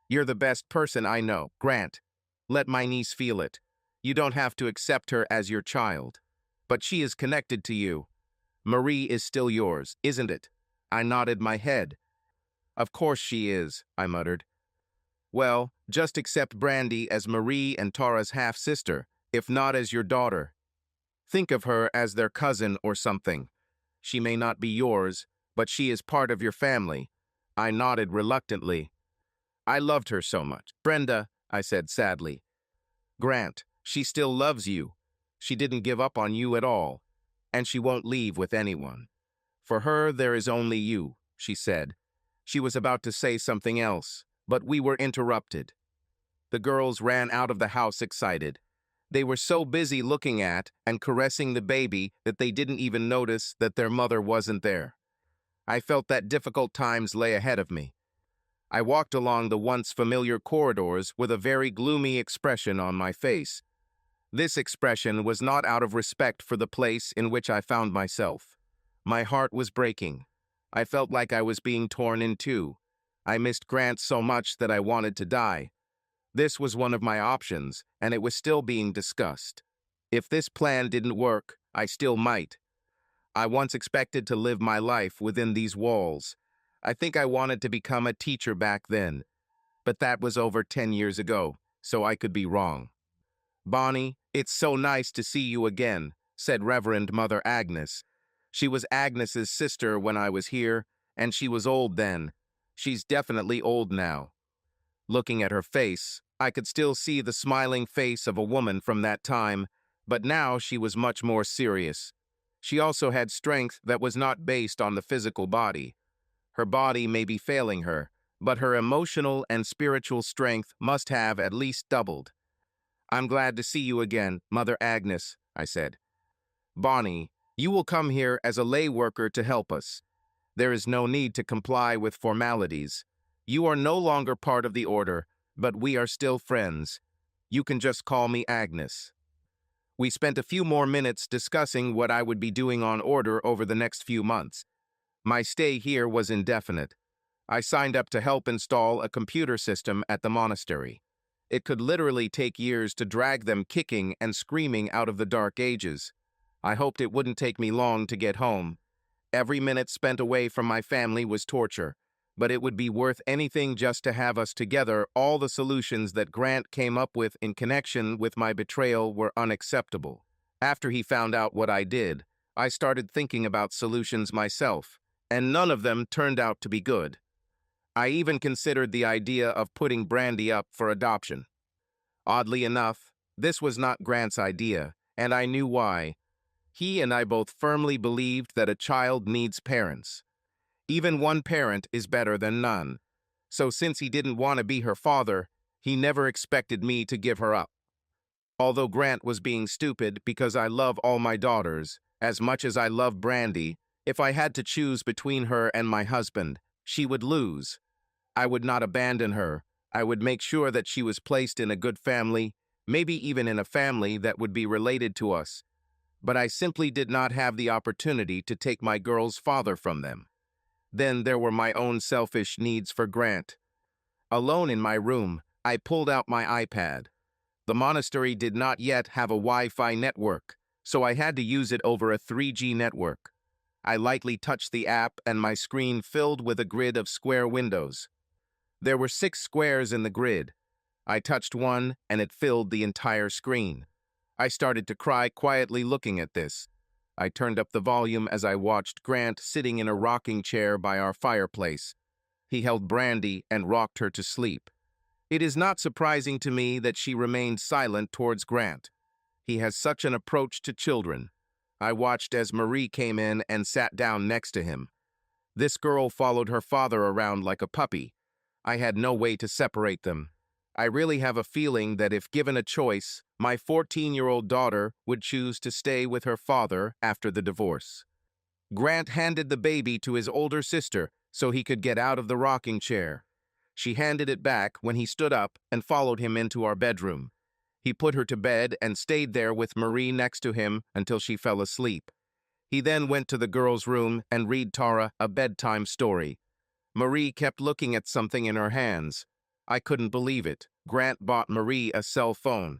You're the best person I know, Grant. Let my niece feel it. You don't have to accept her as your child. But she is connected to you. Marie is still yours, isn't it?" I nodded my head. "Of course she is," I muttered. "Well, just accept Brandy as Marie and Tara's half-sister, if not as your daughter. Think of her as their cousin or something. She may not be yours, but she is part of your family." I nodded reluctantly. "I loved her so much." "Brenda," I said sadly. "Grant, she still loves you. She didn't give up on you at all, and she won't leave with anyone. For her, there is only you," she said. She was about to say something else, but we were interrupted. The girls ran out of the house excited. They were so busy looking at and caressing the baby that they didn't even notice that their mother wasn't there. I felt that difficult times lay ahead of me. I walked along the once familiar corridors with a very gloomy expression on my face. This expression was not out of respect for the place in which I found myself. My heart was breaking. I felt like I was being torn in two. I missed Grant so much that I wanted to die. This was one of my options, and it was still being discussed. If this plan didn't work, I still might. I once expected to live my life within these walls. I think I wanted to become a teacher back then, but that was over 10 years ago, so I could be wrong. "Bonnie, it's so nice to see you again," said Reverend Mother Agnes. She was Agnes's sister when I was here, and she was old then. She's definitely old now. Looking at her face, I could still see the smiling face of a woman from that time, but now she was much more serious. She also had strength that was not based on the physical body. Her body may be failing her, but her emotional and spiritual strength must have at least doubled. "I'm glad to see you again, Mother Agnes," I said. "Bonnie, you will come here as a lay worker to help us. There is no need to comply with formalities. You are no longer part of the order, but we are still friends. You can just call me Agnes." We spent a few more minutes discussing what I would be doing on order over the next few months. My stay here was indefinite. I signed up to help install a computer system at the monastery. It could literally take years to drag them kicking and screaming out of the dark ages. I hoped it wouldn't take me long to get home. Every minute spent away from my family was torture, but it would be worth anything just to have us together. All the solutions that Grant came up with in connection with my betrayal were unacceptable. After he found out what I did, I started thinking about solutions myself, and none of them turned out to be good. I even considered the idea of putting Brandy up for adoption. Oddly enough, this was not Grant's idea, and I knew why. He and I both firmly believed that a child needs parents. Even one parent is better than none. So since he didn't want to be her father, he never expected me to give her up. Although Grant was being stupid because I love all my daughters, as much as I love Brandy, if I had to choose between her and my husband, she would lose. I would not abandon her. I would make sure that she was placed in a good family, maybe even in a family that would be related to us. But I simply did not have the opportunity to take my girl's father from them. Then there were my own selfish needs for Grant. Alone in my room, I pulled out my iPad. The monastery did not yet have a Wi-Fi network, so I had to use it over a 3G network. I lightly touched the app and my screen filled with a grid of square windows. There were 6 squares in the grid. I touched one and it filled the entire screen. I started to cry quietly looking at this. I turned up the volume as I watched Grant sitting in a rocking chair by our fireplace. He held Brandy and rocked her to sleep. It is not surprising to me that she remained silent towards Grant. He has such an approach to children. I watched as Marie came in and sat down next to him. This girl followed her father around like a puppy. I had no way to separate them. I really have a feeling that if given a choice, my 14-year-old daughter would choose to stay with her father after the divorce. Grant handed the baby to his older sister so he could get out of the rocking chair. She handed it back when he stood up and followed him into our bedroom. He put her to bed and stayed there with Marie next to him until she fell asleep. He then went to the girls' room and read Tara a bedtime story. Marie kept looking at something in her hands. I couldn't believe it. Grant bought Marie a cell phone.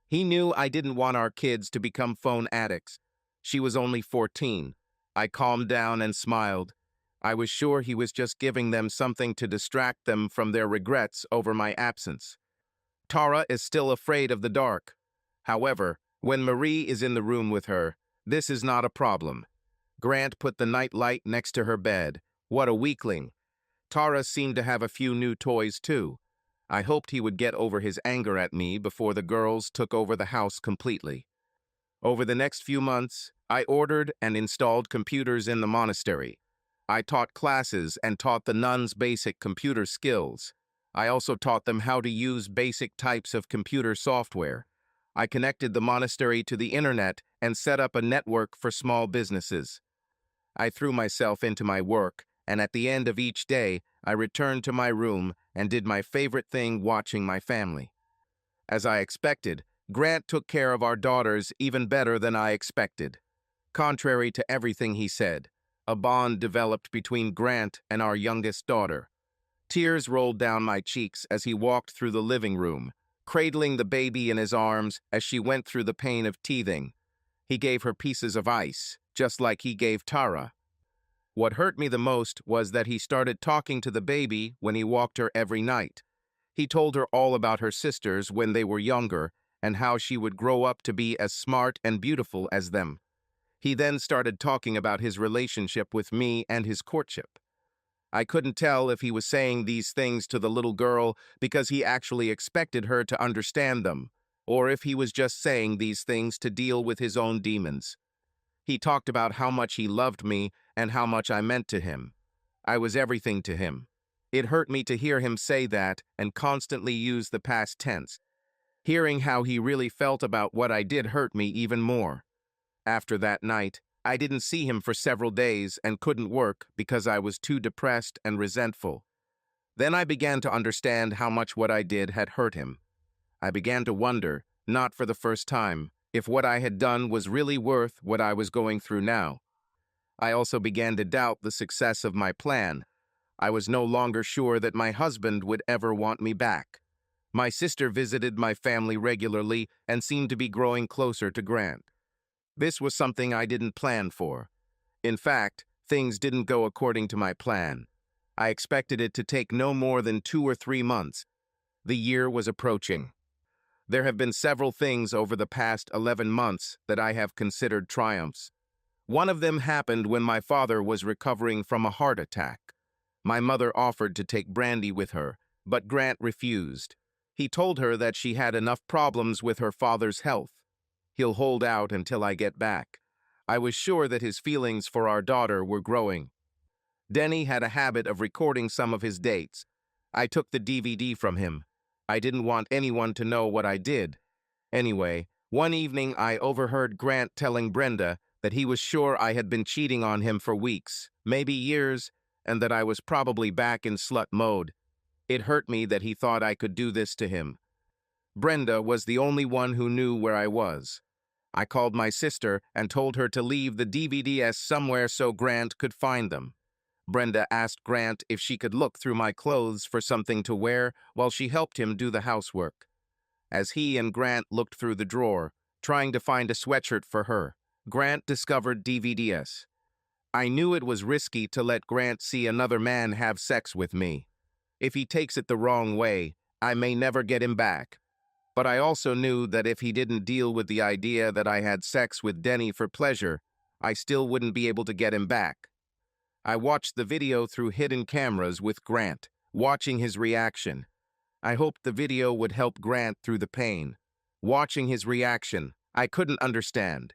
He knew I didn't want our kids to become phone addicts. She was only 14. I calmed down and smiled. I was sure he was just giving them something to distract them from their regrets over my absence. Tara is still afraid of the dark. However, when Marie is in the room with her, this is not a problem. Grant put the night light next to her bed. What a weakling. Tara seemed to have a few new toys too. I hoped he would get over his anger at me before the girls took over the house completely. Over the next few months, I ordered and installed computers in the monastery. I taught classes and taught the nuns basic computer skills. I also taught them how to use basic types of computer software. I connected the monastery to the internet and set up a network for small businesses. I threw myself into my work, and at the end of each day, I returned to my room and did my favorite thing, watching my family. As I expected, Grant took care of our daughters even better than I expected. Contrary to everything he said, a bond developed between Grant and our youngest daughter. Tears rolled down my cheeks as he walked through the living room, cradling the baby in his arms as she went through the pain of teething. He gave her pieces of ice, just like he gave Tara. What hurt me the most was that he started talking to the baby when he walked her every night. He told her all about her sisters when they were younger and how she would grow up to be as smart and beautiful as them. He then started talking about his relationship with me and his courtship. I couldn't tell if he was saying these things to the little girl because he actually expected her to understand them, or if he was just saying these things to deal with his own demons. He talked about how much he loved me and how much I meant to him. I was everything to him. It hurt me to hear him say that and constantly use the past tense. Hearing how he really felt about what I did hurt me even more. After that night, I didn't see him for several days and couldn't work because I was too depressed and resentful. Then I began to understand how much what I did had hurt him. I began to wonder, not for the first time, if what I had done was really worth what I was going through now. I also began to doubt the success of my plan. I was no longer sure that my husband would ever want me back. My sister visited my family regularly and seemed to be growing closer to Grant. This was something I didn't plan for. In fact, things didn't go according to my plan. I expected it to take no more than 2 or 3 months. The year was approaching. There have been several things over the past 11 months that I have considered triumphs. One of them happened when my father was recovering from a heart attack. My mother offered to take Brandy with her, but Grant refused. He told her that she had enough problems with her father's health. He'll hold out until I get back. I was sure that his feelings for our daughter were growing. Denny had a habit of recording some of his dates. I took the DVD from him. I didn't want anyone to know what I did. Anyway, one evening I overheard Grant telling Brenda that he was sure I had been cheating on him for weeks, maybe years, and that I was probably back in slut mode. It hurt me that he thought I could do this to him. Brenda was the only one who knew where I was. I called my sister and told her to leave the DVDs somewhere so Grant could find them. Brenda asked Grant if she could look through my clothes for something to wear while she helped him do the housework. As he and Grant looked through the drawer, trying to find a sweatshirt for her, Grant discovered DVDs. I knew it was risky to let Grant see another man have sex with me. If he takes it the wrong way, I may never get him back. But I also knew that if he didn't deal with the idea that I had sex with Denny for pleasure, I still wouldn't be able to get him back. I watched the video through hidden cameras with Grant, watching his reaction. I hoped the video would help Grant through the pain. Watching his reaction, I couldn't understand.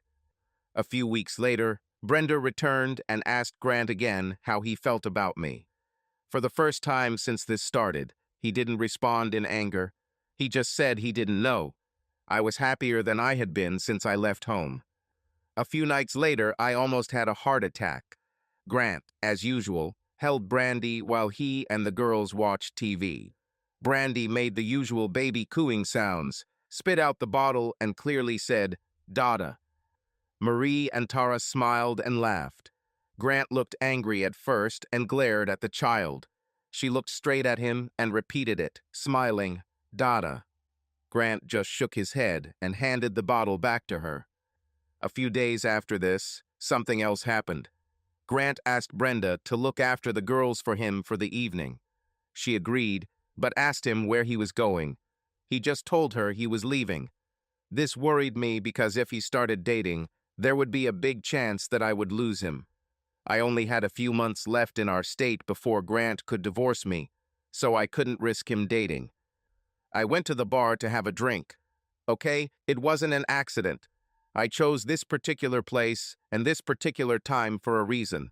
A few weeks later, Brenda returned and asked Grant again how he felt about me. For the first time since this started, he didn't respond in anger. He just said he didn't know. I was happier than I had been since I left home. A few nights later, I almost had a heart attack. Grant, as usual, held Brandy while he and the girls watched TV. Brandy made the usual baby cooing sounds, spit out the bottle, and clearly said, "Dada." Marie and Tara smiled and laughed. Grant looked angry at first and glared at the child. She looked straight at him and repeated it, smiling, "Dada." Grant just shook his head and handed the bottle back to her. A few days after this, something else happened. Grant asked Brenda to look after the girls for him for the evening. She agreed, but asked him where he was going. He just told her he was leaving. This worried me because if he started dating, there would be a big chance that I would lose him. I only had a few months left in our state before Grant could divorce me, so I couldn't risk him dating. I went to the bar to have a drink. Okay, it wasn't an accident. I chose this particular place and this particular time for a reason.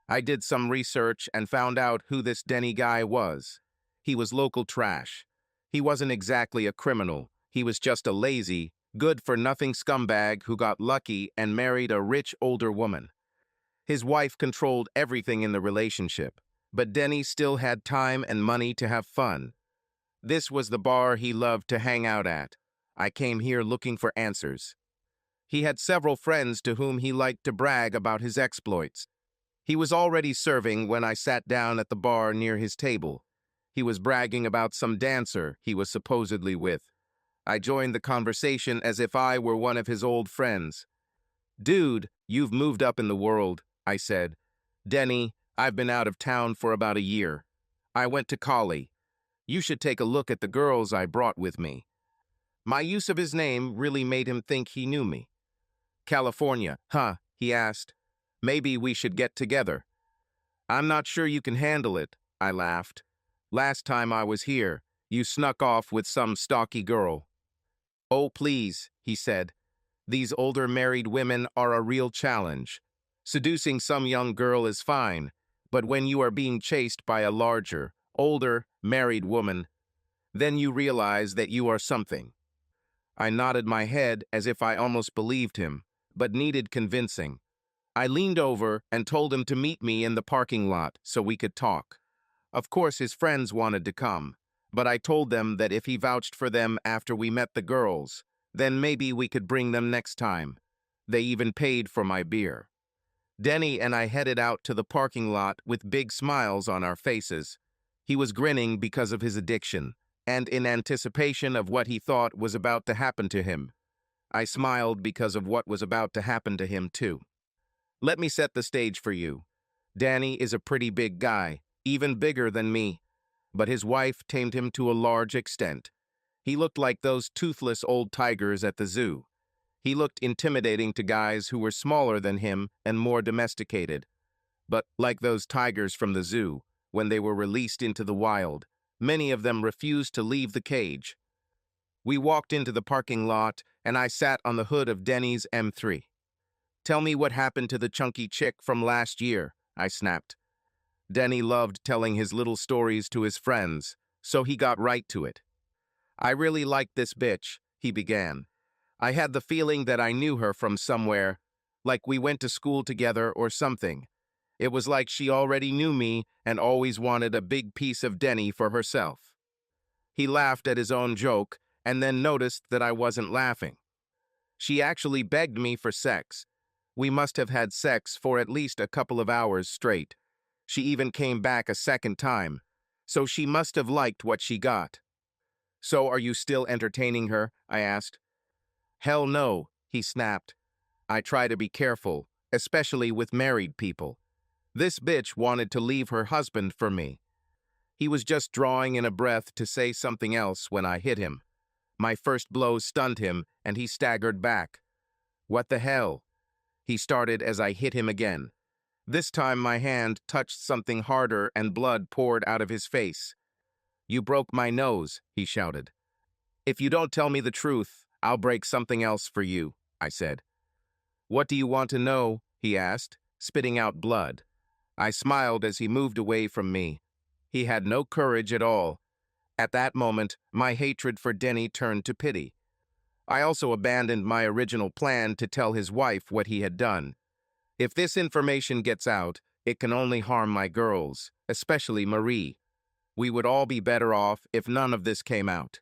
I did some research and found out who this Denny guy was. He was local trash. He wasn't exactly a criminal. He was just a lazy, good-for-nothing scumbag who got lucky and married a rich older woman. His wife controlled everything in the relationship. But Denny still had time and money to have fun. This was the bar he loved to hang out at. I came here looking for answers. He had several friends to whom he liked to brag about his exploits. He was already serving when I sat down at the bar near his table. He was bragging about some dancer he was supposedly with. I joined the conversation as if I were one of his old friends. "Dude, you've moved up in the world," I said. "Denny, I've been out of town for about a year. I went to Cali. You should take a look at the girls I brought with me." My use of his name really made him think he knew me. "California, huh?" he asked. "Maybe we should get together." "I'm not sure you can handle it," I laughed. "Last time I was here, you snuck off with some stocky girl." "Oh, please," he said. "These older married women are a real challenge. Seducing some young girl is fine, but when you are being chased by a larger, older, married woman, then you realize that you are something." I nodded my head as if I almost believed him, but needed convincing. I leaned over and told him to meet me in the parking lot so we could talk. Of course, his friends wanted to come, but I told them that if he vouched for them after we met the girls, then maybe we could bring them next time. They even paid for my beer. Denny and I headed out to the parking lot with big smiles on our faces. He was grinning because of his addiction, and in anticipation of what he thought was about to happen to him. I smiled because of what was about to happen to him, too. Let me set the stage for you. Danny is a pretty big guy, even bigger than me, but his wife tamed him to a large extent. He looked like those toothless old tigers at the zoo. He looked intimidating to guys who were smaller than him and more domesticated. But like those tigers from the zoo, when they were released into the wild, many of them refused to leave the cage. We walked into the parking lot, and I sat on the hood of Denny's M3. "Tell me what happened to the chunky chick from last year," I snapped. Denny loved telling his little stories to his friends, so he got right to it. "I really liked this bitch," he began. "I had the feeling that I knew her from somewhere, like we went to school together or something. It was like she already knew me and always wanted a big piece of Denny for herself." He laughed at his own joke and then noticed that I wasn't laughing. "She actually begged me for sex. We must have had sex for at least a couple of hours straight. She even came back a second time, so she must have liked what she got." "So are you still entertaining her?" I asked. "Hell no," he snapped. "I try to be careful, especially with married people. This bitch wanted to leave her husband for me." He was just drawing in a breath to say something else when I hit him. My first blow stunned him, and he staggered back. "What the hell?" he started as I hit him again. This time my hand touched something harder and blood poured out of his face. "You broke my nose," he shouted. "If you don't tell me the truth, I'll break something else for you," I said. "What do you want to know?" he asked, spitting out blood. I smiled as he moved away from me. He had no courage at all. At that moment, my hatred for Denny turned to pity. I also abandoned my original plan to tell his wife what he had done. If this information gets out, it can only harm my girls, especially Marie. We would all be better off if none of this came out.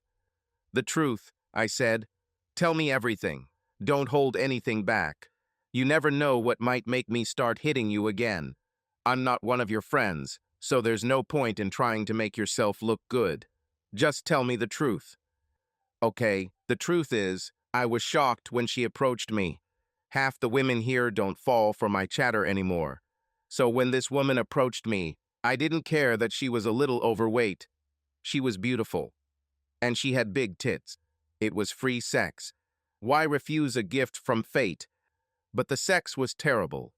"The truth," I said. "Tell me everything. Don't hold anything back. You never know what might make me start hitting you again. I'm not one of your friends, so there's no point in trying to make yourself look good. Just tell me the truth." "Okay, the truth is, I was shocked when she approached me. Half the women here don't fall for my chatter anymore. So when this woman approached me, I didn't care that she was a little overweight. She was beautiful. And she had big tits. It was free sex. Why refuse a gift from fate? But the sex was terrible.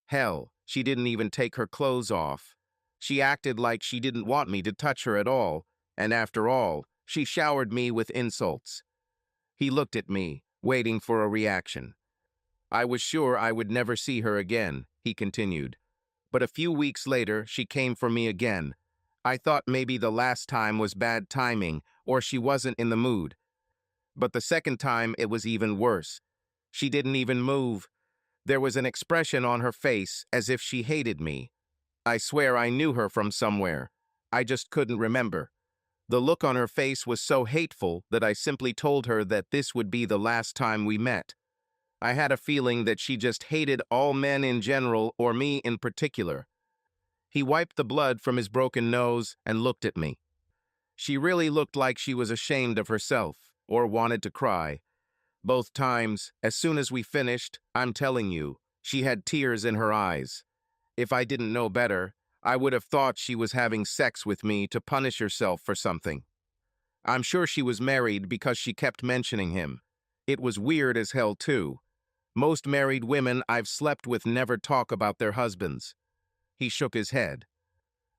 Hell, she didn't even take her clothes off. She acted like she didn't want me to touch her at all, and after all, she showered me with insults." He looked at me, waiting for a reaction. "I was sure I would never see her again," he continued. "But a few weeks later, she came for me again. I thought maybe the last time was bad timing, or she wasn't in the mood. But the second time, it was even worse. She didn't even move. There was an expression on her face as if she hated me. I swear I knew her from somewhere. I just couldn't remember. The look on her face was so hateful that I simply told her that this would be the last time we met. I had a feeling that she just hated all men in general or me in particular. He wiped the blood from his broken nose and looked at me. She really looked like she was ashamed of herself or wanted to cry. Both times, as soon as we finished, I'm telling you, she had tears in her eyes. If I didn't know better, I would have thought she was having sex with me to punish herself for something. I'm sure she was married because she kept mentioning him. It was weird as hell too. Most married women I've slept with never talk about their husbands. He shook his head.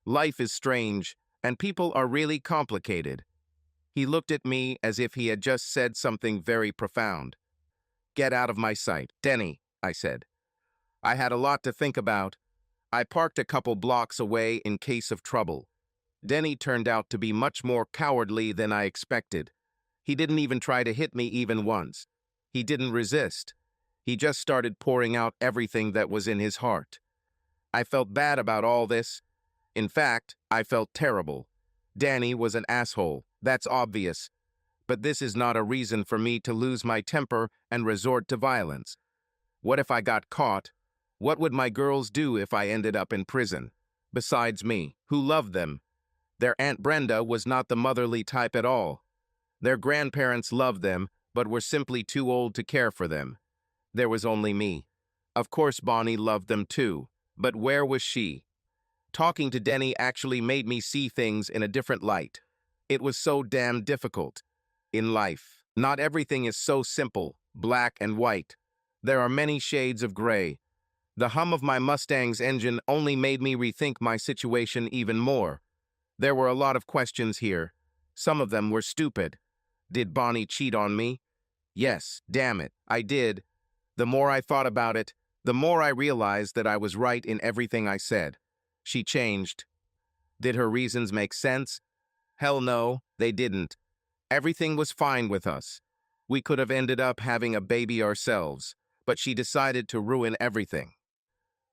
Life is strange, and people are really complicated. He looked at me as if he had just said something very profound. Get out of my sight, Denny, I said. I had a lot to think about. I parked a couple blocks away in case of trouble. Denny turned out to be much more cowardly than I expected. He didn't even try to hit me even once. He didn't resist. He just started pouring out everything that was in his heart. I felt bad about all this. In fact, I felt terrible. Danny was an asshole, that's obvious. But this is not a reason for me to lose my temper and resort to violence. What if I got caught? What would my girls do if I ended up in prison? Besides me, who loved them? Their Aunt Brenda was not the motherly type at all. Their grandparents loved them, but were simply too old to care for them. There was only me. Of course Bonnie loved them too, but where was she? Talking to Denny actually made me see things in a different light. It was so damn difficult. In life, not everything is so simple, black and white. There are many shades of gray. The hum of my Mustang's engine only made me rethink my situation even more. There were a lot of questions here. Some of them were stupid. Did Bonnie cheat on me? Yes, damn it, I did. The more I thought about it, the more I realized that I was right in everything I said. She changed. Did her reasons make sense? Hell no, they didn't. Everything was fine with us. We could have ended up having a baby ourselves, but she decided to ruin everything.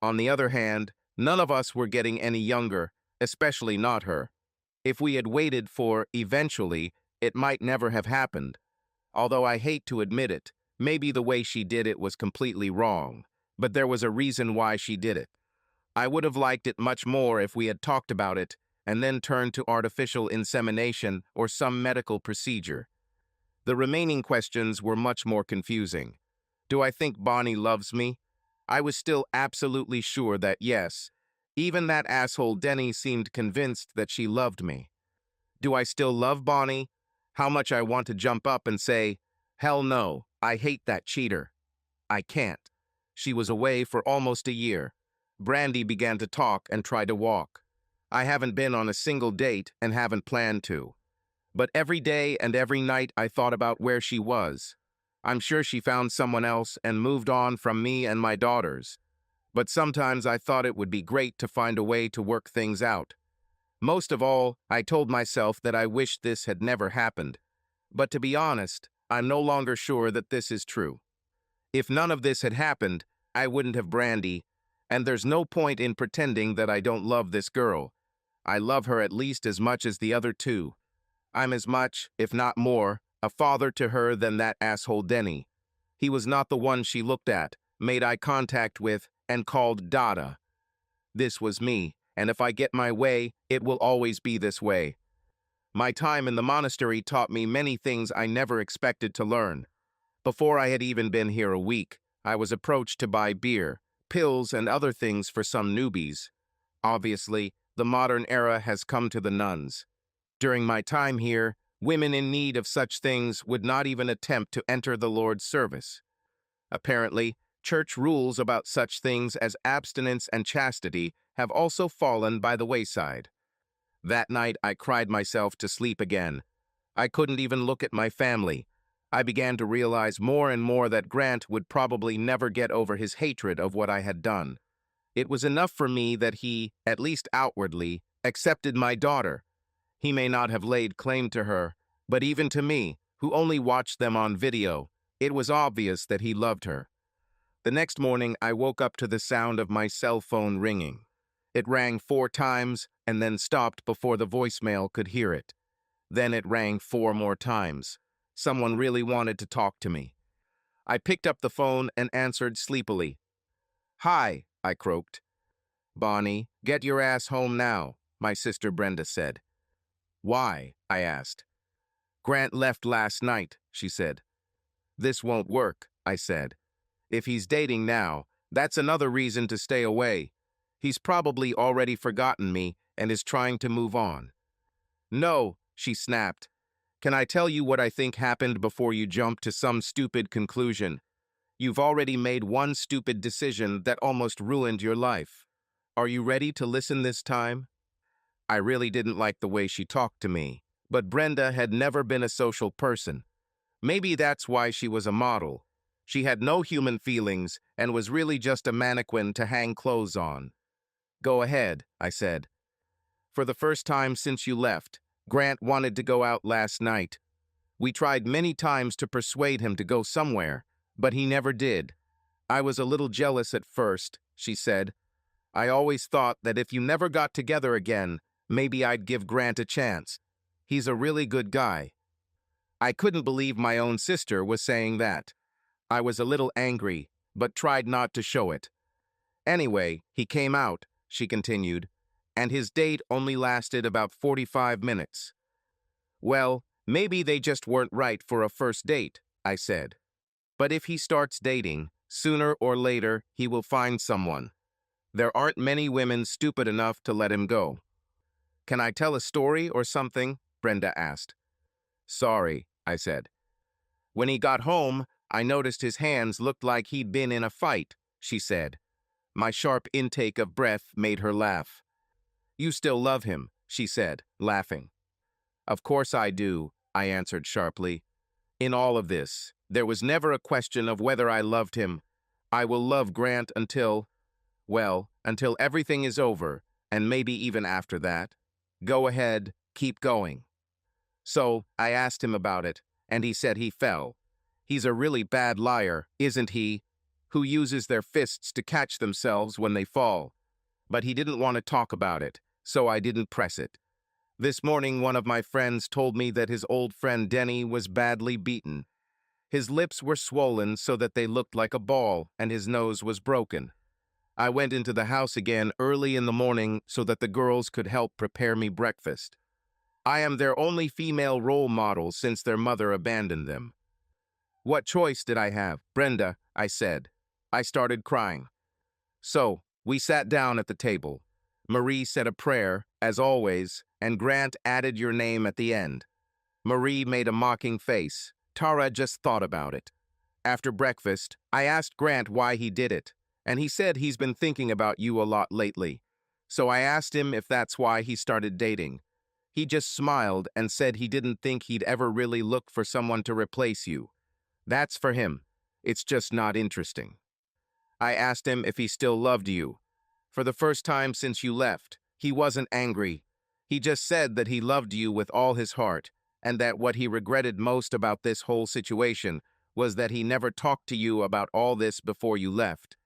On the other hand, none of us were getting any younger, especially not her. If we had waited for eventually, it might never have happened. Although I hate to admit it, maybe the way she did it was completely wrong, but there was a reason why she did it. I would have liked it much more if we had talked about it and then turned to artificial insemination or some medical procedure. The remaining questions were much more confusing. Do I think Bonnie loves me? I was still absolutely sure that yes. Even that asshole Denny seemed convinced that she loved me. Do I still love Bonnie? How much I want to jump up and say, hell no, I hate that cheater. I can't. She was away for almost a year. Brandy began to talk and try to walk. I haven't been on a single date and haven't planned to. But every day and every night I thought about where she was. I'm sure she found someone else and moved on from me and my daughters. But sometimes I thought it would be great to find a way to work things out. Most of all, I told myself that I wished this had never happened. But to be honest, I'm no longer sure that this is true. If none of this had happened, I wouldn't have Brandy, and there's no point in pretending that I don't love this girl. I love her at least as much as the other two. I'm as much, if not more, a father to her than that asshole Denny. He was not the one she looked at, made eye contact with, and called Dada. This was me, and if I get my way, it will always be this way. My time in the monastery taught me many things I never expected to learn. Before I had even been here a week, I was approached to buy beer, pills, and other things for some newbies. Obviously, the modern era has come to the nuns. During my time here, women in need of such things would not even attempt to enter the Lord's service. Apparently, church rules about such things as abstinence and chastity have also fallen by the wayside. That night, I cried myself to sleep again. I couldn't even look at my family. I began to realize more and more that Grant would probably never get over his hatred of what I had done. It was enough for me that he, at least outwardly, accepted my daughter. He may not have laid claim to her, but even to me, who only watched them on video, it was obvious that he loved her. The next morning, I woke up to the sound of my cell phone ringing. It rang 4 times and then stopped before the voicemail could hear it. Then it rang 4 more times. Someone really wanted to talk to me. I picked up the phone and answered sleepily. "Hi," I croaked. "Bonnie, get your ass home now," my sister Brenda said. "Why?" I asked. "Grant left last night," she said. "This won't work," I said. "If he's dating now, that's another reason to stay away. He's probably already forgotten me and is trying to move on." "No," she snapped. "Can I tell you what I think happened before you jump to some stupid conclusion? You've already made one stupid decision that almost ruined your life. Are you ready to listen this time?" I really didn't like the way she talked to me, but Brenda had never been a social person. Maybe that's why she was a model. She had no human feelings and was really just a mannequin to hang clothes on. "Go ahead," I said. "For the first time since you left, Grant wanted to go out last night. We tried many times to persuade him to go somewhere, but he never did. I was a little jealous at first," she said. "I always thought that if you never got together again, maybe I'd give Grant a chance. He's a really good guy." I couldn't believe my own sister was saying that. I was a little angry, but tried not to show it. "Anyway, he came out," she continued, "and his date only lasted about 45 minutes. "Well, maybe they just weren't right for a first date," I said. "But if he starts dating, sooner or later he will find someone. There aren't many women stupid enough to let him go." "Can I tell a story or something?" Brenda asked. "Sorry," I said. "When he got home, I noticed his hands looked like he'd been in a fight," she said. My sharp intake of breath made her laugh. "You still love him," she said, laughing. "Of course I do," I answered sharply. "In all of this, there was never a question of whether I loved him. I will love Grant until everything is over, and maybe even after that. Go ahead, keep going." So I asked him about it, and he said he fell. He's a really bad liar, isn't he? Who uses their fists to catch themselves when they fall. But he didn't want to talk about it, so I didn't press it. This morning, one of my friends told me that his old friend Denny was badly beaten. His lips were swollen so that they looked like a ball, and his nose was broken. I went into the house again early in the morning so that the girls could help prepare me breakfast. I am their only female role model since their mother abandoned them. "What choice did I have, Brenda?" I said. I started crying. So, we sat down at the table. Marie said a prayer, as always, and Grant added your name at the end. Marie made a mocking face. Tara just thought about it. After breakfast, I asked Grant why he did it, and he said he's been thinking about you a lot lately. So I asked him if that's why he started dating. He just smiled and said he didn't think he'd ever really look for someone to replace you. That's for him. It's just not interesting. I asked him if he still loved you. For the first time since you left, he wasn't angry. He just said that he loved you with all his heart, and that what he regretted most about this whole situation was that he never talked to you about all this before you left.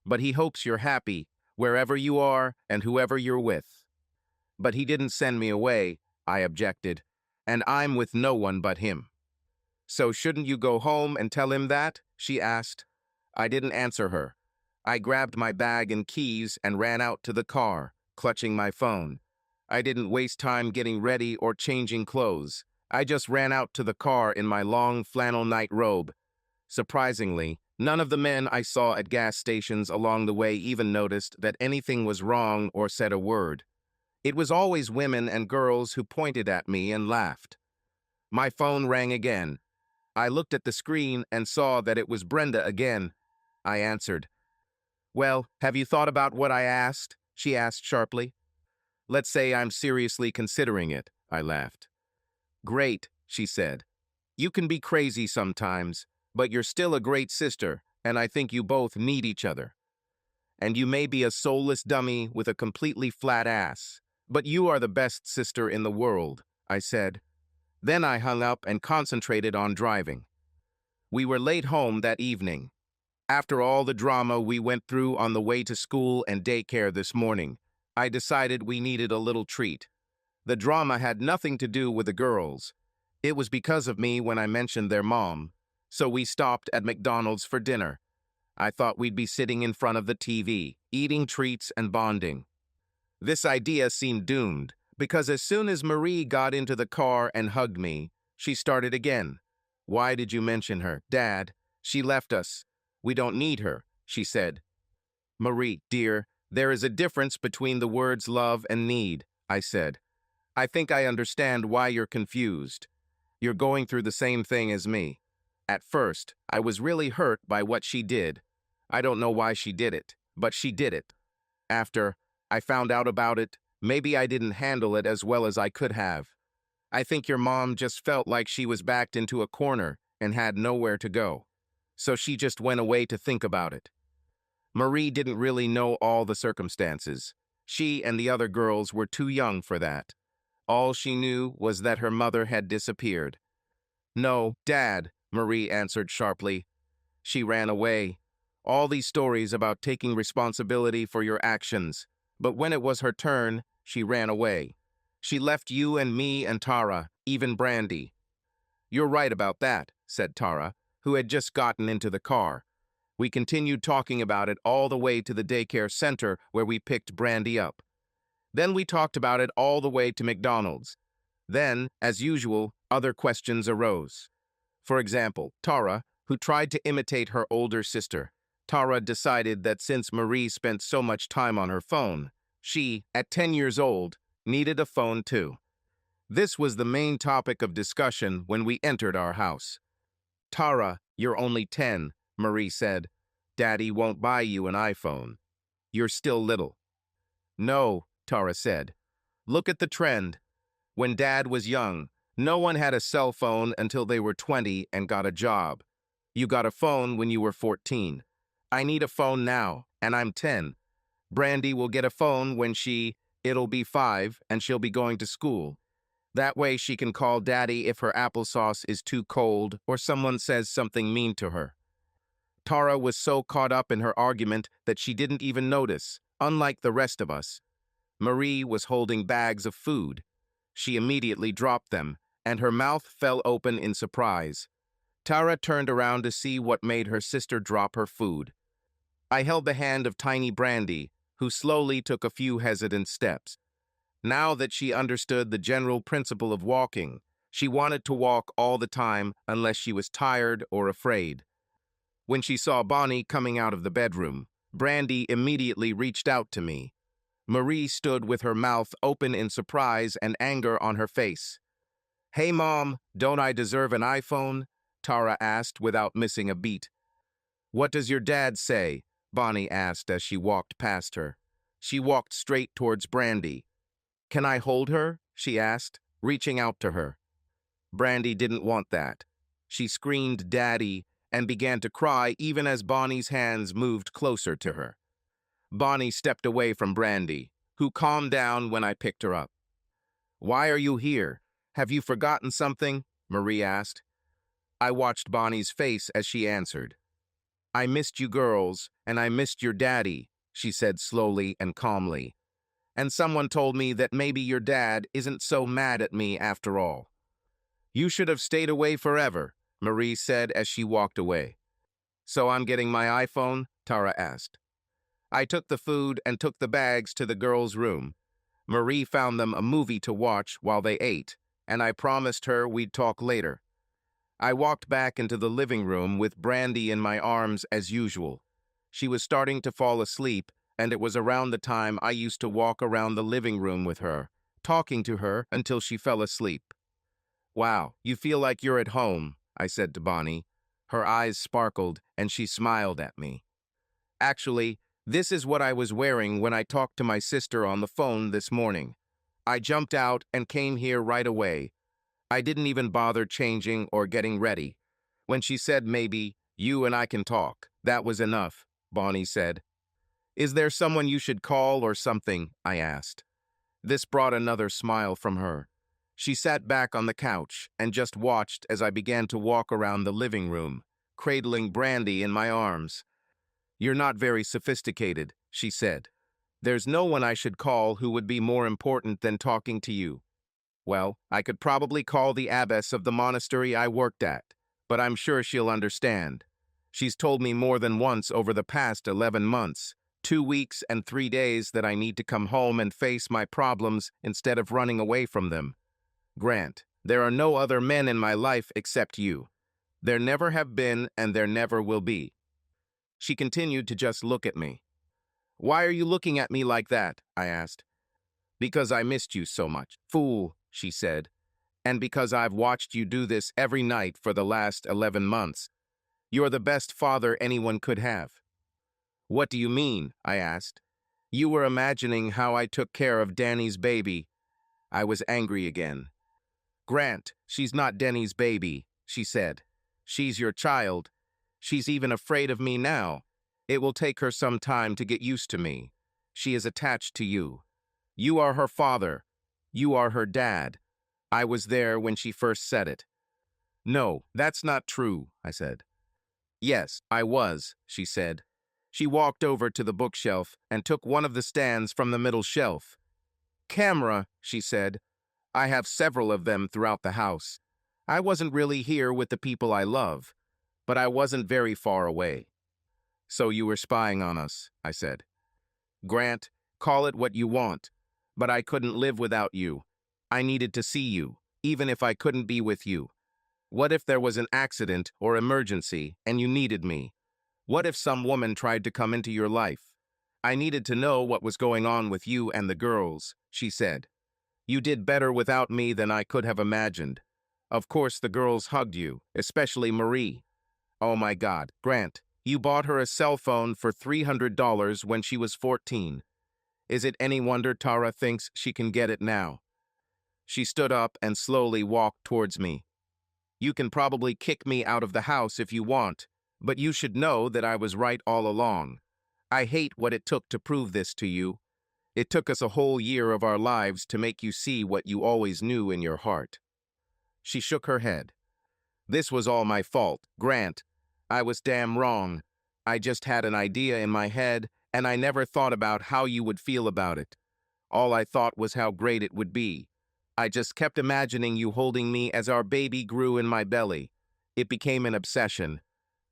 But he hopes you're happy, wherever you are and whoever you're with. But he didn't send me away, I objected, and I'm with no one but him. So shouldn't you go home and tell him that? She asked. I didn't answer her. I grabbed my bag and keys and ran out to the car, clutching my phone. I didn't waste time getting ready or changing clothes. I just ran out to the car in my long flannel night robe. Surprisingly, none of the men I saw at gas stations along the way even noticed that anything was wrong or said a word. It was always women and girls who pointed at me and laughed. My phone rang again. I looked at the screen and saw that it was Brenda again. I answered. "Well, have you thought about what I asked?" she asked sharply. "Let's say I'm seriously considering it," I laughed. "Great," she said. "You can be crazy sometimes, but you're still a great sister, and I think you both need each other. And you may be a soulless dummy with a completely flat ass, but you are the best sister in the world," I said. Then I hung up and concentrated on driving. We were late home that evening. After all the drama we went through on the way to school and daycare this morning, I decided we needed a little treat. The drama had nothing to do with the girls. It was because of me when I mentioned their mom. So we stopped at McDonald's for dinner. I thought we'd be sitting in front of the TV, eating treats and bonding. This idea seemed doomed, because as soon as Marie got into the car and hugged me, she started again. "Why did you mention her, Dad? She left us. We don't need her," she said. "Marie, dear, there is a difference between the words love and need," I said. "I think I understand why you're confused. You're going through the same thing as me. At first, I was really hurt by what she did. I don't know why she did it, but she did it. After I found out about it, maybe I didn't handle it as well as I could have. I think your mom just felt like she was backed into a corner and had nowhere to go. So she just went away to think about it." Marie didn't really know all the circumstances. She and the other girls were too young for that. All she knew was that her mother had disappeared. "No, Dad," Marie answered sharply. "She ran away. All these stories about taking responsibility for your actions. But when it was her turn, she ran away. She left you and me and Tara, even Brandy." "You're right about that," said Tara, who had just gotten into the car. We continued talking about it all the way to the daycare center where we picked Brandy up. Then we talked about it all the way to McDonald's. Then, as usual, other questions arose. For example, Tara, who tried to imitate her older sister. Tara decided that since Marie spent so much time on her phone, she, at 10 years old, needed a phone too. This was the main topic of discussion when we entered our house. "Tara, you're only 10, Marie said. "Daddy won't buy you an iPhone. You're still little." "No," Tara said. "Look at the trend. When Dad was young, no one had a cell phone until they were 20 and got a job. You got a phone when you were 14. I need a phone now, and I'm 10. Brandy will get a phone when it'll be 5, and she'll be going to school. That way she can call Daddy if her applesauce is too cold or someone says something mean to her." Tara was so caught up in her argument that she didn't even notice, unlike the rest of us. Marie was holding bags of food. She immediately dropped them, and her mouth fell open in surprise. Tara turned around to see what made her sister drop her food. I held the hand of tiny Brandy, who slowly took a few hesitant steps. Now that she understood the general principle of walking, she wanted to walk all the time unless she was tired or afraid. When she saw Bonnie coming out of the bedroom, Brandy immediately reached out to me. Marie stood with her mouth open in surprise and anger on her face. "Hey, Mom, don't I deserve an iPhone?" Tara asked without missing a beat. "What does your dad say?" Bonnie asked as she walked past her. She walked straight towards Brandy. "Can I hold her?" she asked, reaching out to her. Brandy didn't want that. She screamed "Daddy" and began to cry even as Bonnie's hands moved closer to her. Bonnie stepped away from Brandy, who calmed down when I picked her up. "Why are you here? Have you forgotten something?" Marie asked. I watched Bonnie's face as she answered. "I missed you girls, and I missed your daddy," she said slowly and calmly. "And someone told me that maybe your dad isn't so mad at me after all." "You should have stayed away forever," Marie said as she walked away. "So I'm getting my iPhone?" Tara asked. I took the food and took the bags to the girls' room. Marie found them a movie to watch while they ate, and I promised her we'd talk later. I walked back into the living room with Brandy in my arms as usual. She was starting to fall asleep, and it was around the time I used to walk around the living room with her, talking to her until she fell asleep. "Wow, you feel like you're at home," I said to Bonnie. Her eyes sparkled, and she smiled at me. "Actually, this is what I was wearing when I talked to my sister on the phone this morning. I jumped out and came here right away. I didn't even bother changing or getting ready. When she said maybe you and I can talk, that was enough," Bonnie said. "Is there someone you should call or something?" I asked. This brought another smile from her. She sat back on the couch and just watched as I began to walk around the living room, cradling Brandy in my arms. "You're not very sophisticated," she said. There's no one I should call who would be more important than talking to you. Well, I could probably call the abbess of the monastery I worked at, but I'm sure she'll understand. She's told me more than once over the past 11 months, 2 weeks and 3 days, that I need to come home and face my problems instead of running away from them. Grant, there are no other men in my life except you. There never have been and there never will be. She continued to just look at me. Why are you looking at me like that? I asked. Because I missed you so much. Fool, she said. And because I've watched you do this every night for the last 11 months. You're the best father anyone could have. What do you mean? I asked. You were imagining how I took care of Danny's baby. I was angry again. Grant, she's not Denny's baby, she said. She's your child. She's even afraid of me now. It will take her some time to get used to me. She is attached to you. You are her father. You are her dad. I was there when she first said it. No, that's not true, I said. Yes, I was, she said. She walked over to the bookshelf and took one of the stands from the middle shelf. Camera, she said. I have several of them throughout the house. I wasn't really here with the people I love, but I wasn't very far away. So you were spying on us, I said. Grant, call it what you want, but I couldn't live without you. I needed to see you, even if I couldn't be with you. What if there was an accident or emergency and you needed me? What if some woman tried to come into your life? I needed to know what was going on with you and the girls, she said. You did better without me than I could have imagined. Of course the girls hugged you, especially Marie. Oh my God, Grant, you bought her a cell phone for $300 when she was 14. Is it any wonder Tara thinks she can get it now? She stood up and slowly walked towards me. You can probably kick me out of the house if you want, but you should know that I was right all along. I hate what it took to prove this to you. It took us a whole year of our lives to make you see what you always knew in your heart. She shook her head. This was all my fault, Grant. I was damn wrong. I just had an idea in my head, and I never thought about how you would feel about it. All I thought was how great it would be. I just kept imagining you holding me as our baby grew in my belly. It became an obsession.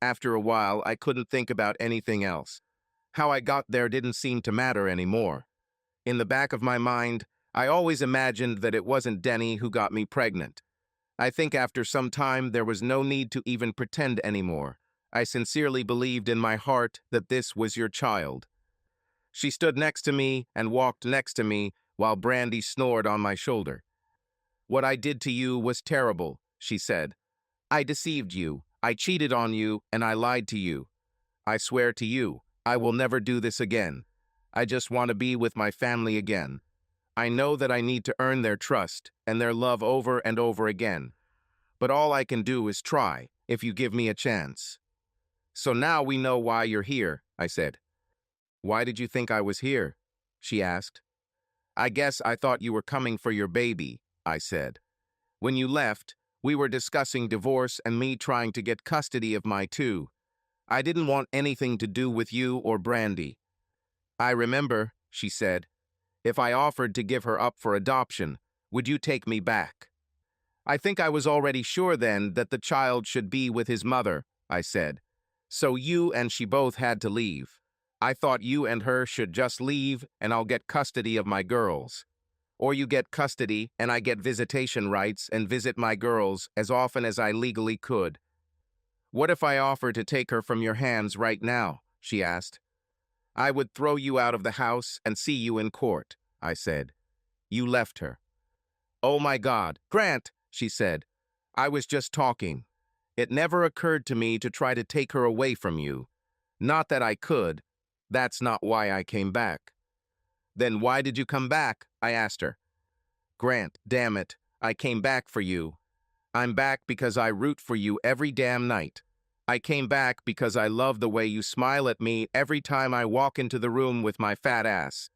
After a while, I couldn't think about anything else. How I got there didn't seem to matter anymore. In the back of my mind, I always imagined that it wasn't Denny who got me pregnant. I think after some time there was no need to even pretend anymore. I sincerely believed in my heart that this was your child. She stood next to me and walked next to me while Brandy snored on my shoulder. What I did to you was terrible, she said. I deceived you, I cheated on you, and I lied to you. I swear to you, I will never do this again. I just want to be with my family again. I know that I need to earn their trust and their love over and over again. But all I can do is try, if you give me a chance. So now we know why you're here, I said. Why did you think I was here? She asked. I guess I thought you were coming for your baby, I said. When you left, we were discussing divorce and me trying to get custody of my two. I didn't want anything to do with you or Brandy. I remember, she said. If I offered to give her up for adoption, would you take me back? I think I was already sure then that the child should be with his mother, I said. So you and she both had to leave. I thought you and her should just leave and I'll get custody of my girls. Or you get custody and I get visitation rights and visit my girls as often as I legally could. What if I offer to take her from your hands right now? She asked. I would throw you out of the house and see you in court, I said. You left her. Oh my God, Grant, she said. I was just talking. It never occurred to me to try to take her away from you. Not that I could. That's not why I came back. Then why did you come back? I asked her. Grant, damn it, I came back for you. I'm back because I root for you every damn night. I came back because I love the way you smile at me every time I walk into the room with my fat ass.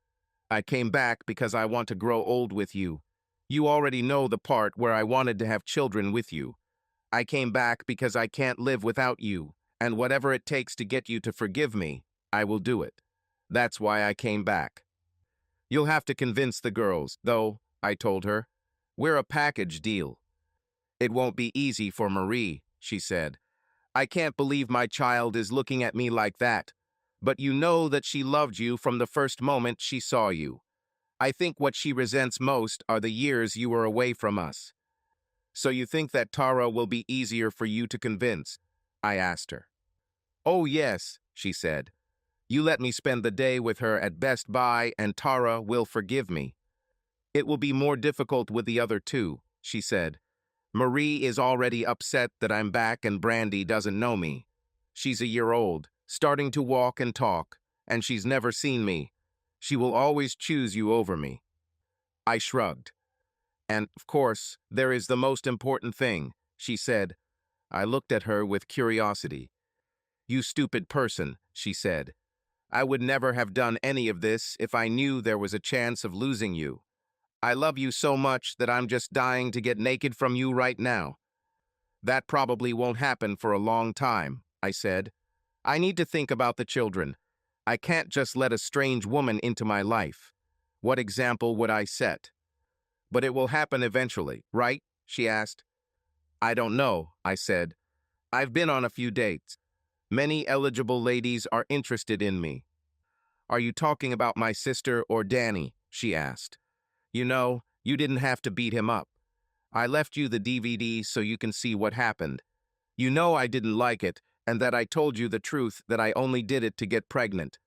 I came back because I want to grow old with you. You already know the part where I wanted to have children with you. I came back because I can't live without you, and whatever it takes to get you to forgive me, I will do it. That's why I came back. You'll have to convince the girls, though, I told her. We're a package deal. It won't be easy for Marie, she said. I can't believe my child is looking at me like that. But you know that she loved you from the first moment she saw you. I think what she resents most are the years you were away from us. So you think that Tara will be easier for you to convince? I asked her. Oh yes, she said. You let me spend the day with her at Best Buy and Tara will forgive me. It will be more difficult with the other two, she said. Marie is already upset that I'm back and Brandy doesn't know me. She's a year old, starting to walk and talk, and she's never seen me. She will always choose you over me. I shrugged. And, of course, there is the most important thing, she said. I looked at her with curiosity. You stupid person, she said. I would never have done any of this if I knew there was a chance of losing you. I love you so much that I'm just dying to get naked from you right now. That probably won't happen for a long time, I said. I need to think about the children. I can't just let a strange woman into my life. What example would I set? But it will happen eventually, right? She asked. I don't know, I said. I've been on a few dates. Many eligible ladies are interested in me. Are you talking about my sister or Danny? She asked. You know, you didn't have to beat him up. I left you the DVD so you can see what happened. You know I didn't like it, and that I told you the truth that I only did it to get pregnant.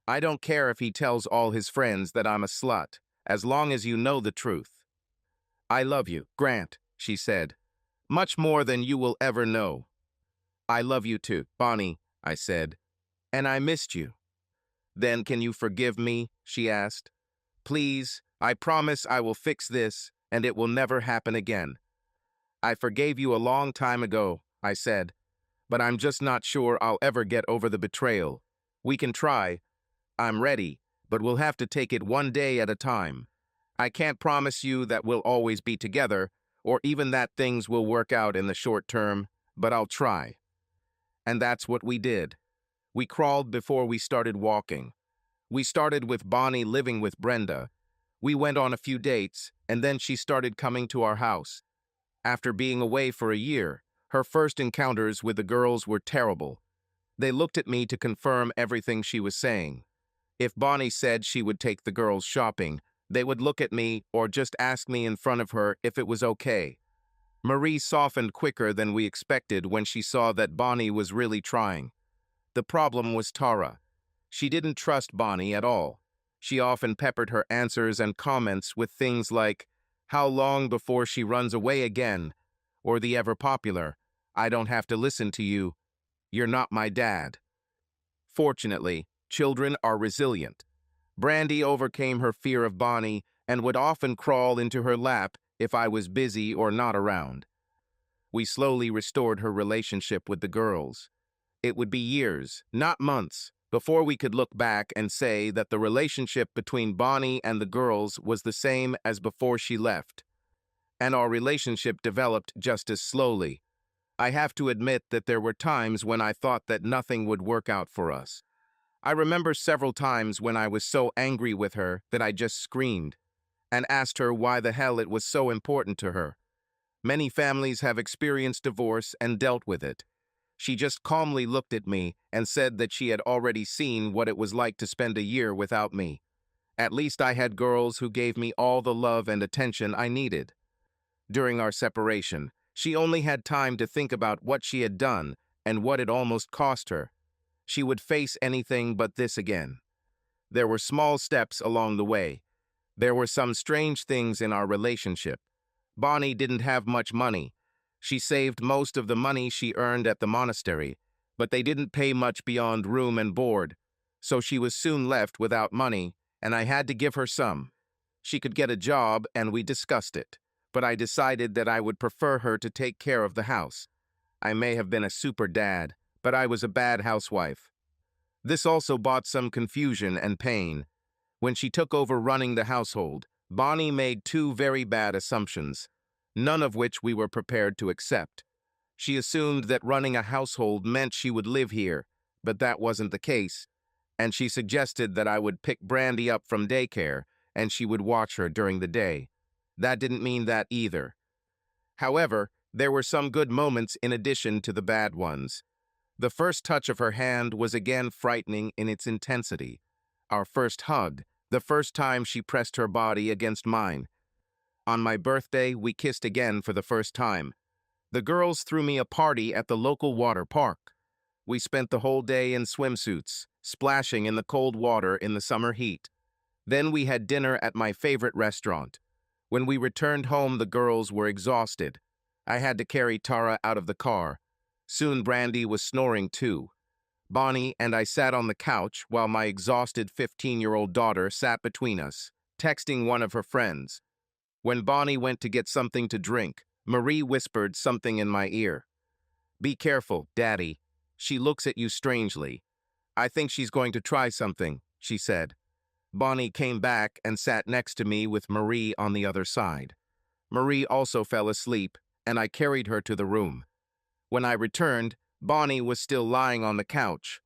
I don't care if he tells all his friends that I'm a slut, as long as you know the truth. I love you, Grant, she said. Much more than you will ever know. I love you too, Bonnie, I said. And I missed you. Then can you forgive me? She asked. Please, I promise I will fix this, and it will never happen again. I forgave you a long time ago, I said, but I'm just not sure I'll ever get over the betrayal. We can try. I'm ready, but we'll have to take it one day at a time. I can't promise you that we'll always be together, or even that things will work out in the short term, but I'll try. And that's what we did. We crawled before we started walking. We started with Bonnie living with Brenda. We went on a few dates, and then she started coming to our house. After being away for a year, her first encounters with the girls were terrible. They looked at me to confirm everything she was saying. If Bonnie said she would take the girls shopping, they would look at me or just ask me in front of her if it was okay. Marie softened quicker than we expected when she saw that Bonnie was really trying. The problem was Tara. She didn't trust Bonnie at all. She often peppered her answers and comments with things like, "How long before she runs away again?" Or the ever-popular, "I don't have to listen to you. You're not my dad." Fortunately, children are resilient. Brandy overcame her fear of Bonnie and would often crawl into her lap if I was busy or not around. We slowly restored her relationship with the girls. It would be years, not months, before we could look back and say that the relationship between Bonnie and the girls was the same as before she left. And our relationship developed just as slowly. I have to admit that there were times when I thought that nothing would work out for us. I remember several times when I was so angry with her that I just screamed and asked her why the hell it was so important to her. Many families have experienced divorce and dealt with it. She just calmly looked at me and said that she had already seen what it was like to spend a year without me. At least I had girls who gave me all the love and attention I needed. During our separation, she only had time to think about what she had done and what it almost cost her. She would face anything but this again. There were small steps along the way. There were some strange things in our relationship. Bonnie didn't have much money. She saved most of the money she earned at the monastery, but they didn't pay much beyond room and board, so she was soon left without money, and I had to give her some. She could get a job, and we discussed it, but I decided that I would prefer her to take care of the house. I may have been a super dad, but I was a bad housewife. This also brought some confusion and pain. When she took over running the household, Bonnie made two very bad assumptions, none of which we were prepared to accept. She assumed that running a household meant she would live here, but that wasn't the case, and she suggested that I would pick Brandy up from daycare and she would watch her during the day. That didn't mean that either. However, there were some good moments in addition to the bad ones. The first touch of her hand was again frightening in its intensity. Our first hug, the first time she pressed her body against mine. On my birthday, we kissed again for the first time. The girls threw me a party at the local water park. We spent the whole day in swimsuits, splashing in the cold water in the summer heat. Then we had dinner at my favorite restaurant. When we returned home, the girls were exhausted. I had to carry Tara out of the car. Soon Brandy was snoring too. Bonnie and I sat on the couch while my exhausted 15-year-old daughter sat between us, texting one of her friends. When Bonnie went to get something to drink, Marie whispered something in my ear. "Be careful, Daddy. She looks at you strangely. I think she's going to try something," she said. Bonnie came back and sat next to me with Marie on the other side. Marie also fell asleep, and I carried her to the room. When I returned, Bonnie was still lying on the couch.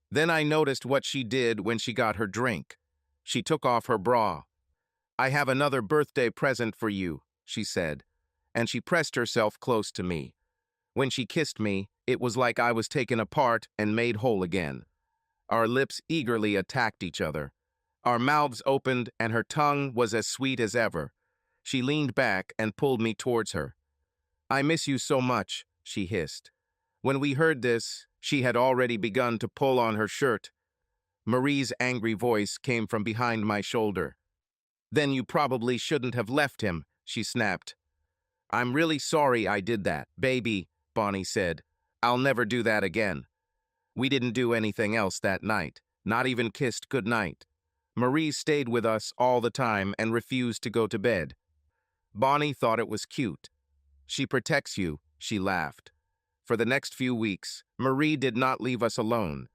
Then I noticed what she did when she got her drink. She took off her bra. "I have another birthday present for you," she said, and she pressed herself close to me. When she kissed me, it was like I was taken apart and made whole again. Our lips eagerly attacked each other. Our mouths opened, and her tongue was as sweet as ever. She leaned back and pulled me towards her. "I miss you so much," she hissed. When we heard this, she had already begun to pull on her shirt. Marie's angry voice came from behind my shoulder. "Then you probably shouldn't have left him," she snapped. "I'm really sorry I did that, baby," Bonnie said. "I'll never do that again." We didn't do anything else that night, not even kissed goodnight. Marie stayed with us all the time and refused to go to bed. Bonnie thought it was cute. "She protects you," she laughed. For the next few weeks, Marie did not leave us alone.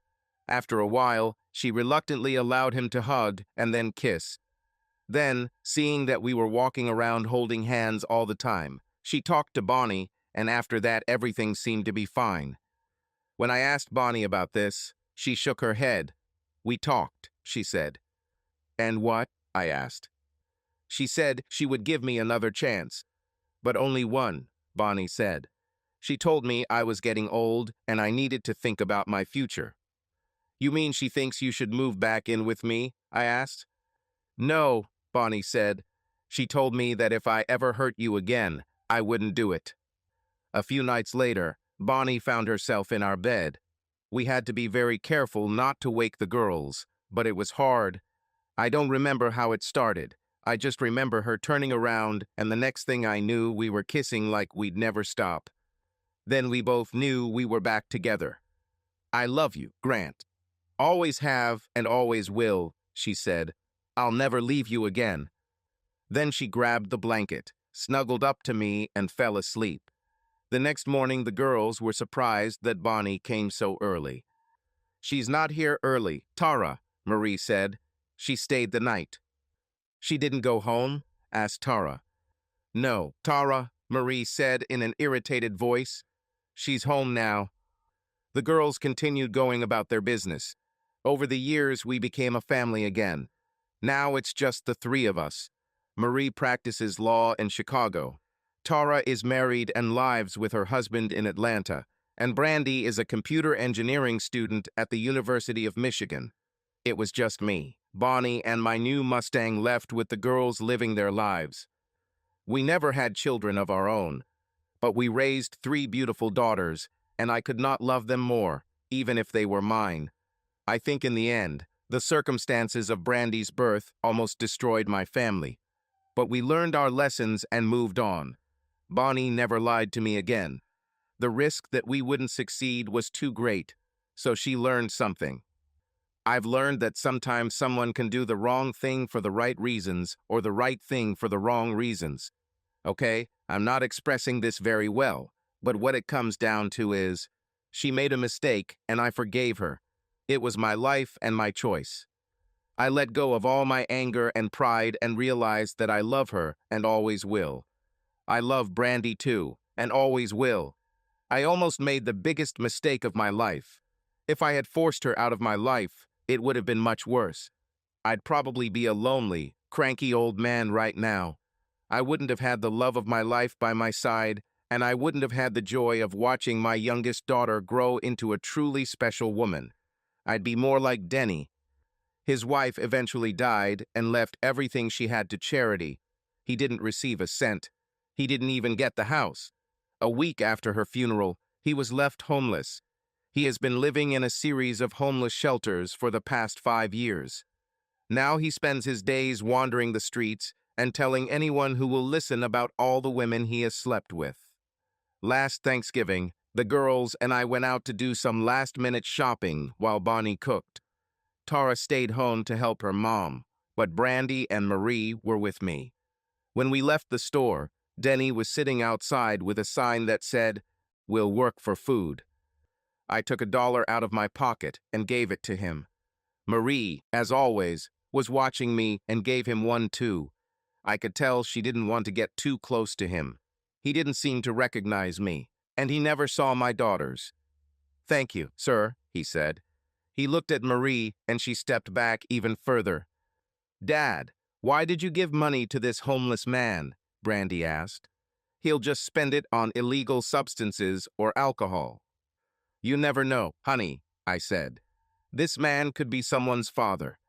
After a while, she reluctantly allowed him to hug and then kiss. Then, seeing that we were walking around holding hands all the time, she talked to Bonnie, and after that everything seemed to be fine. When I asked Bonnie about this, she shook her head. "We talked," she said. "And what?" I asked. "She said she would give me another chance. But only one," Bonnie said. "She told me I was getting old and I needed to think about my future." "You mean she thinks you should move back in with me?" I asked. "No," Bonnie said. "She told me that if I ever hurt you again, I wouldn't do it." A few nights later, Bonnie found herself in our bed. We had to be very careful not to wake the girls, but it was hard. I don't remember how it started. I just remember her turning around, and the next thing I knew, we were kissing like we'd never stop. Then we both knew we were back together. "I love you, Grant. Always have and always will," she said. "I'll never leave you again." Then she grabbed the blanket, snuggled up to me, and fell asleep. The next morning, the girls were surprised that Bonnie came so early. "She's not here early, Tara," Marie said. "She stayed the night." "She didn't go home?" asked Tara. "No, Tara," Marie said in an irritated voice. "She's home now." The girls continued going about their business. Over the years, we became a family again. Now it's just the three of us. Marie practices law in Chicago. Tara is married and lives with her husband in Atlanta, and Brandy is a computer engineering student at the University of Michigan. It was just me, Bonnie, and my new Mustang left with the girls living their lives. We never had children of our own, but we raised 3 beautiful daughters, and I could not love them more, even if they were mine. I think in the end, the circumstances of Brandy's birth almost destroyed my family. But we learned our lessons and moved on. Bonnie never lied to me again. The risk that we wouldn't succeed was too great, so she learned something. I've learned that sometimes someone can do the wrong thing for the right reasons or the right thing for the wrong reasons. Okay, I'm not expressing this very well, but what it comes down to is, she made a mistake and I forgave her. It was my life and my choice. I let go of all my anger and pride and realized that I love her and always will. I love Brandy too, and always will. I almost made the biggest mistake of my life. If I had forced her out of my life, it would have been much worse. I'd probably be a lonely, cranky old man right now. I wouldn't have had the love of my life by my side, and I wouldn't have had the joy of watching my youngest daughter grow into a truly special woman. I'd be more like Denny. His wife eventually died and left everything she had to charity. He didn't receive a cent. He didn't even get the house. A week after her funeral, he was left homeless. He has been living in a series of homeless shelters for the past 5 years. Now he spends his days wandering the streets and telling anyone who will listen about all the women he has slept with. Last Thanksgiving, the girls and I went out to do some last-minute shopping while Bonnie cooked. Tara stayed home to help her mom, but Brandy and Marie were with me. When we left the store, Denny was sitting outside with a sign that said, "We'll work for food." I took $1 out of my pocket and gave it to him. Marie, as always, was watching me and gave him one too. I could tell she didn't want to get too close to him. He didn't seem to recognize me, and he never saw my daughters. "Thank you, sir," he said. He looked at Marie, and she stepped back even further. "Dad, why did you give money to this homeless man?" Brandy asked. "He'll just spend it on illegal substances or alcohol." "You never know, honey," I said. "This man could be someone's father."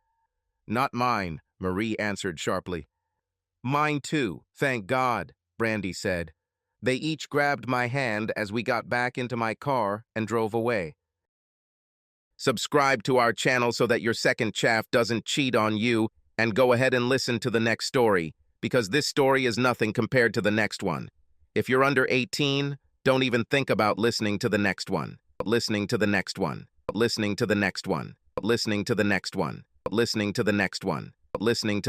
"Not mine," Marie answered sharply. "Mine too, thank God," Brandy said. They each grabbed my hand as we got back into my car and drove away. Subscribe to our channel so that your second chaff doesn't cheat on you, and go ahead and listen to the next story, because this story is nothing compared to the next one. If you're under 18, don't even think about listening to the next one. Listening to the next one. Listening to the next one. Listening to the next one. Listening to the next one. Listening to